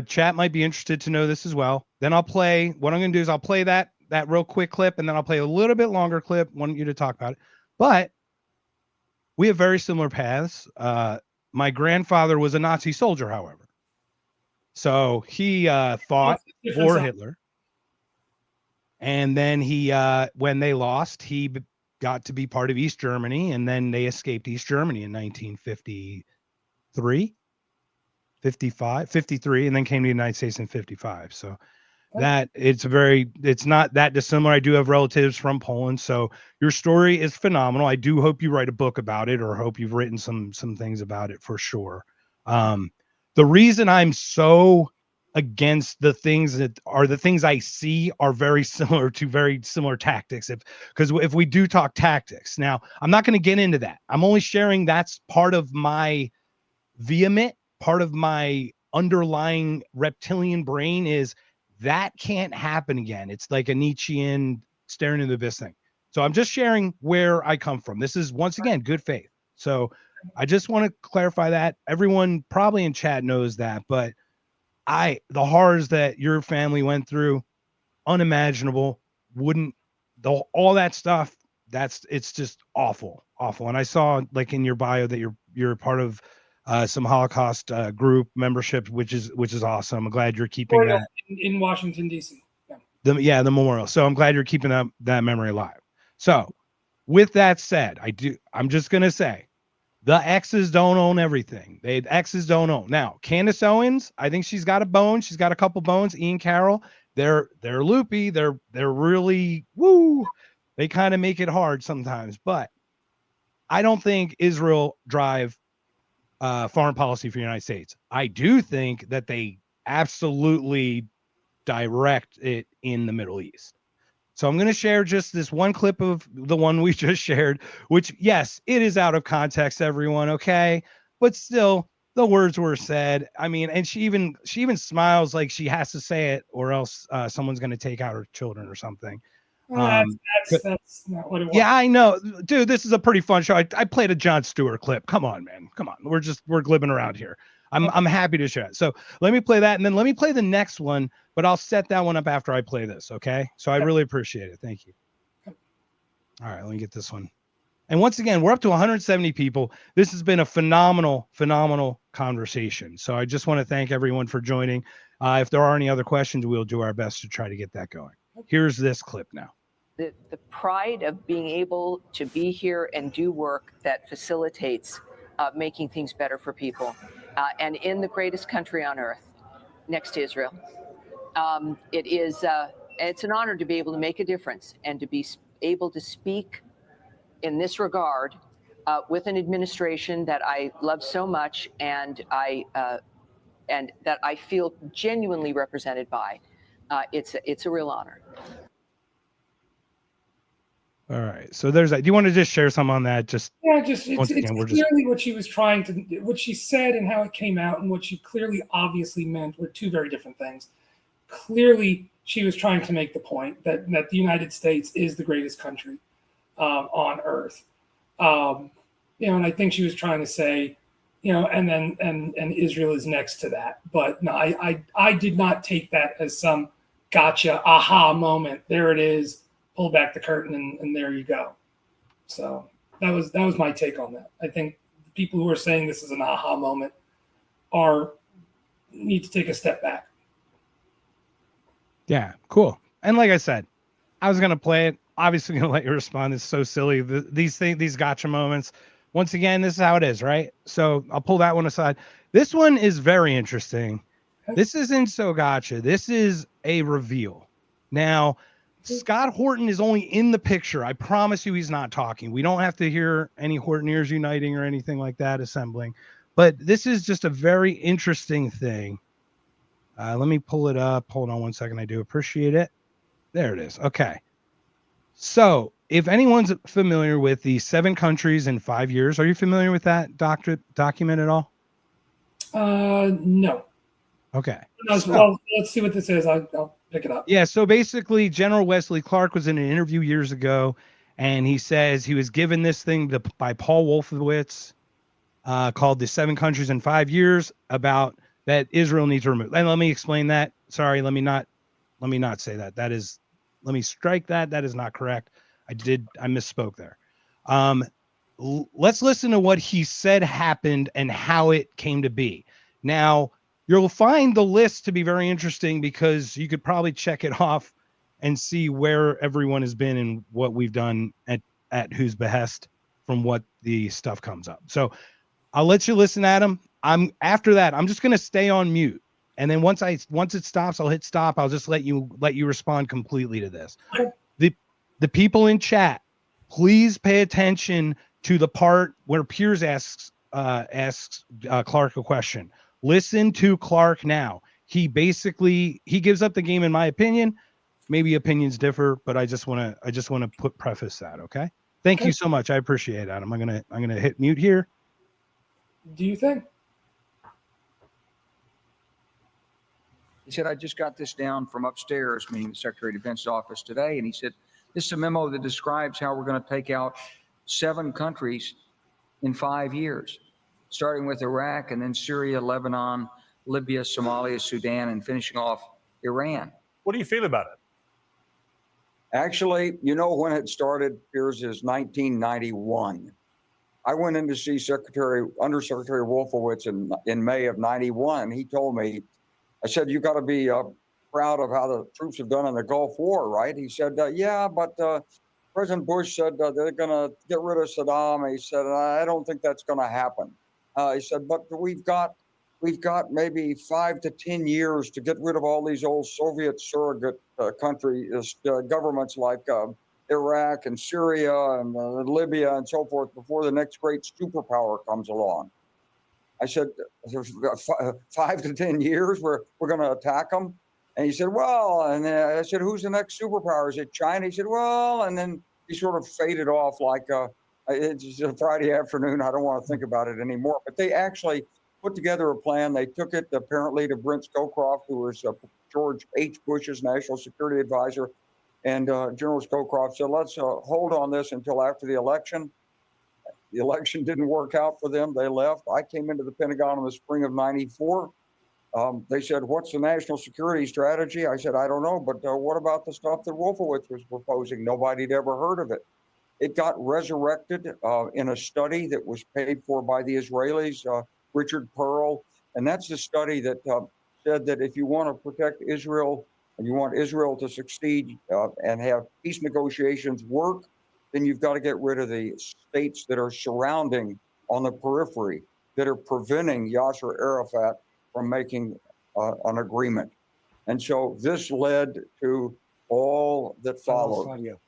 Chat might be interested to know this as well. Then what I'm going to do is I'll play that real quick clip, and then I'll play a little bit longer clip. Want you to talk about it. But we have very similar paths. My grandfather was a Nazi soldier, however. So he fought for Hitler. And then he, when they lost, he got to be part of East Germany, and then they escaped East Germany in 1953, 53, and then came to the United States in 55. So that it's not that dissimilar. I do have relatives from Poland. So your story is phenomenal. I do hope you write a book about it, or hope you've written some things about it for sure. The reason I'm so against the things that are the things I see are very similar tactics. Because if we do talk tactics, now I'm not going to get into that. I'm only sharing that's part of my part of my underlying reptilian brain is that can't happen again. It's like a Nietzschean staring into the abyss thing. So I'm just sharing where I come from. This is once again good faith. So I just want to clarify that. Everyone probably in chat knows that, but the horrors that your family went through, unimaginable. All that stuff, it's just awful. And I saw like in your bio that you're part of some Holocaust group membership, which is awesome. I'm glad you're keeping that in Washington, D.C. Yeah. The memorial. So I'm glad you're keeping that memory alive. So with that said, I'm just going to say, the X's don't own everything. X's don't own. Now, Candace Owens, I think she's got a bone. She's got a couple bones. Ian Carroll, they're loopy. They're really woo. They kind of make it hard sometimes. But I don't think Israel drive foreign policy for the United States. I do think that they absolutely direct it in the Middle East. So I'm going to share just this one clip of the one we just shared, which, yes, it is out of context, everyone. Okay. But still, the words were said. I mean, and she even smiles like she has to say it or else someone's going to take out her children or something. That's not what it was. Yeah, I know, dude, this is a pretty fun show. I played a Jon Stewart clip. Come on, man. Come on. We're glibbing around here. I'm happy to share it. So let me play that, and then let me play the next one, but I'll set that one up after I play this. Okay. So I really appreciate it. Thank you. All right, let me get this one. And once again, we're up to 170 people. This has been a phenomenal conversation. So I just want to thank everyone for joining. If there are any other questions, we'll do our best to try to get that going. Here's this clip now. The pride of being able to be here and do work that facilitates making things better for people. And in the greatest country on earth, next to Israel. It's an honor to be able to make a difference and to be able to speak in this regard with an administration that I love so much and that I feel genuinely represented by. It's a real honor. All right. So there's that. Do you want to just share some on that? It's clearly what she was trying to, what she said and how it came out and what she clearly obviously meant were two very different things. Clearly, she was trying to make the point that the United States is the greatest country on earth. And I think she was trying to say, and Israel is next to that. But no, I did not take that as some gotcha, aha moment. There it is. pull back the curtain and there you go. So that was my take on that. I think people who are saying this is an aha moment need to take a step back. Yeah, cool. And like I said, I was gonna play it. Obviously, gonna let you respond. It's so silly. These gotcha moments. Once again, this is how it is, right? So I'll pull that one aside. This one is very interesting. This isn't so gotcha. This is a reveal. Now, Scott Horton is only in the picture. I promise you, he's not talking. We don't have to hear any Horton ears uniting or anything like that assembling. But this is just a very interesting thing. Let me pull it up. Hold on one second. I do appreciate it. There it is. Okay. So if anyone's familiar with the 7 countries in 5 years, are you familiar with that document at all? No. Okay. Well, let's see what this is. I'll pick it up. Yeah. So basically, General Wesley Clark was in an interview years ago, and he says he was given this thing by Paul Wolfowitz called the 7 countries in 5 years about that Israel needs to remove. And let me explain that. Sorry, let me not say that. Let me strike that. That is not correct. I misspoke there. Let's listen to what he said happened and how it came to be. Now, you'll find the list to be very interesting because you could probably check it off and see where everyone has been and what we've done at whose behest from what the stuff comes up. So I'll let you listen, Adam. After that, I'm just going to stay on mute. And then once it stops, I'll hit stop. I'll just let you respond completely to this. The people in chat, please pay attention to the part where Piers asks Clark a question. Listen to Clark now. He gives up the game, in my opinion. Maybe opinions differ, but I just want to preface that. Okay. Thank you so much. I appreciate it, Adam. I'm gonna hit mute here. Do you think? He said, I just got this down from upstairs, meaning the Secretary of Defense's office today. And he said, this is a memo that describes how we're going to take out 7 countries in 5 years, starting with Iraq and then Syria, Lebanon, Libya, Somalia, Sudan, and finishing off Iran. What do you feel about it? Actually, when it started, Piers, is 1991. I went in to see Undersecretary Wolfowitz in May of 91. He told me, I said, you got to be proud of how the troops have done in the Gulf War, right? He said, yeah, but President Bush said they're going to get rid of Saddam. He said, I don't think that's going to happen. He said, but we've got maybe 5 to 10 years to get rid of all these old Soviet surrogate countries, governments like Iraq and Syria and Libya and so forth before the next great superpower comes along. I said, 5 to 10 years, we're going to attack them. And he said, well, and I said, who's the next superpower? Is it China? He said, well, and then he sort of faded off like it's a Friday afternoon. I don't want to think about it anymore. But they actually put together a plan. They took it apparently to Brent Scowcroft, who was George H. Bush's national security advisor. And General Scowcroft said, let's hold on this until after the election. The election didn't work out for them. They left. I came into the Pentagon in the spring of 94. They said, what's the national security strategy? I said, I don't know, but what about the stuff that Wolfowitz was proposing? Nobody'd ever heard of it. It got resurrected in a study that was paid for by the Israelis, Richard Pearl. And that's the study that said that if you want to protect Israel and you want Israel to succeed and have peace negotiations work, then you've got to get rid of the states that are surrounding on the periphery that are preventing Yasser Arafat from making an agreement. And so this led to all that followed.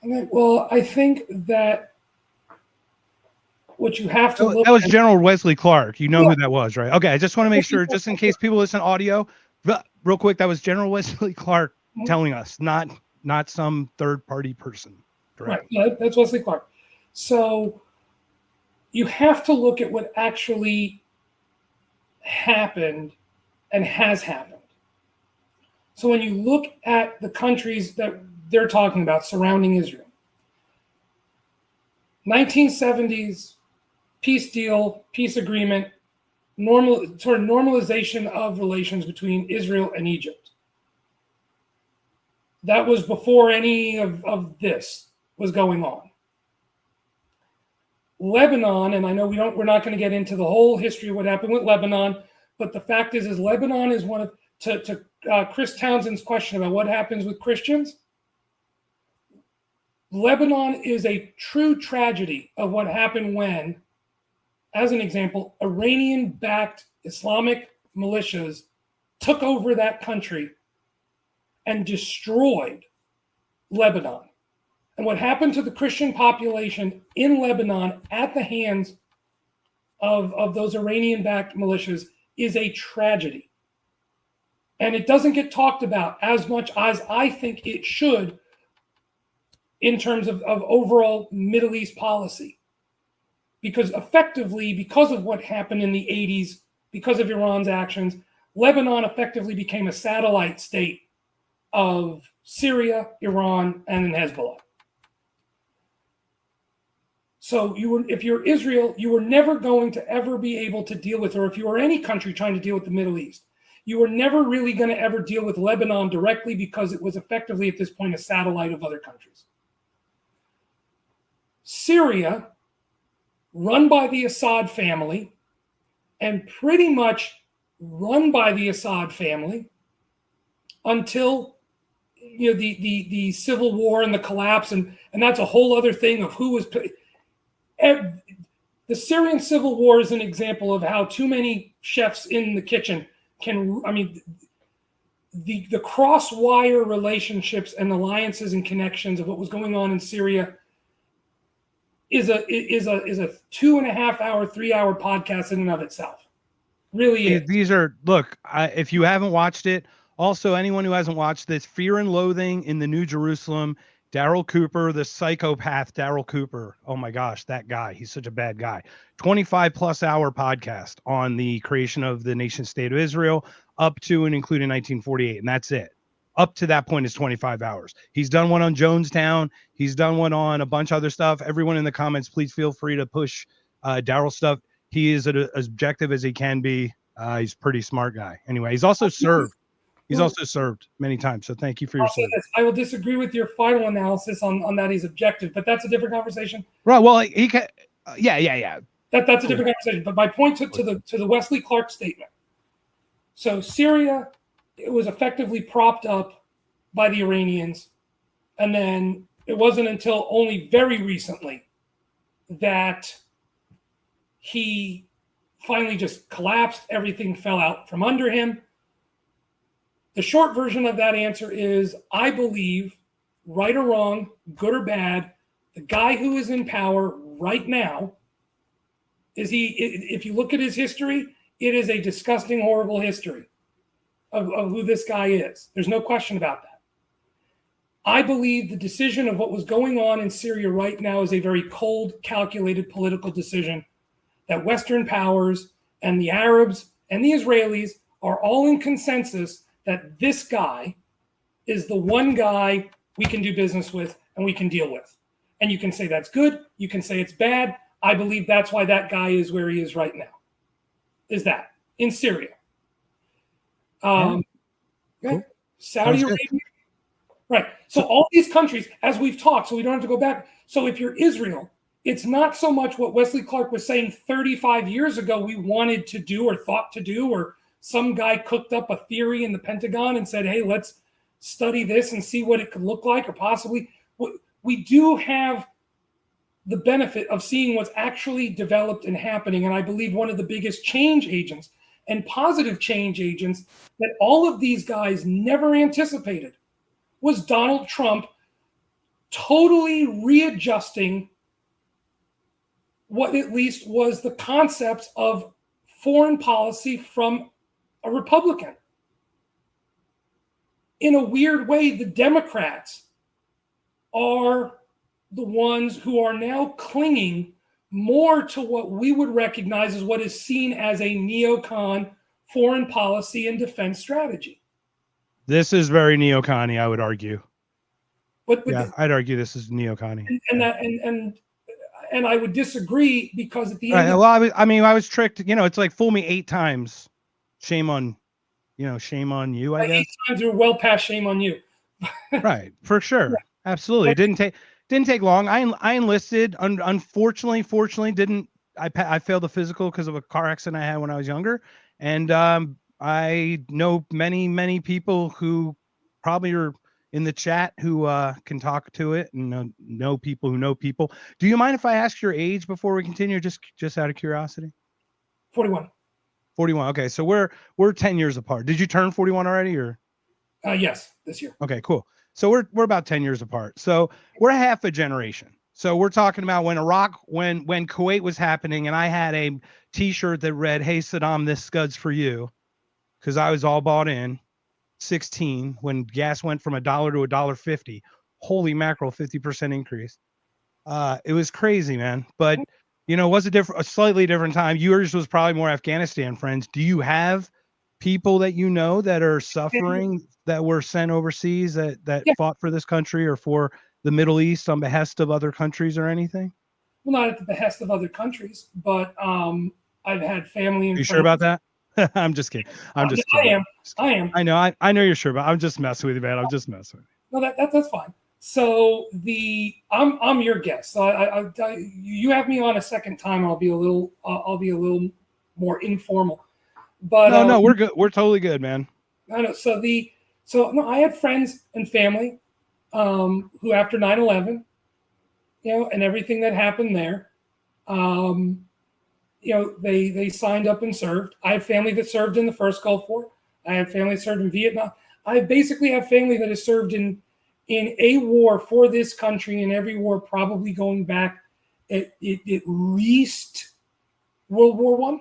Okay, well, I think that what you have to look that was at, General Wesley Clark. You know who that was, right? Okay, I just want to make sure, just in case people listen to audio, real quick, that was General Wesley Clark telling us, not some third-party person. Right, that's Wesley Clark. So you have to look at what actually happened and has happened. So when you look at the countries that they're talking about surrounding Israel, 1970s peace deal, peace agreement, normalization of relations between Israel and Egypt. That was before any of this was going on. Lebanon, and I know we're not going to get into the whole history of what happened with Lebanon, but the fact is Lebanon is one of, to Chris Townsend's question about what happens with Christians. Lebanon is a true tragedy of what happened when, as an example, Iranian-backed Islamic militias took over that country and destroyed Lebanon. And what happened to the Christian population in Lebanon at the hands of those Iranian-backed militias is a tragedy. And it doesn't get talked about as much as I think it should in terms of overall Middle East policy. Because effectively, because of what happened in the 80s, because of Iran's actions, Lebanon effectively became a satellite state of Syria, Iran, and then Hezbollah. So if you're Israel, you were never going to ever be able to deal with, or if you were any country trying to deal with the Middle East, you were never really going to ever deal with Lebanon directly because it was effectively at this point a satellite of other countries. Syria, run by the Assad family, and pretty much run by the Assad family until the civil war and the collapse, and that's a whole other thing of who was. The Syrian civil war is an example of how too many chefs in the kitchen can. I mean, the cross-wire relationships and alliances and connections of what was going on in Syria is a 2.5 hour, 3 hour podcast in and of itself. Really is. These are, look, if you haven't watched it, also anyone who hasn't watched this, Fear and Loathing in the New Jerusalem, Daryl Cooper, the psychopath Daryl Cooper. Oh my gosh, that guy. He's such a bad guy. 25+ hour podcast on the creation of the nation state of Israel up to and including 1948. And that's it. Up to that point is 25 hours. He's done one on Jonestown. He's done one on a bunch of other stuff. Everyone in the comments, please feel free to push Daryl stuff. He is as objective as he can be. He's a pretty smart guy. Anyway, he's also served. He's also served many times. So thank you for your service. I will disagree with your final analysis on that he's objective, but that's a different conversation. Right. Well, he can. Yeah. That's a different conversation. But my point to the Wesley Clark statement. So Syria, it was effectively propped up by the Iranians, and then it wasn't until only very recently that he finally just collapsed. Everything fell out from under him. The short version of that answer is, I believe, right or wrong, good or bad, the guy who is in power right now, if you look at his history, it is a disgusting, horrible history of who this guy is. There's no question about that. I believe the decision of what was going on in Syria right now is a very cold, calculated political decision that Western powers and the Arabs and the Israelis are all in consensus that this guy is the one guy we can do business with and we can deal with. And you can say that's good. You can say it's bad. I believe that's why that guy is where he is right now. Is that in Syria? Cool. Saudi Arabia. Right. So all these countries, as we've talked, so we don't have to go back. So if you're Israel, it's not so much what Wesley Clark was saying 35 years ago we wanted to do or thought to do, or some guy cooked up a theory in the Pentagon and said, hey, let's study this and see what it could look like, or possibly. We do have the benefit of seeing what's actually developed and happening. And I believe one of the biggest change agents and positive change agents that all of these guys never anticipated was Donald Trump totally readjusting what at least was the concepts of foreign policy from a Republican. In a weird way, the Democrats are the ones who are now clinging more to what we would recognize as what is seen as a neocon foreign policy and defense strategy. This is very neocon-y, I would argue. But I'd argue this is neocon-y. And and I would disagree because at the Right. end of Well, I was tricked. It's like fool me 8 times. Shame on, shame on you, I 8 guess. times, you're well past shame on you. Right. For sure. Absolutely. It didn't take long. I enlisted. Fortunately, didn't. I failed the physical because of a car accident I had when I was younger. And I know many people who probably are in the chat who can talk to it, and know people who know people. Do you mind if I ask your age before we continue? Just out of curiosity. 41. 41. Okay, so we're 10 years apart. Did you turn 41 already, or? Yes, this year. Okay, cool. So we're about 10 years apart. So we're half a generation. So we're talking about when when Kuwait was happening, and I had a T-shirt that read, "Hey Saddam, this scud's for you," because I was all bought in. 16 when gas went from $1 to $1.50. Holy mackerel, 50% increase. It was crazy, man. But it was a slightly different time. Yours was probably more Afghanistan friends. Do you have people that that are suffering, that were sent overseas, that fought for this country or for the Middle East on behest of other countries or anything? Well, not at the behest of other countries, but I've had family and Are you friends. sure about that? I'm just kidding. I'm just kidding. I am. I know. I know you're sure, but I'm just messing with you, man. I'm just messing with you. No, that's fine. So I'm your guest. So you have me on a second time. I'll be a little more informal. But no, we're good. We're totally good, man. I know. So I had friends and family who after 9/11, and everything that happened there, they signed up and served. I have family that served in the first Gulf War. I have family that served in Vietnam. I basically have family that has served in a war for this country, and every war probably going back at least World War One.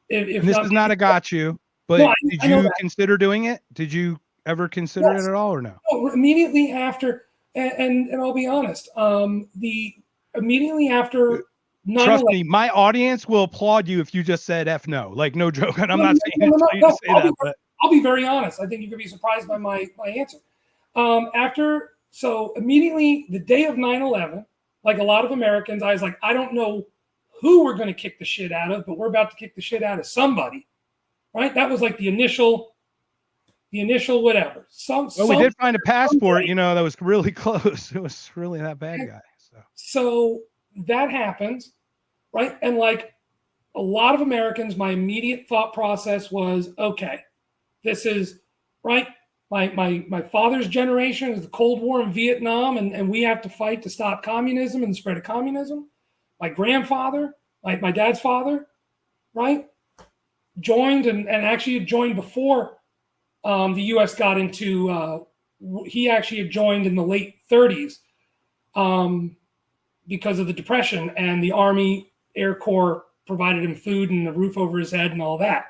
If this is not a got you, but No, did you consider doing it? Did you ever consider it at all, or no? Immediately after, and I'll be honest, immediately after 9/11. Trust me, my audience will applaud you if you just said F no. Like, no joke. And I'm not saying to say that, but I'll be very honest. I think you could be surprised by my answer. So immediately the day of 9/11, like a lot of Americans, I was like, I don't know who we're going to kick the shit out of, but we're about to kick the shit out of somebody, right? That was like the initial whatever. We did find a passport, that was really close. It was really that bad guy. So that happens, right? And like a lot of Americans, my immediate thought process was, okay, this is right. My father's generation is the Cold War in Vietnam, and we have to fight to stop communism and the spread of communism. My grandfather, my dad's father, right, joined and actually had joined before the U.S. got into. He actually had joined in the late 30s because of the Depression, and the Army Air Corps provided him food and a roof over his head and all that.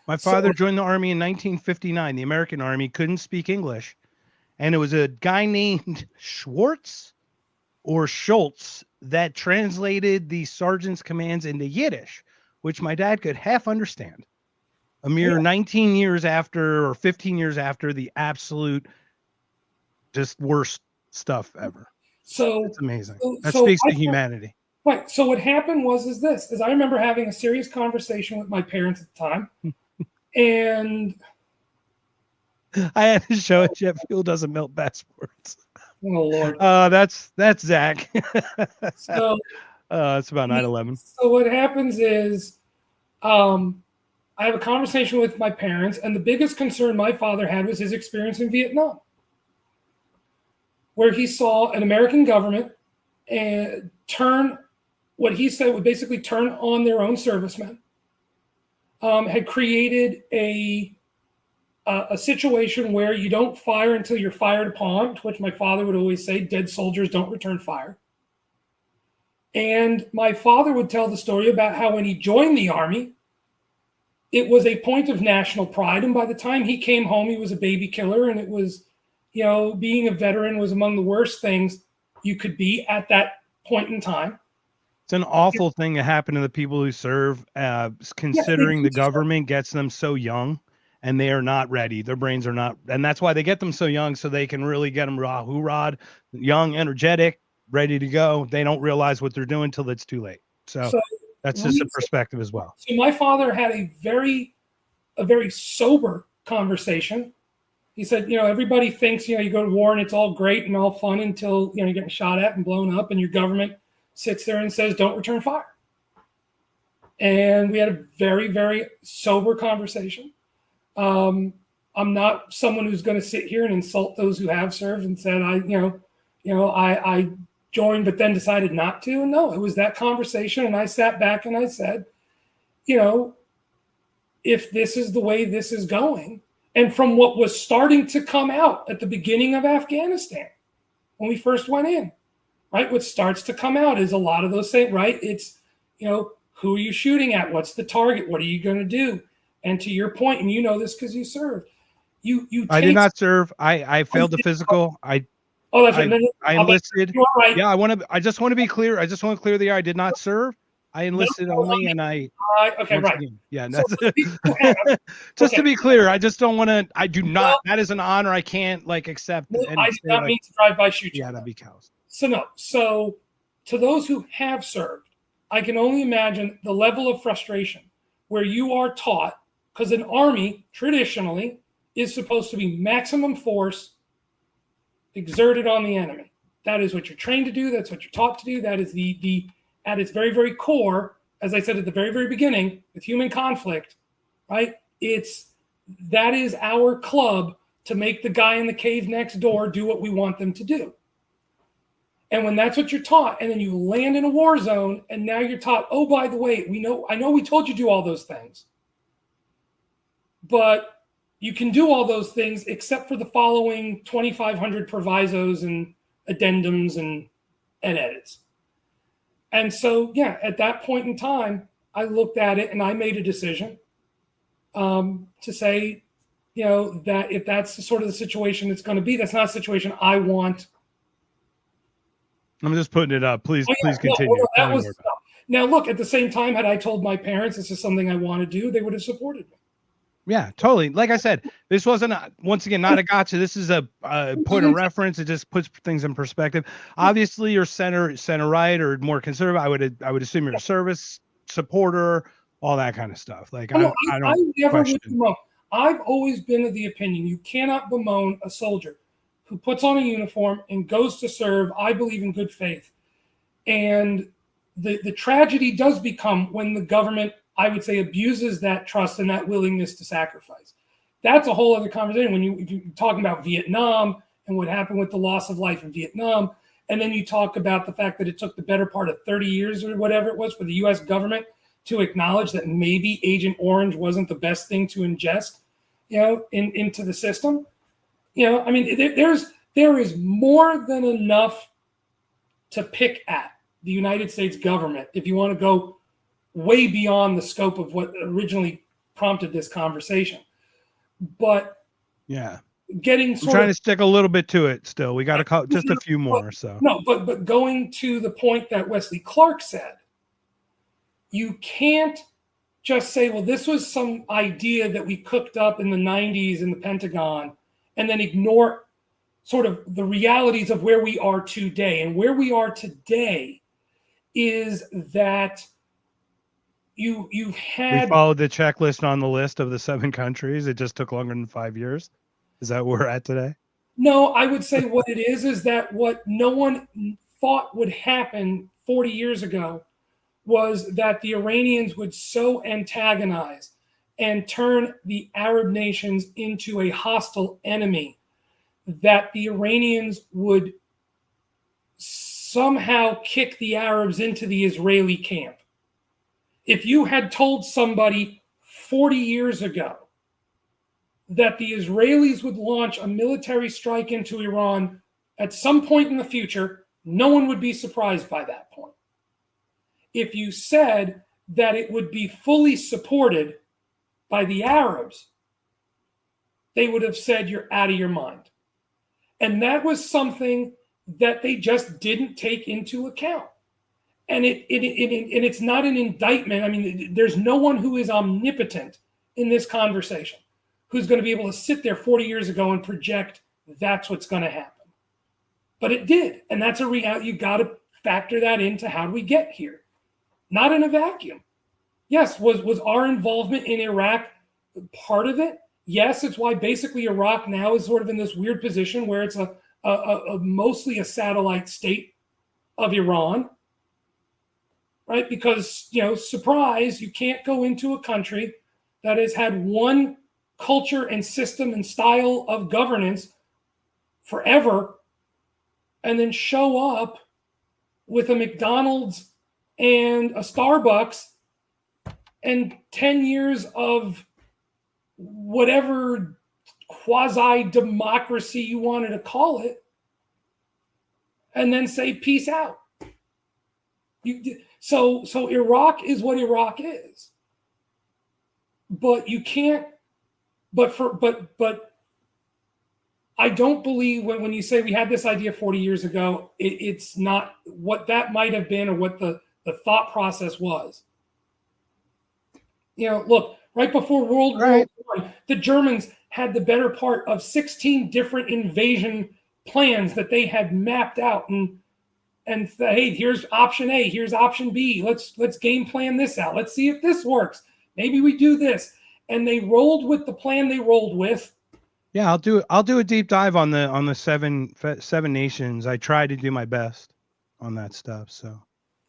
My father joined the Army in 1959, the American Army, couldn't speak English. And it was a guy named Schwartz or Schultz that translated the sergeant's commands into Yiddish, which my dad could half understand. A mere 19 years after or 15 years after the absolute just worst stuff ever. So it's amazing. That speaks to humanity. Right. So what happened was I remember having a serious conversation with my parents at the time. And I had to show it. Jet fuel doesn't melt passports. Oh Lord. That's Zach. So it's about 9/11. So what happens is I have a conversation with my parents, and the biggest concern my father had was his experience in Vietnam, where he saw an American government turn what he said would basically turn on their own servicemen. Had created a situation where you don't fire until you're fired upon, to which my father would always say, dead soldiers don't return fire. And my father would tell the story about how when he joined the Army, it was a point of national pride. And by the time he came home, he was a baby killer. And it was, being a veteran was among the worst things you could be at that point in time. It's an awful thing to happen to the people who serve, considering the government gets them so young and they are not ready. Their brains are not. And that's why they get them so young, so they can really get them hoorah, young, energetic, ready to go. They don't realize what they're doing till it's too late. So that's just a perspective as well. So my father had a very sober conversation. He said, everybody thinks, you go to war and it's all great and all fun until, you're getting shot at and blown up and your government sits there and says, don't return fire. And we had a very, very sober conversation. I'm not someone who's going to sit here and insult those who have served and said, I joined, but then decided not to. And no, it was that conversation. And I sat back and I said, if this is the way this is going, and from what was starting to come out at the beginning of Afghanistan, when we first went in, right? What starts to come out is a lot of those things, right? It's, who are you shooting at? What's the target? What are you going to do? And to your point, and you know this because you served, I did not serve. I failed the physical. I enlisted. You are right. Yeah, I just want to be clear. I just want to clear the air. I did not serve. I enlisted only, and I. Okay, right. Again, yeah, that's just to be clear. I just don't want to. I do not. That is an honor I can't accept. I did not mean to drive by shoot you. Yeah, that'd be cows. So to those who have served, I can only imagine the level of frustration where you are taught, because an army traditionally is supposed to be maximum force exerted on the enemy. That is what you're trained to do. That's what you're taught to do. That is the at its very, very core, as I said at the very, very beginning, with human conflict, right? That is our club to make the guy in the cave next door do what we want them to do. And when that's what you're taught, and then you land in a war zone, and now you're taught, oh, by the way, I know we told you to do all those things, but you can do all those things except for the following 2,500 provisos and addendums and edits. And so, yeah, at that point in time, I looked at it and I made a decision to say, that if that's the sort of the situation it's going to be, that's not a situation I want. I'm just putting it up. Please continue. Now, look, at the same time, had I told my parents this is something I want to do, they would have supported me. Yeah, totally. Like I said, this wasn't once again not a gotcha. This is a point of reference. It just puts things in perspective. Obviously, you're center right or more conservative. I would assume you're a service supporter, all that kind of stuff. I never would bemoan. I've always been of the opinion you cannot bemoan a soldier who puts on a uniform and goes to serve. I believe in good faith, and the tragedy does become when the government, I would say, abuses that trust and that willingness to sacrifice. That's a whole other conversation. If you're talking about Vietnam and what happened with the loss of life in Vietnam, and then you talk about the fact that it took the better part of 30 years or whatever it was for the U.S. government to acknowledge that maybe Agent Orange wasn't the best thing to ingest, into the system. There is more than enough to pick at the United States government if you want to go way beyond the scope of what originally prompted this conversation. But yeah, I'm trying to stick a little bit to it still. We got to call just a few more. But going to the point that Wesley Clark said, you can't just say, well, this was some idea that we cooked up in the 90s in the Pentagon, and then ignore sort of the realities of where we are today. And where we are today is that we followed the checklist on the list of the 7 countries. It just took longer than 5 years. Is that where we're at today? No, I would say what it is that what no one thought would happen 40 years ago was that the Iranians would so antagonize and turn the Arab nations into a hostile enemy that the Iranians would somehow kick the Arabs into the Israeli camp. If you had told somebody 40 years ago that the Israelis would launch a military strike into Iran at some point in the future, no one would be surprised by that point. If you said that it would be fully supported by the Arabs, they would have said you're out of your mind. And that was something that they just didn't take into account. And it's not an indictment. I mean, there's no one who is omnipotent in this conversation who's going to be able to sit there 40 years ago and project that's what's going to happen. but it did. And that's a reality. You got to factor that into how do we get here? Not in a vacuum. Yes, was our involvement in Iraq part of it? Yes, it's why basically Iraq now is sort of in this weird position where it's a mostly a satellite state of Iran, right? Because, surprise, you can't go into a country that has had one culture and system and style of governance forever and then show up with a McDonald's and a Starbucks and 10 years of whatever quasi-democracy you wanted to call it, and then say peace out. So Iraq is what Iraq is. But you can't, but I don't believe when you say we had this idea 40 years ago, it's not what that might have been or what the thought process was. Look, right before World War I, the Germans had the better part of 16 different invasion plans that they had mapped out and hey, here's option A, here's option B. Let's game plan this out. Let's see if this works. Maybe we do this. And they rolled with the plan they rolled with. Yeah, I'll do a deep dive on the seven nations. I try to do my best on that stuff. So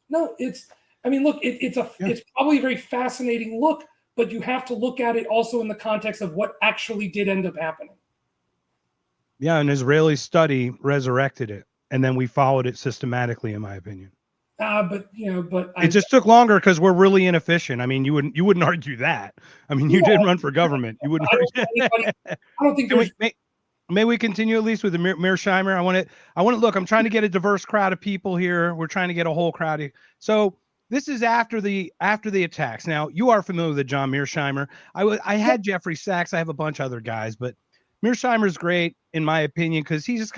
no, it's probably a very fascinating look, but you have to look at it also in the context of what actually did end up happening. Yeah, an Israeli study resurrected it, and then we followed it systematically, in my opinion. It just took longer because we're really inefficient. I mean, you wouldn't argue that. I mean, you did run for government. You wouldn't. I don't think there's. May we continue at least with the Mearsheimer? I want to look. I'm trying to get a diverse crowd of people here. We're trying to get a whole crowd here. So this is after the attacks. Now you are familiar with the John Mearsheimer. I had Jeffrey Sachs. I have a bunch of other guys, but Mearsheimer's great in my opinion because he's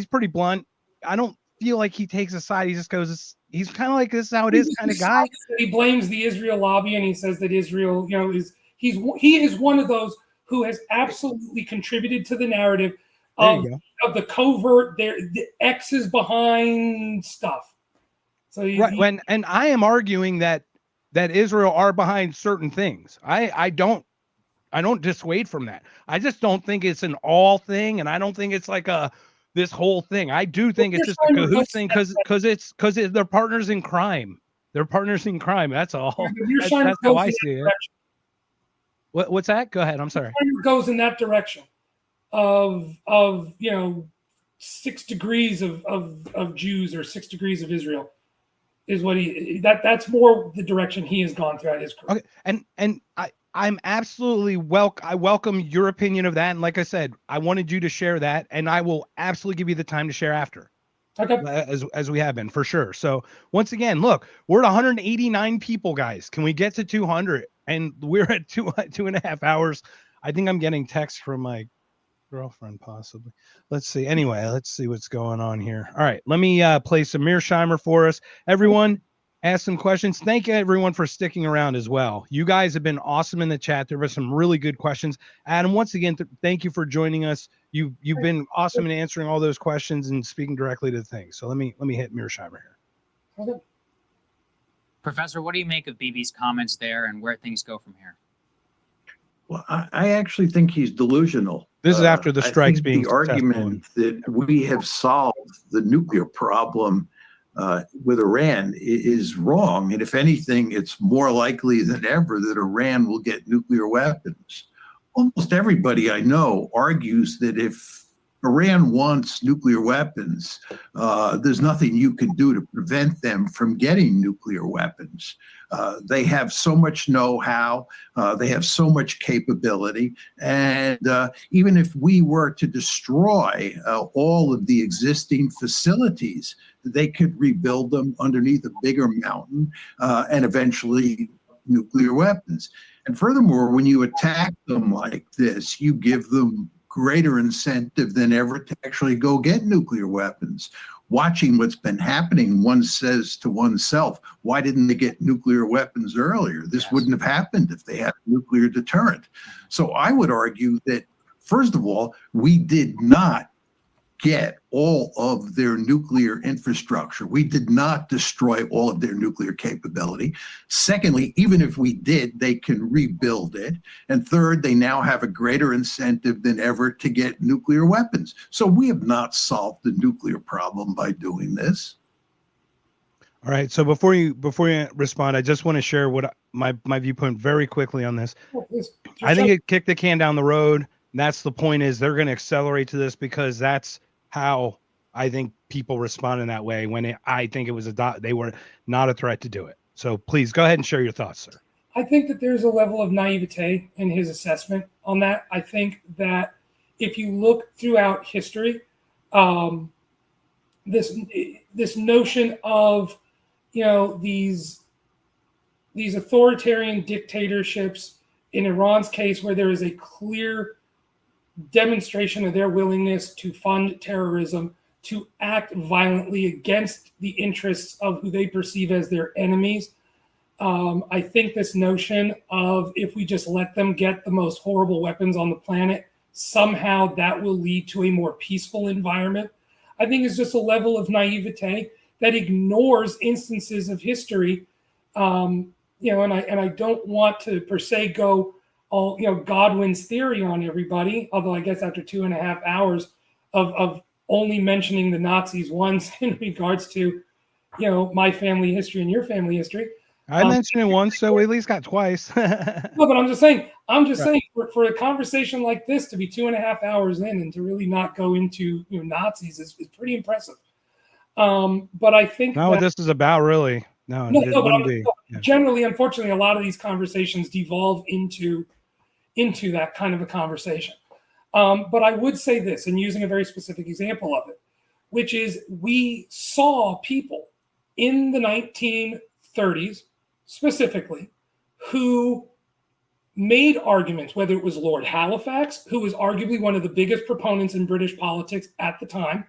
pretty blunt. I don't feel like he takes a side. He just goes. He's kind of like this is how it is kind of guy. He blames the Israel lobby and he says that Israel, he is one of those who has absolutely contributed to the narrative of the covert, the X's behind stuff. So and I am arguing that Israel are behind certain things. I don't dissuade from that. I just don't think it's an all thing, and I don't think it's like this whole thing. I do think it's just a cahoots thing because they're partners in crime. They're partners in crime. That's all. That's how I see it. What's that? Go ahead. I'm sorry. Goes in that direction of 6 degrees of Jews or 6 degrees of Israel is what that's more the direction he has gone throughout his career. Okay. And I'm absolutely I welcome your opinion of that. And like I said, I wanted you to share that, and I will absolutely give you the time to share after. Okay. As we have been for sure. So once again, look, we're at 189 people, guys. Can we get to 200? And we're at 2.5 hours. I think I'm getting texts from my girlfriend, possibly. Let's see. Anyway, let's see what's going on here. All right, let me play some Mearsheimer for us. Everyone, ask some questions. Thank you, everyone, for sticking around as well. You guys have been awesome in the chat. There were some really good questions. Adam, once again, thank you for joining us. You've been awesome in answering all those questions and speaking directly to the things. So let me hit Mearsheimer here. Okay. Professor, what do you make of Bibi's comments there and where things go from here? Well, I actually think he's delusional. This is after the strikes being the argument that we have solved the nuclear problem with Iran is wrong. And if anything, it's more likely than ever that Iran will get nuclear weapons. Almost everybody I know argues that if Iran wants nuclear weapons, there's nothing you can do to prevent them from getting nuclear weapons. They have so much know-how, they have so much capability, and even if we were to destroy all of the existing facilities, they could rebuild them underneath a bigger mountain and eventually nuclear weapons. And furthermore, when you attack them like this, you give them greater incentive than ever to actually go get nuclear weapons. Watching what's been happening, one says to oneself, why didn't they get nuclear weapons earlier? This wouldn't have happened if they had a nuclear deterrent. So I would argue that, first of all, we did not get all of their nuclear infrastructure. We did not destroy all of their nuclear capability. Secondly, even if we did, they can rebuild it. And third, they now have a greater incentive than ever to get nuclear weapons. So we have not solved the nuclear problem by doing this. All right. So before you respond, I just want to share what my viewpoint very quickly on this. I think it kicked the can down the road. And that's the point, is they're going to accelerate to this because that's how I think people respond in that way when I think it was they were not a threat to do it. So please go ahead and share your thoughts, sir. I think that there's a level of naivete in his assessment on that. I think that if you look throughout history, this notion of, these authoritarian dictatorships, in Iran's case, where there is a clear demonstration of their willingness to fund terrorism, to act violently against the interests of who they perceive as their enemies. I think this notion of, if we just let them get the most horrible weapons on the planet, somehow that will lead to a more peaceful environment, I think is just a level of naivete that ignores instances of history. And I don't want to per se go all, Godwin's theory on everybody, although I guess after 2.5 hours of only mentioning the Nazis once in regards to, my family history and your family history. I mentioned it once, so we at least got twice. No, but I'm just saying for a conversation like this to be 2.5 hours in and to really not go into Nazis is pretty impressive. But I think not what this is about, really. No, it wouldn't be. Generally, unfortunately, a lot of these conversations devolve into that kind of a conversation. But I would say this, and using a very specific example of it, which is we saw people in the 1930s specifically who made arguments, whether it was Lord Halifax, who was arguably one of the biggest proponents in British politics at the time,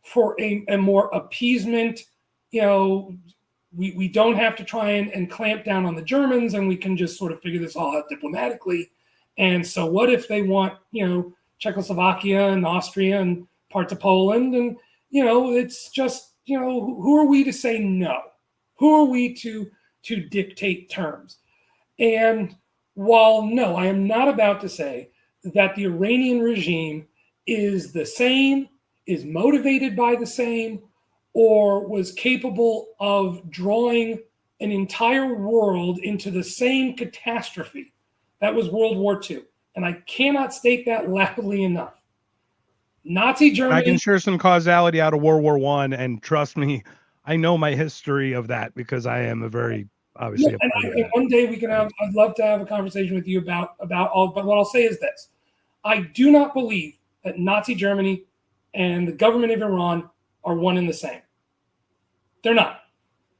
for a more appeasement, we don't have to try and clamp down on the Germans, and we can just sort of figure this all out diplomatically. And so what if they want, Czechoslovakia and Austria and parts of Poland? And, it's just, who are we to say no? Who are we to dictate terms? And while no, I am not about to say that the Iranian regime is the same, is motivated by the same, or was capable of drawing an entire world into the same catastrophe that was World War II. And I cannot state that loudly enough. Nazi Germany. I can share some causality out of World War I, and trust me, I know my history of that because I am a very obviously. Yeah, and one day we can have. I'd love to have a conversation with you about all. But what I'll say is this: I do not believe that Nazi Germany and the government of Iran are one and the same. They're not.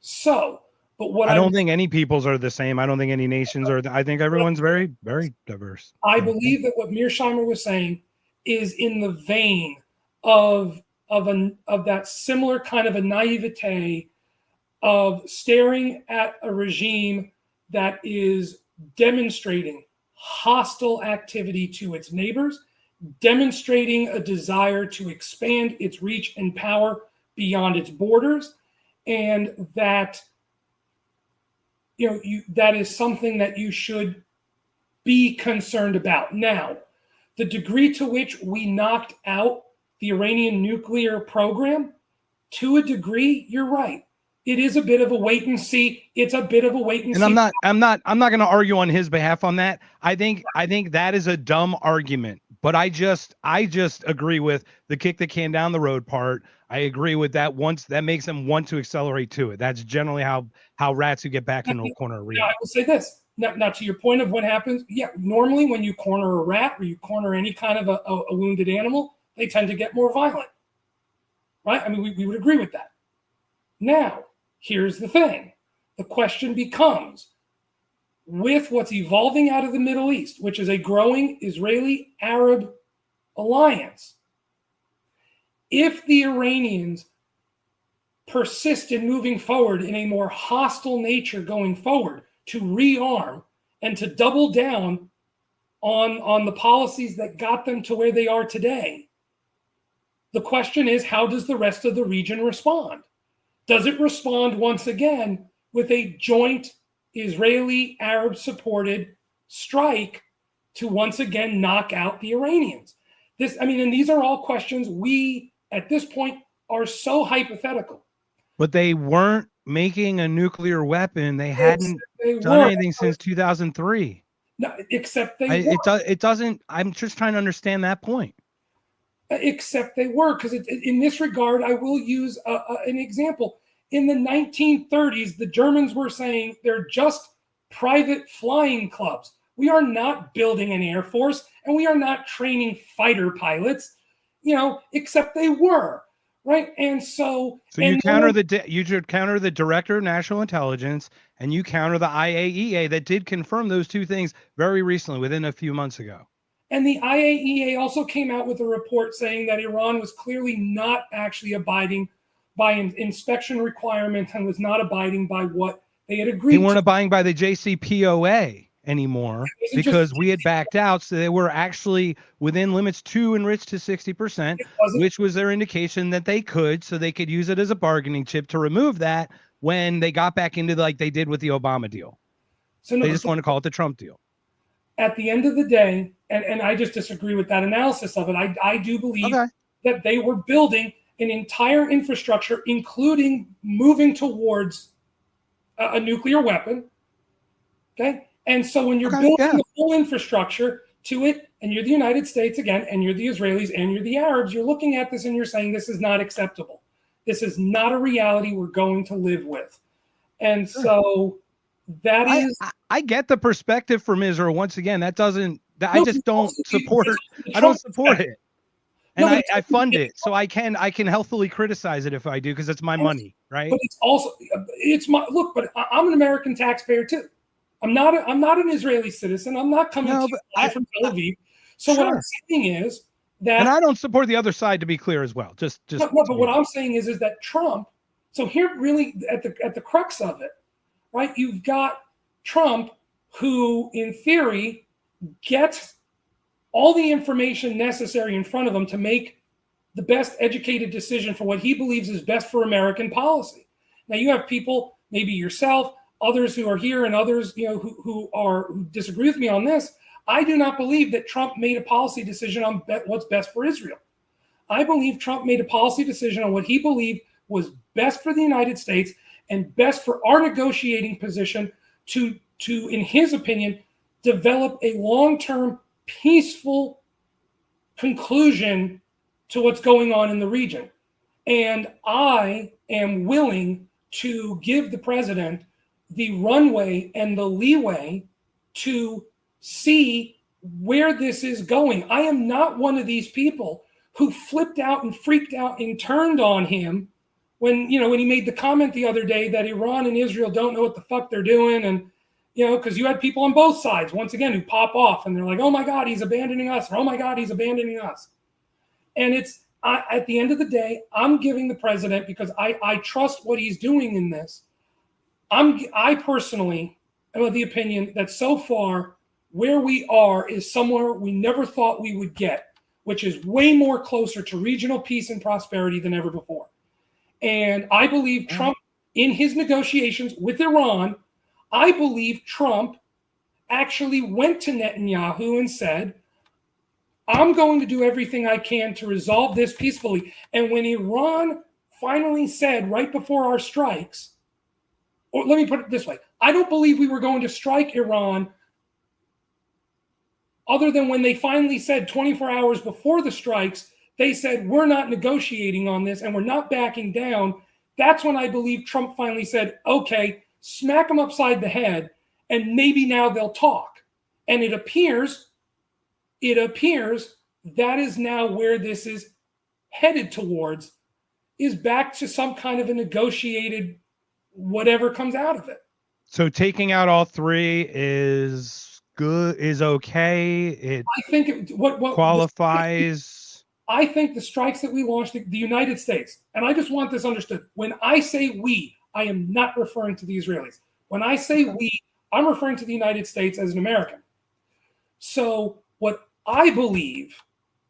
So, but what I don't think any peoples are the same. I don't think any nations are. I think everyone's very, very diverse. I believe that what Mearsheimer was saying is in the vein of that similar kind of a naivete of staring at a regime that is demonstrating hostile activity to its neighbors, demonstrating a desire to expand its reach and power beyond its borders, and that that is something that you should be concerned about. Now, the degree to which we knocked out the Iranian nuclear program, to a degree, you're right. It is a bit of a wait and see. It's a bit of a wait and see. And I'm not going to argue on his behalf on that. I think that is a dumb argument, but I just agree with the kick the can down the road part. I agree with that. Once that makes them want to accelerate to it. That's generally how rats who get back into a corner react. I will say this. Now, to your point of what happens, normally when you corner a rat or you corner any kind of a wounded animal, they tend to get more violent, right? I mean, we would agree with that. Now, here's the thing. The question becomes, with what's evolving out of the Middle East, which is a growing Israeli-Arab alliance, if the Iranians persist in moving forward in a more hostile nature going forward, to rearm and to double down on the policies that got them to where they are today, The question is, how does the rest of the region respond? Does it respond once again with a joint Israeli Arab supported strike to once again knock out the Iranians? And these are all questions we at this point are so hypothetical. But they weren't making a nuclear weapon. They hadn't done anything since 2003. No, except they were. It doesn't. I'm just trying to understand that point. Except they were, because in this regard, I will use an example. In the 1930s, the Germans were saying they're just private flying clubs. We are not building an air force, and we are not training fighter pilots, except they were, right? And so you counter you should counter the Director of National Intelligence, and you counter the IAEA that did confirm those two things very recently, within a few months ago. And the IAEA also came out with a report saying that Iran was clearly not actually abiding by an inspection requirement and was not abiding by what they had agreed to. They weren't abiding by the JCPOA anymore because we had backed out. So they were actually within limits to enrich to 60%, which was their indication that they could, so they could use it as a bargaining chip to remove that when they got back into like they did with the Obama deal. So they just want to call it the Trump deal. At the end of the day, and I just disagree with that analysis of it, I do believe that they were building an entire infrastructure, including moving towards a nuclear weapon. Okay. And so when you're building the whole infrastructure to it, and you're the United States again, and you're the Israelis, and you're the Arabs, you're looking at this and you're saying, this is not acceptable. This is not a reality we're going to live with. And so that is... I get the perspective from Israel. Once again, I just don't support it. I don't support it. And I fund it. So I can healthily criticize it if I do, because it's my money, right? But it's also, but I'm an American taxpayer too. I'm not an Israeli citizen. I'm not coming from Tel Aviv. So what I'm saying is that, and I don't support the other side, to be clear as well. But what I'm saying is that Trump. So here, really, at the crux of it, right? You've got Trump, who, in theory, gets all the information necessary in front of him to make the best educated decision for what he believes is best for American policy. Now, you have people, maybe yourself, others who are here, and others, who disagree with me on this. I do not believe that Trump made a policy decision on what's best for Israel. I believe Trump made a policy decision on what he believed was best for the United States and best for our negotiating position to, in his opinion, develop a long-term peaceful conclusion to what's going on in the region. And I am willing to give the president the runway and the leeway to see where this is going. I am not one of these people who flipped out and freaked out and turned on him when he made the comment the other day that Iran and Israel don't know what the fuck they're doing. And, because you had people on both sides, once again, who pop off and they're like, oh my God, he's abandoning us. Or, oh my God, he's abandoning us. And at the end of the day, I'm giving the president, because I trust what he's doing in this. I personally am of the opinion that so far where we are is somewhere we never thought we would get, which is way more closer to regional peace and prosperity than ever before. And I believe Trump, in his negotiations with Iran, I believe Trump actually went to Netanyahu and said, I'm going to do everything I can to resolve this peacefully. And when Iran finally said right before our strikes, or let me put it this way, I don't believe we were going to strike Iran other than when they finally said 24 hours before the strikes, they said, we're not negotiating on this and we're not backing down. That's when I believe Trump finally said, okay, smack them upside the head, and maybe now they'll talk. And it appears that is now where this is headed towards, is back to some kind of a negotiated whatever comes out of it. So taking out all three is good, is okay. I think what qualifies. I think the strikes that we launched, the United States, and I just want this understood. When I say we, I am not referring to the Israelis. When I say we, I'm referring to the United States as an American. So what I believe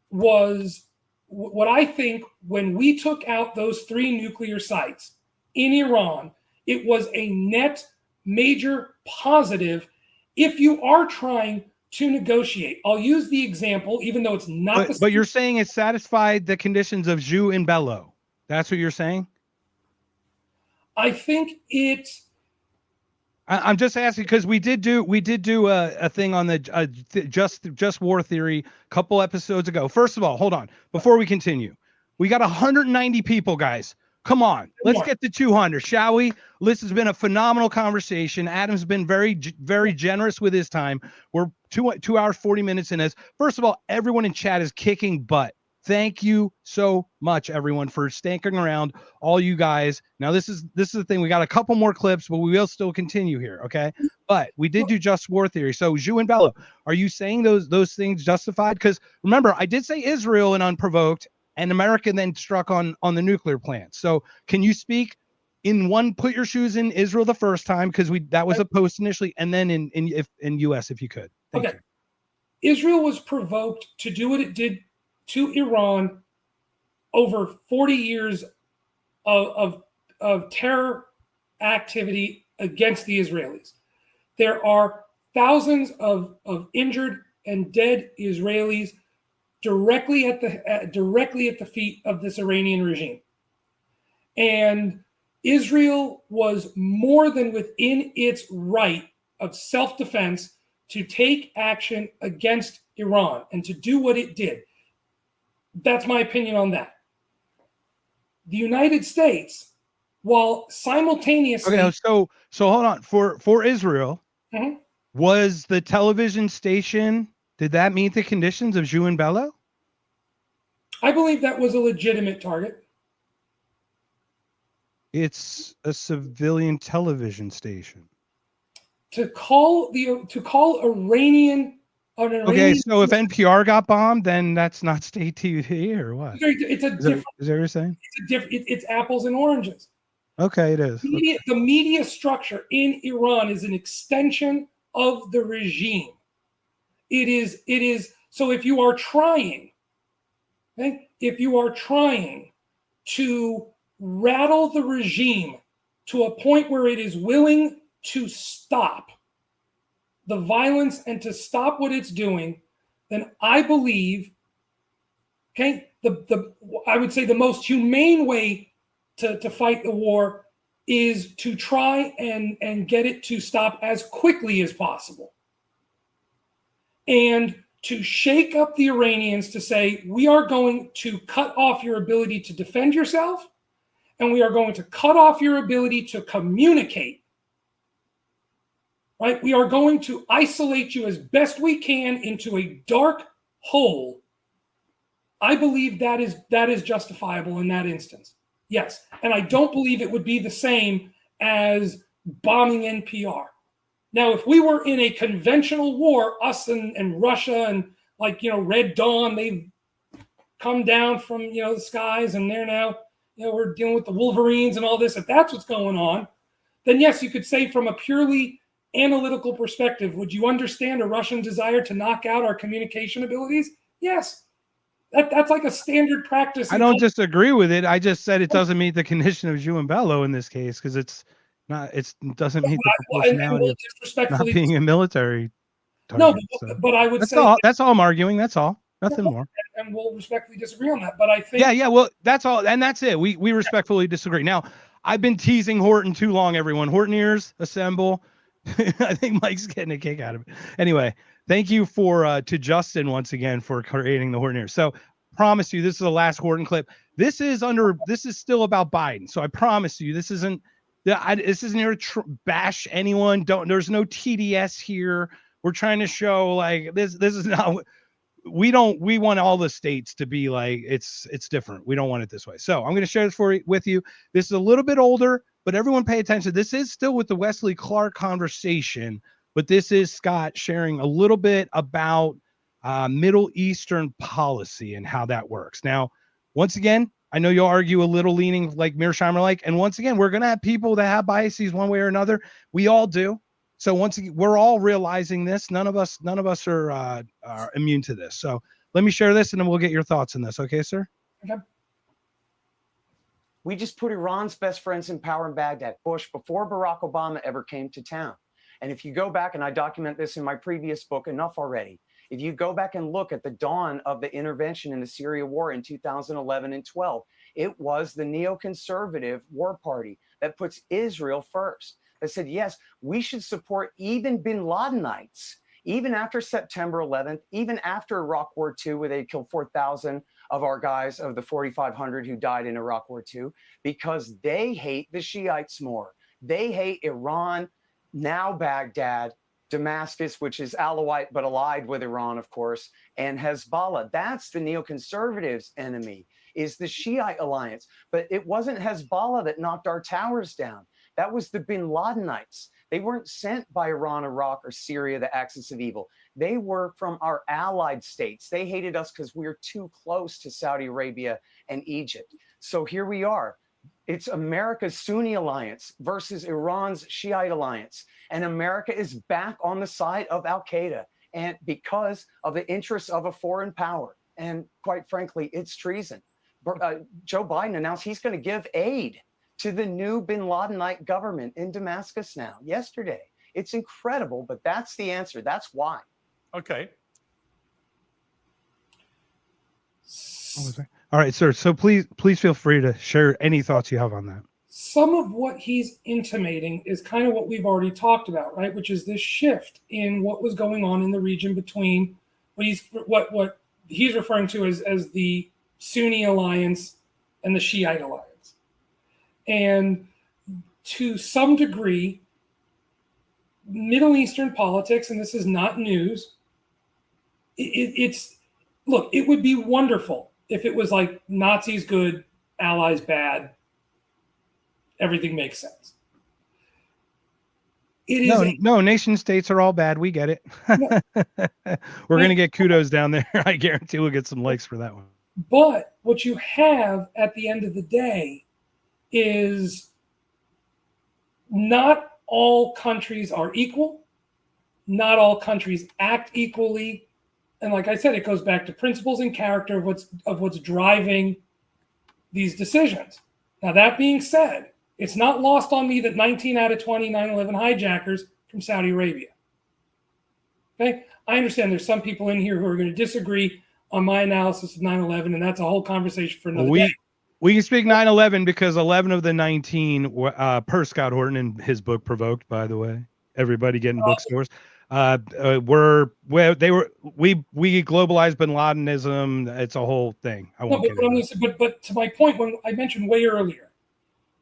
was what I think when we took out those 3 nuclear sites in Iran, it was a net major positive if you are trying to negotiate. I'll use the example, even though it's not But you're saying it satisfied the conditions of jus in bello. That's what you're saying? I think it. I'm just asking because we did do a thing on the just war theory a couple episodes ago. First of all, hold on before we continue. We got 190 people, guys. Come on, let's get to 200, shall we? This has been a phenomenal conversation. Adam's been very generous with his time. We're 2 hours 40 minutes in this. First of all, everyone in chat is kicking butt. Thank you so much, everyone, for sticking around. All you guys. Now, this is the thing. We got a couple more clips, but we will still continue here, okay? But we did do just war theory. So, jus and bello, are you saying those things justified? Because remember, I did say Israel and Unprovoked, and America then struck on the nuclear plant. So, can you speak in one? Put your shoes in Israel the first time because that was a post initially, and then in U.S. if you could. Thank you. Israel was provoked to do what it did to Iran over 40 years of terror activity against the Israelis. There are thousands of injured and dead Israelis directly at the feet of this Iranian regime. And Israel was more than within its right of self-defense to take action against Iran and to do what it did. That's my opinion on that. The United States, while simultaneously... Okay, so hold on. For Israel, Mhm. was the television station, did that meet the conditions of jus and bello? I believe that was a legitimate target. It's a civilian television station. To call Iranian... Okay, so if NPR got bombed, then that's not state TV or what? It's a different... Is that what you're saying? It's apples and oranges. Okay, it is. The media structure in Iran is an extension of the regime. It is. So if you are trying, okay, to rattle the regime to a point where it is willing to stop the violence and to stop what it's doing, then I believe, okay, I would say the most humane way to fight the war is to try and get it to stop as quickly as possible. And to shake up the Iranians to say, we are going to cut off your ability to defend yourself, and we are going to cut off your ability to communicate. Right? We are going to isolate you as best we can into a dark hole. I believe that is justifiable in that instance. Yes. And I don't believe it would be the same as bombing NPR. Now, if we were in a conventional war, us and Russia and Red Dawn, they've come down from, the skies and they're now, we're dealing with the Wolverines and all this. If that's what's going on, then yes, you could say from a purely analytical perspective, would you understand a Russian desire to knock out our communication abilities? Yes. That's like a standard practice. I don't disagree with it. I just said it doesn't meet the condition of jus and bello in this case because it doesn't meet the proportionality of not being a military target. No, but I would say that's all I'm arguing. That's all. Nothing more. And we'll respectfully disagree on that. But I think well, that's all, and that's it. We respectfully disagree. Now, I've been teasing Horton too long, everyone. Horton ears, assemble. I think Mike's getting a kick out of it. Anyway, thank you to Justin once again for creating the Horton ears. So promise you, this is the last Horton clip. This is still about Biden. So I promise you, this isn't here to bash anyone. There's no TDS here. We're trying to show this is not. We want all the states to be like it's different. We don't want it this way. So I'm going to share this with you. This is a little bit older, but everyone pay attention. This is still with the Wesley Clark conversation, but this is Scott sharing a little bit about Middle Eastern policy and how that works. Now, once again, I know you'll argue a little leaning like Mearsheimer and once again, we're going to have people that have biases one way or another. We all do. So once again, we're all realizing this. None of us are immune to this. So let me share this and then we'll get your thoughts on this. Okay, sir? Okay. We just put Iran's best friends in power in Baghdad, Bush, before Barack Obama ever came to town. And if you go back, and I document this in my previous book, Enough Already, if you go back and look at the dawn of the intervention in the Syria war in 2011 and 12, it was the neoconservative war party that puts Israel first, that said, yes, we should support even bin Ladenites, even after September 11th, even after Iraq War II, where they killed 4,000 of our guys, of the 4,500 who died in Iraq War II, because they hate the Shiites more. They hate Iran, now Baghdad, Damascus, which is Alawite but allied with Iran, of course, and Hezbollah. That's the neoconservatives' enemy, is the Shiite alliance. But it wasn't Hezbollah that knocked our towers down. That was the bin Ladenites. They weren't sent by Iran, Iraq, or Syria, the axis of evil. They were from our allied states. They hated us because we were too close to Saudi Arabia and Egypt. So here we are. It's America's Sunni alliance versus Iran's Shiite alliance. And America is back on the side of al-Qaeda, and because of the interests of a foreign power. And quite frankly, it's treason. Joe Biden announced he's going to give aid to the new bin Ladenite government in Damascus now, yesterday. It's incredible, but that's the answer. That's why. Okay. All right, sir. So please feel free to share any thoughts you have on that. Some of what he's intimating is kind of what we've already talked about, right? Which is this shift in what was going on in the region between what he's referring to as the Sunni alliance and the Shiite alliance. And to some degree, Middle Eastern politics, and this is not news, it would be wonderful if it was like Nazis good, allies bad, everything makes sense. No, nation states are all bad. We get it. We're going to get kudos down there. I guarantee we'll get some likes for that one. But what you have at the end of the day is not all countries are equal. Not all countries act equally. And like I said, it goes back to principles and character of what's driving these decisions. Now, that being said, it's not lost on me that 19 out of 20 9/11 hijackers from Saudi Arabia. Okay? I understand there's some people in here who are going to disagree on my analysis of 9/11, and that's a whole conversation for another day. We can speak 9/11 because 11 of the 19 per Scott Horton in his book Provoked, by the way, everybody getting bookstores, we globalized bin Ladenism. It's a whole thing. But to my point, when I mentioned way earlier,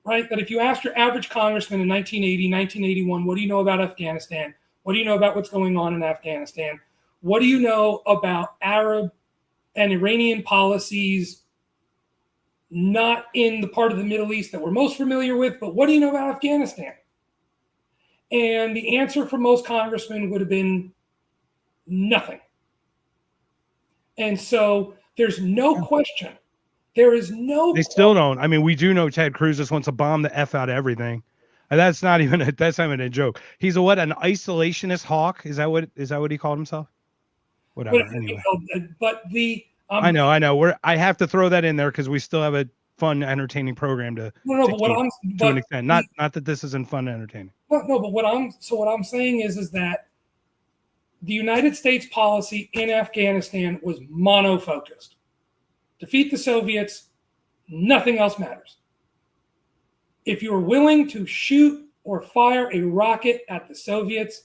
right, that if you asked your average congressman in 1980, 1981, what do you know about Afghanistan? What do you know about what's going on in Afghanistan? What do you know about Arab and Iranian policies, not in the part of the Middle East that we're most familiar with, but what do you know about Afghanistan? And the answer for most congressmen would have been nothing. And so there's no question. There is no. They still don't. I mean, we do know Ted Cruz just wants to bomb the F out of everything. And that's not even a joke. He's an isolationist hawk. Is that what he called himself? Whatever. Anyway. I know. I have to throw that in there because we still have a fun, entertaining program to an extent. Not that this isn't fun and entertaining. No, but what I'm saying is that the United States policy in Afghanistan was mono-focused. Defeat the Soviets, nothing else matters. If you're willing to shoot or fire a rocket at the Soviets,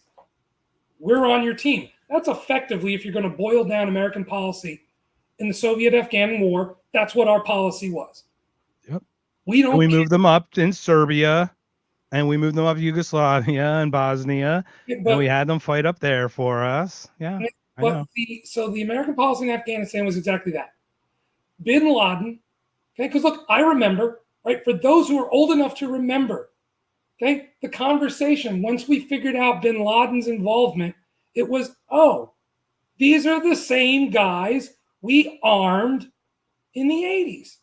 we're on your team. That's effectively, if you're going to boil down American policy in the Soviet-Afghan war, that's what our policy was. Yep. We moved them up in Serbia, and we moved them up Yugoslavia and Bosnia, and we had them fight up there for us. Yeah, I know. So the American policy in Afghanistan was exactly that. Bin Laden, okay, because look, I remember, right, for those who are old enough to remember, okay, the conversation, once we figured out bin Laden's involvement, it was, oh, these are the same guys we armed in the 80s.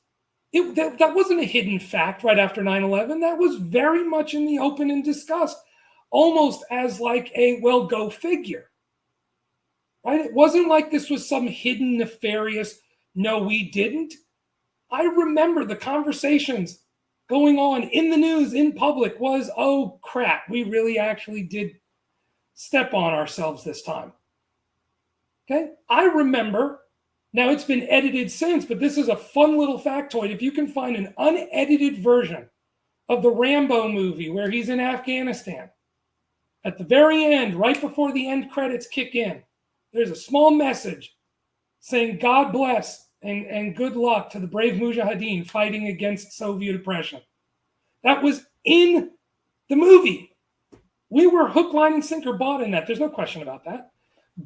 That wasn't a hidden fact right after 9/11. That was very much in the open and discussed, almost as like a, well, go figure. Right? It wasn't like this was some hidden, nefarious, no, we didn't. I remember the conversations going on in the news, in public, was, oh crap, we really actually did step on ourselves this time. Okay, I remember. Now it's been edited since, but this is a fun little factoid. If you can find an unedited version of the Rambo movie where he's in Afghanistan, at the very end, right before the end credits kick in, there's a small message saying God bless and good luck to the brave Mujahideen fighting against Soviet oppression. That was in the movie. We were hook, line, and sinker bought in that. There's no question about that.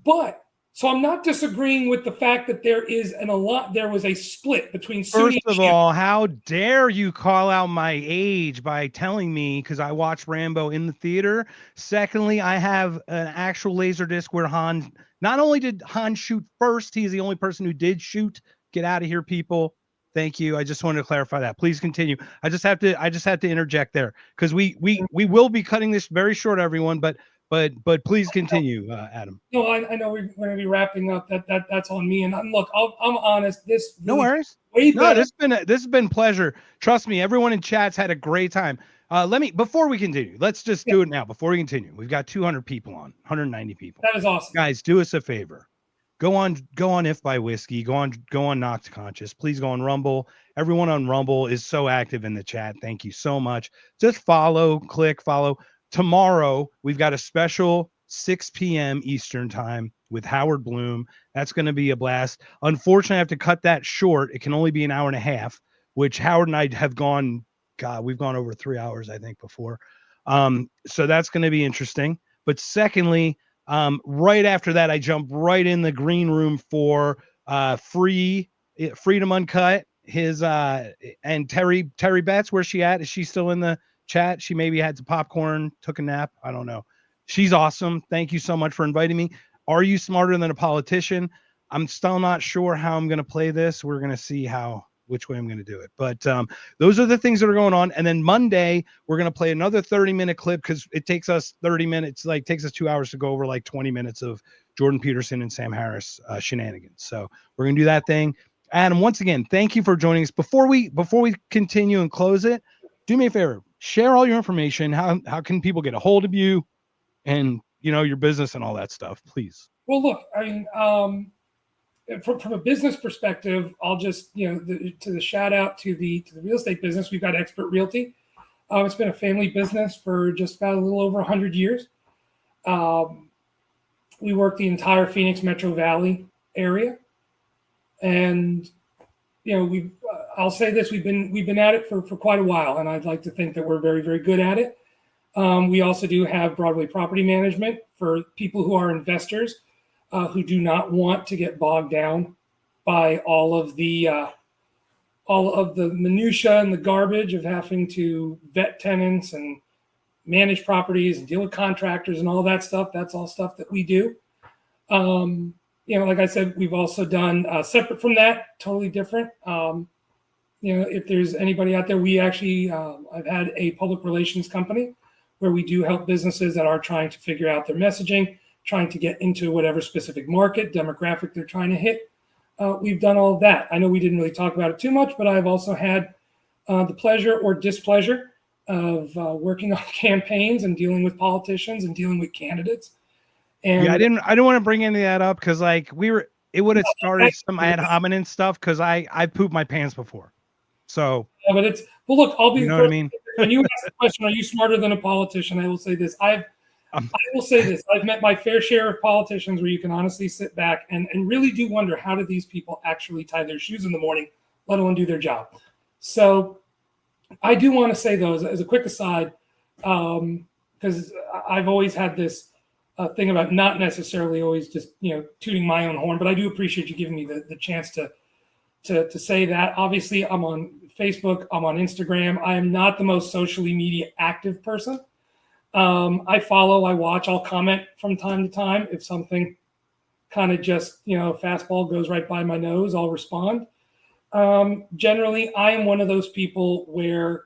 But so I'm not disagreeing with the fact that there was a split between Sunni. First of all, how dare you call out my age by telling me, because I watched Rambo in the theater. Secondly, I have an actual laser disc where Han, not only did Han shoot first, he's the only person who did shoot. Get out of here, people. Thank you. I just wanted to clarify that. Please continue. I just have to interject there because we will be cutting this very short, everyone, but please continue, Adam. No, I know we're going to be wrapping up. That's on me. And look, I'm honest. This No worries. No, this has been pleasure. Trust me, everyone in chat's had a great time. Before we continue, let's just do it now. Before we continue, we've got 200 people on, 190 people. That is awesome, guys. Do us a favor. Go on If by Whiskey. Go on Knocked Conscious. Please go on Rumble. Everyone on Rumble is so active in the chat. Thank you so much. Just follow, click, follow. Tomorrow, we've got a special 6 p.m. Eastern time with Howard Bloom. That's going to be a blast. Unfortunately, I have to cut that short. It can only be an hour and a half, which Howard and I have gone, we've gone over 3 hours, I think, before. So that's going to be interesting. But secondly, right after that, I jump right in the green room for Freedom Uncut. His and Terry Betts, where's she at? Is she still in the chat? She maybe had some popcorn, took a nap. I don't know. She's awesome. Thank you so much for inviting me. Are you smarter than a politician? I'm still not sure how I'm going to play this. We're going to see which way I'm going to do it. But those are the things that are going on. And then Monday, we're going to play another 30-minute clip because it takes us 30 minutes, takes us 2 hours to go over 20 minutes of Jordan Peterson and Sam Harris shenanigans. So we're going to do that thing. Adam, once again, thank you for joining us. Before we continue and close it, do me a favor, share all your information. How can people get a hold of you and, your business and all that stuff, please? Well, look, I mean, from a business perspective, I'll just, to the shout out to the real estate business, we've got Expert Realty. It's been a family business for just about a little over 100 years. We work the entire Phoenix Metro Valley area. And, I'll say this, we've been at it for quite a while, and I'd like to think that we're very, very good at it. We also do have Broadway Property Management for people who are investors who do not want to get bogged down by all of the minutia and the garbage of having to vet tenants and manage properties and deal with contractors and all that stuff. That's all stuff that we do. Like I said, we've also done separate from that, totally different. If there's anybody out there, we actually, I've had a public relations company where we do help businesses that are trying to figure out their messaging, trying to get into whatever specific market demographic they're trying to hit. We've done all of that. I know we didn't really talk about it too much, but I've also had the pleasure or displeasure of working on campaigns and dealing with politicians and dealing with candidates. And I didn't want to bring any of that up because it would have started some ad hominem stuff because I pooped my pants before. So yeah, but look, I'll be the first. What I mean? When you ask the question, are you smarter than a politician? I will say this. I will say this. I've met my fair share of politicians where you can honestly sit back and really do wonder, how do these people actually tie their shoes in the morning, let alone do their job? So I do want to say, though, as a quick aside, because I've always had this thing about not necessarily always just, tooting my own horn, but I do appreciate you giving me the chance to say that. Obviously, I'm on Facebook, I'm on Instagram. I am not the most socially media active person. I follow, I watch, I'll comment from time to time. If something kind of just, fastball goes right by my nose, I'll respond. Generally, I am one of those people where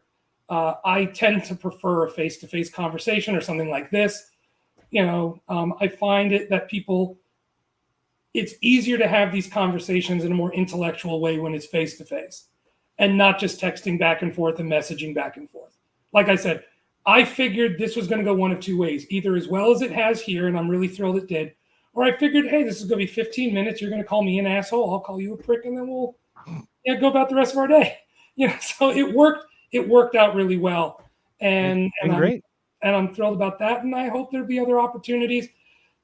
I tend to prefer a face-to-face conversation or something like this. I find it that it's easier to have these conversations in a more intellectual way when it's face-to-face. and not just texting back and forth and messaging back and forth. Like I said, I figured this was going to go one of two ways, either as well as it has here, and I'm really thrilled it did, or I figured, hey, this is going to be 15 minutes. You're going to call me an asshole. I'll call you a prick, and then we'll go about the rest of our day. So it worked. It worked out really well, and great. I'm thrilled about that. And I hope there'll be other opportunities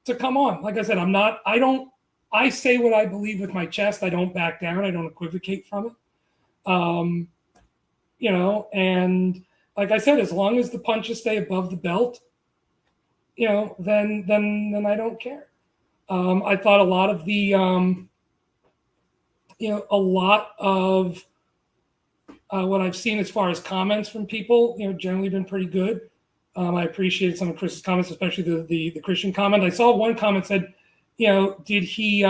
to come on. Like I said, I say what I believe with my chest. I don't back down. I don't equivocate from it. And like I said, as long as the punches stay above the belt, then I don't care. I thought a lot of the, what I've seen as far as comments from people, generally been pretty good. I appreciated some of Chris's comments, especially the Christian comment. I saw one comment said, did he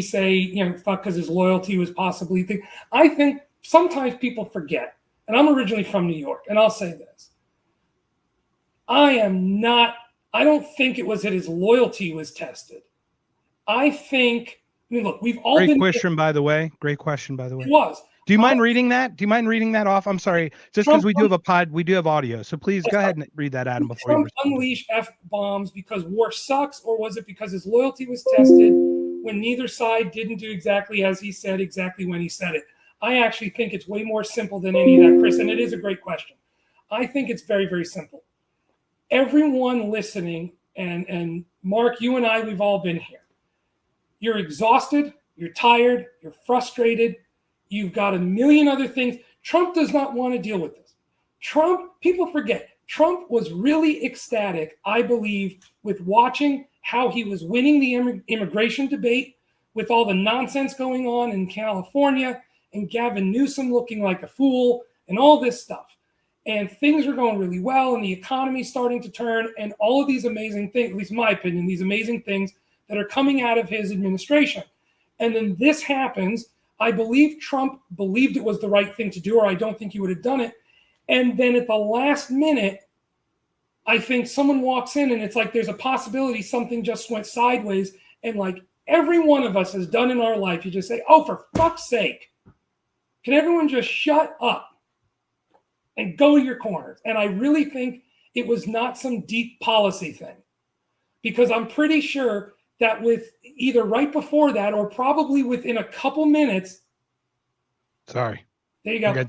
say, fuck, because his loyalty was possibly thing. I think sometimes people forget, and I'm originally from New York, and I'll say this. I don't think it was that his loyalty was tested. Look, we've all Great question, by the way. Great question, by the way. It was. Do you mind reading that? Do you mind reading that off? I'm sorry. Just because we do have a pod, we do have audio. So please go ahead and read that, Adam, before Trump unleash F-bombs because war sucks, or was it because his loyalty was tested when neither side didn't do exactly as he said, exactly when he said it? I actually think it's way more simple than any of that, Chris, and it is a great question. I think it's very, very simple. Everyone listening, and Mark, you and I, we've all been here. You're exhausted, you're tired, you're frustrated, you've got a million other things. Trump does not want to deal with this. People forget, Trump was really ecstatic, I believe, with watching how he was winning the immigration debate with all the nonsense going on in California and Gavin Newsom looking like a fool and all this stuff. And things are going really well and the economy starting to turn and all of these amazing things, at least in my opinion, these amazing things that are coming out of his administration. And then this happens. I believe Trump believed it was the right thing to do, or I don't think he would have done it. And then at the last minute, I think someone walks in and it's like there's a possibility something just went sideways. And like every one of us has done in our life, you just say, oh, for fuck's sake, can everyone just shut up and go to your corners? And I really think it was not some deep policy thing, because I'm pretty sure that with either right before that or probably within a couple minutes. Sorry. There you go.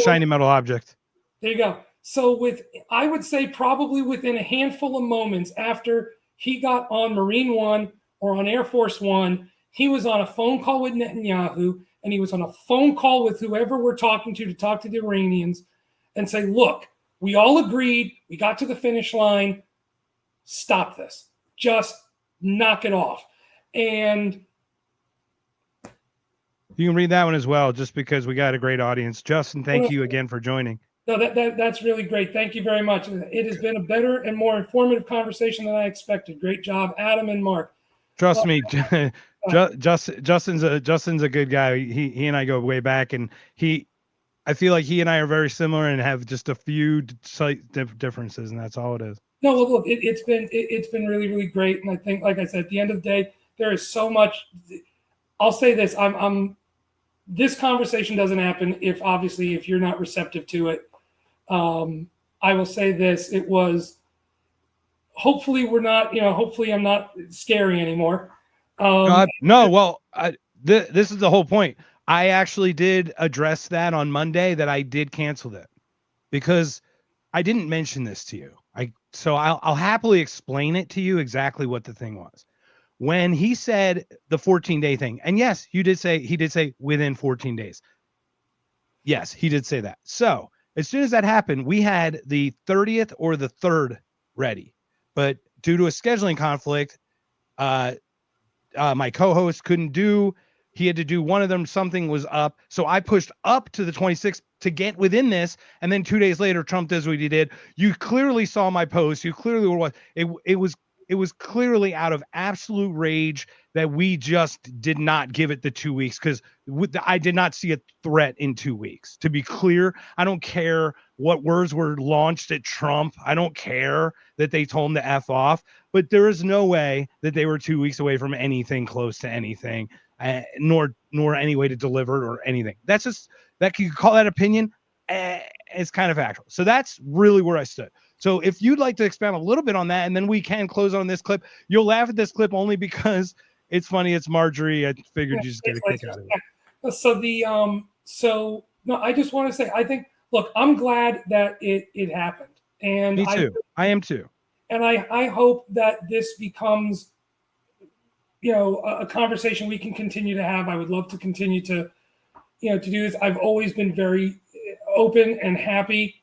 Shiny metal object. There you go. So I would say probably within a handful of moments after he got on Marine One or on Air Force One, he was on a phone call with Netanyahu, and he was on a phone call with whoever we're talking to talk to the Iranians and say, look, we all agreed, we got to the finish line, stop this. Just knock it off. And you can read that one as well, just because we got a great audience. Justin, thank you again for joining. No, that's really great. Thank you very much. It has been a better and more informative conversation than I expected. Great job, Adam and Mark. Trust me, Justin's a good guy. He and I go way back, and I feel like he and I are very similar and have just a few slight differences, and that's all it is. No, look, it's been really, really great. And I think, like I said, at the end of the day, there is so much. I'll say this: this conversation doesn't happen if you're not receptive to it. I will say this: it was. Hopefully, we're not. Hopefully, I'm not scary anymore. This is the whole point. I actually did address that on Monday, that I did cancel it because I didn't mention this to you. So I'll happily explain it to you exactly what the thing was. When he said the 14-day thing, and yes, he did say within 14 days. Yes, he did say that. So as soon as that happened, we had the 30th or the 3rd ready. But due to a scheduling conflict, my co-host couldn't do. He had to do one of them. Something was up. So I pushed up to the 26th to get within this. And then 2 days later, Trump does what he did. You clearly saw my post. You clearly were. It was clearly out of absolute rage that we just did not give it the 2 weeks, because I did not see a threat in 2 weeks. To be clear, I don't care what words were launched at Trump. I don't care that they told him to F off, but there is no way that they were 2 weeks away from anything close to anything. nor any way to deliver it or anything. That's just, that you call that opinion. It's kind of factual. So that's really where I stood. So if you'd like to expand a little bit on that, and then we can close on this clip. You'll laugh at this clip only because it's funny. It's Marjorie. I figured you just get a kick out of it. So no, I just want to say, I think, look, I'm glad that it happened. And Me too. I am too. And I hope that this becomes, a conversation we can continue to have. I would love to continue to do this. I've always been very open and happy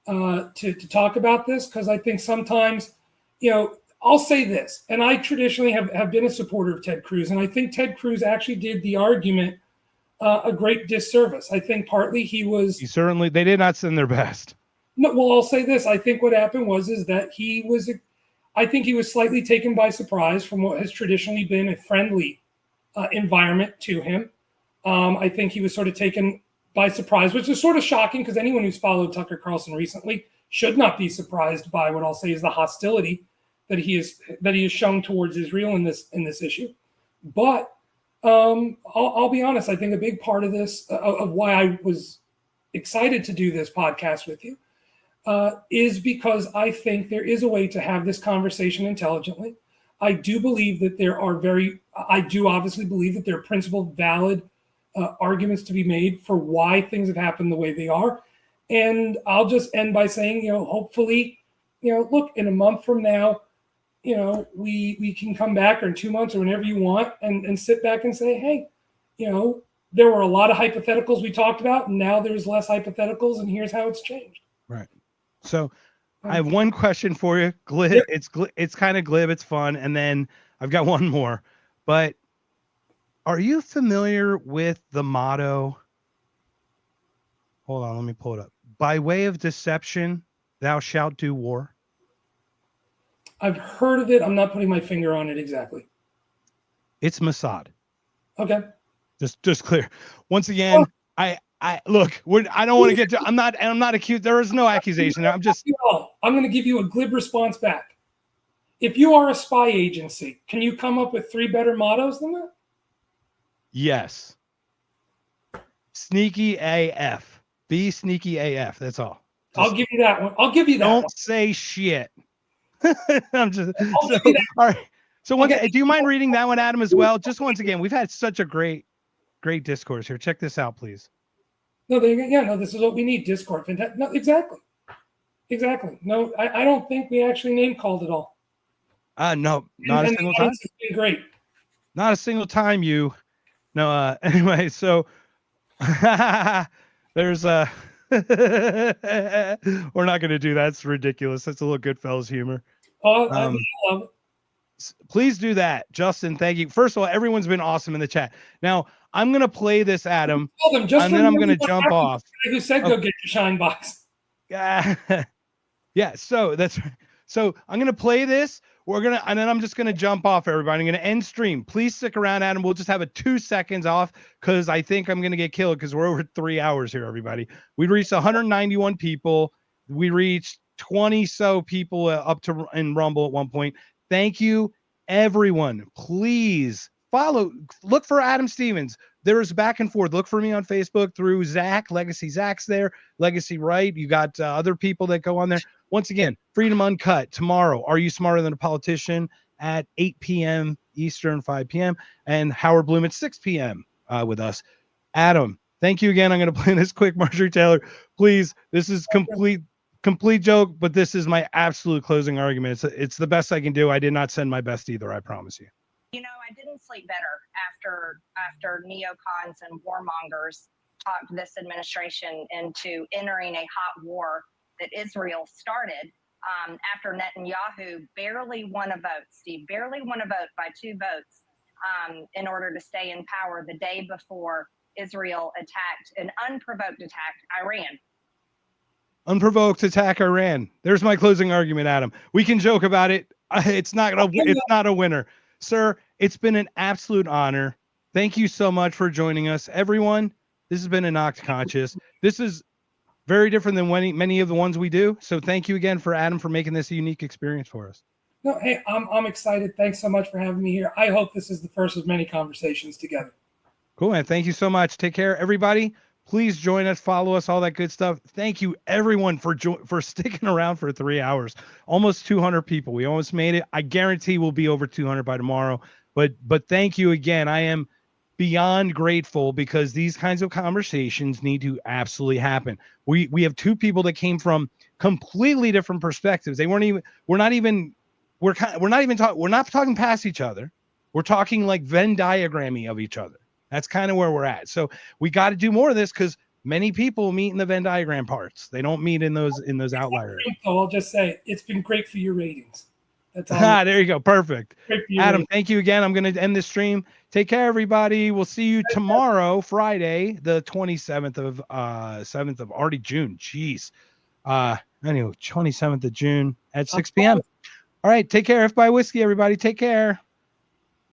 to talk about this, because I think sometimes, I'll say this, and I traditionally have been a supporter of Ted Cruz, and I think Ted Cruz actually did the argument a great disservice. I think partly they did not send their best. No, well, I'll say this. I think what happened was that he was slightly taken by surprise from what has traditionally been a friendly environment to him. I think he was sort of taken by surprise, which is sort of shocking, because anyone who's followed Tucker Carlson recently should not be surprised by what I'll say is the hostility that he has shown towards Israel in this issue. But I'll be honest. I think a big part of this, of why I was excited to do this podcast with you, is because I think there is a way to have this conversation intelligently. I do believe that I do obviously believe that there are principled, valid arguments to be made for why things have happened the way they are. And I'll just end by saying, hopefully, look, in a month from now, we can come back, or in 2 months, or whenever you want, and sit back and say, hey, there were a lot of hypotheticals we talked about, and now there's less hypotheticals, and here's how it's changed. Right. So I have one question for you. Glib. Yeah. It's kind of glib. It's fun. And then I've got one more. But are you familiar with the motto? Hold on, let me pull it up. By way of deception, thou shalt do war. I've heard of it. I'm not putting my finger on it exactly. It's Mossad. Okay. Just clear. Once again, I look. I don't want to get to. I'm not accused. There is no accusation. I'm going to give you a glib response back. If you are a spy agency, can you come up with 3 better mottos than that? Yes. Sneaky AF. Be sneaky AF. That's all. I'll give you that one. Don't say shit. I'm just. All right. So do you mind reading that one, Adam, as well? Just once again, we've had such a great discourse here. Check this out, please. No, this is what we need. Discord. No, exactly. No, I don't think we actually name called it all. No, not a single time. It's been great. Not a single time, you. No, anyway, so there's we're not going to do that. It's ridiculous. That's a little Goodfellas humor. I love it. Please do that. Justin, thank you. First of all, everyone's been awesome in the chat. Now, I'm going to play this, Adam, and then I'm going to jump off. Who said go get your shine box? Yeah. So I'm going to play this. And then I'm just going to jump off, everybody. I'm going to end stream. Please stick around, Adam. We'll just have a 2 seconds off, because I think I'm going to get killed, because we're over 3 hours here, everybody. We reached 191 people. We reached 20 so people up to in Rumble at one point. Thank you, everyone. Please look for Adam Stevens. There's back and forth. Look for me on Facebook through Zach. Legacy Zach's there. Legacy Right. You got other people that go on there. Once again, Freedom Uncut tomorrow. Are You Smarter Than a Politician at 8 p.m. Eastern, 5 p.m. and Howard Bloom at 6 p.m. With us. Adam, thank you again. I'm going to play this quick. Marjorie Taylor, please. This is complete joke, but this is my absolute closing argument. It's the best I can do. I did not send my best either. I promise you. I didn't sleep better after neocons and warmongers talked this administration into entering a hot war that Israel started after Netanyahu barely won a vote. Steve barely won a vote by 2 votes in order to stay in power the day before Israel attacked an unprovoked attack Iran. Unprovoked attack Iran. There's my closing argument, Adam. We can joke about it. It's not a winner. Sir, it's been an absolute honor. Thank you so much for joining us. Everyone, this has been a Knocked Conscious. This is very different than many of the ones we do. So thank you again for Adam for making this a unique experience for us. No, hey, I'm excited. Thanks so much for having me here. I hope this is the first of many conversations together. Cool, man. Thank you so much. Take care, everybody. Please join us, follow us, all that good stuff. Thank you, everyone, for sticking around for 3 hours. Almost 200 people. We almost made it. I guarantee we'll be over 200 by tomorrow. But thank you again. I am beyond grateful because these kinds of conversations need to absolutely happen. We have two people that came from completely different perspectives. We're not talking past each other. We're talking like Venn diagramming of each other. That's kind of where we're at. So we got to do more of this because many people meet in the Venn diagram parts. They don't meet in those outlier areas. So I'll just say it's been great for your ratings. That's all. There you go. Perfect. Adam, ratings. thank you again. I'm going to end the stream. Take care, everybody. We'll see you tomorrow, Friday, the 27th of 7th of already June. Jeez. Anyway, 27th of June at 6 p.m. All right. Take care. If by whiskey, everybody. Take care.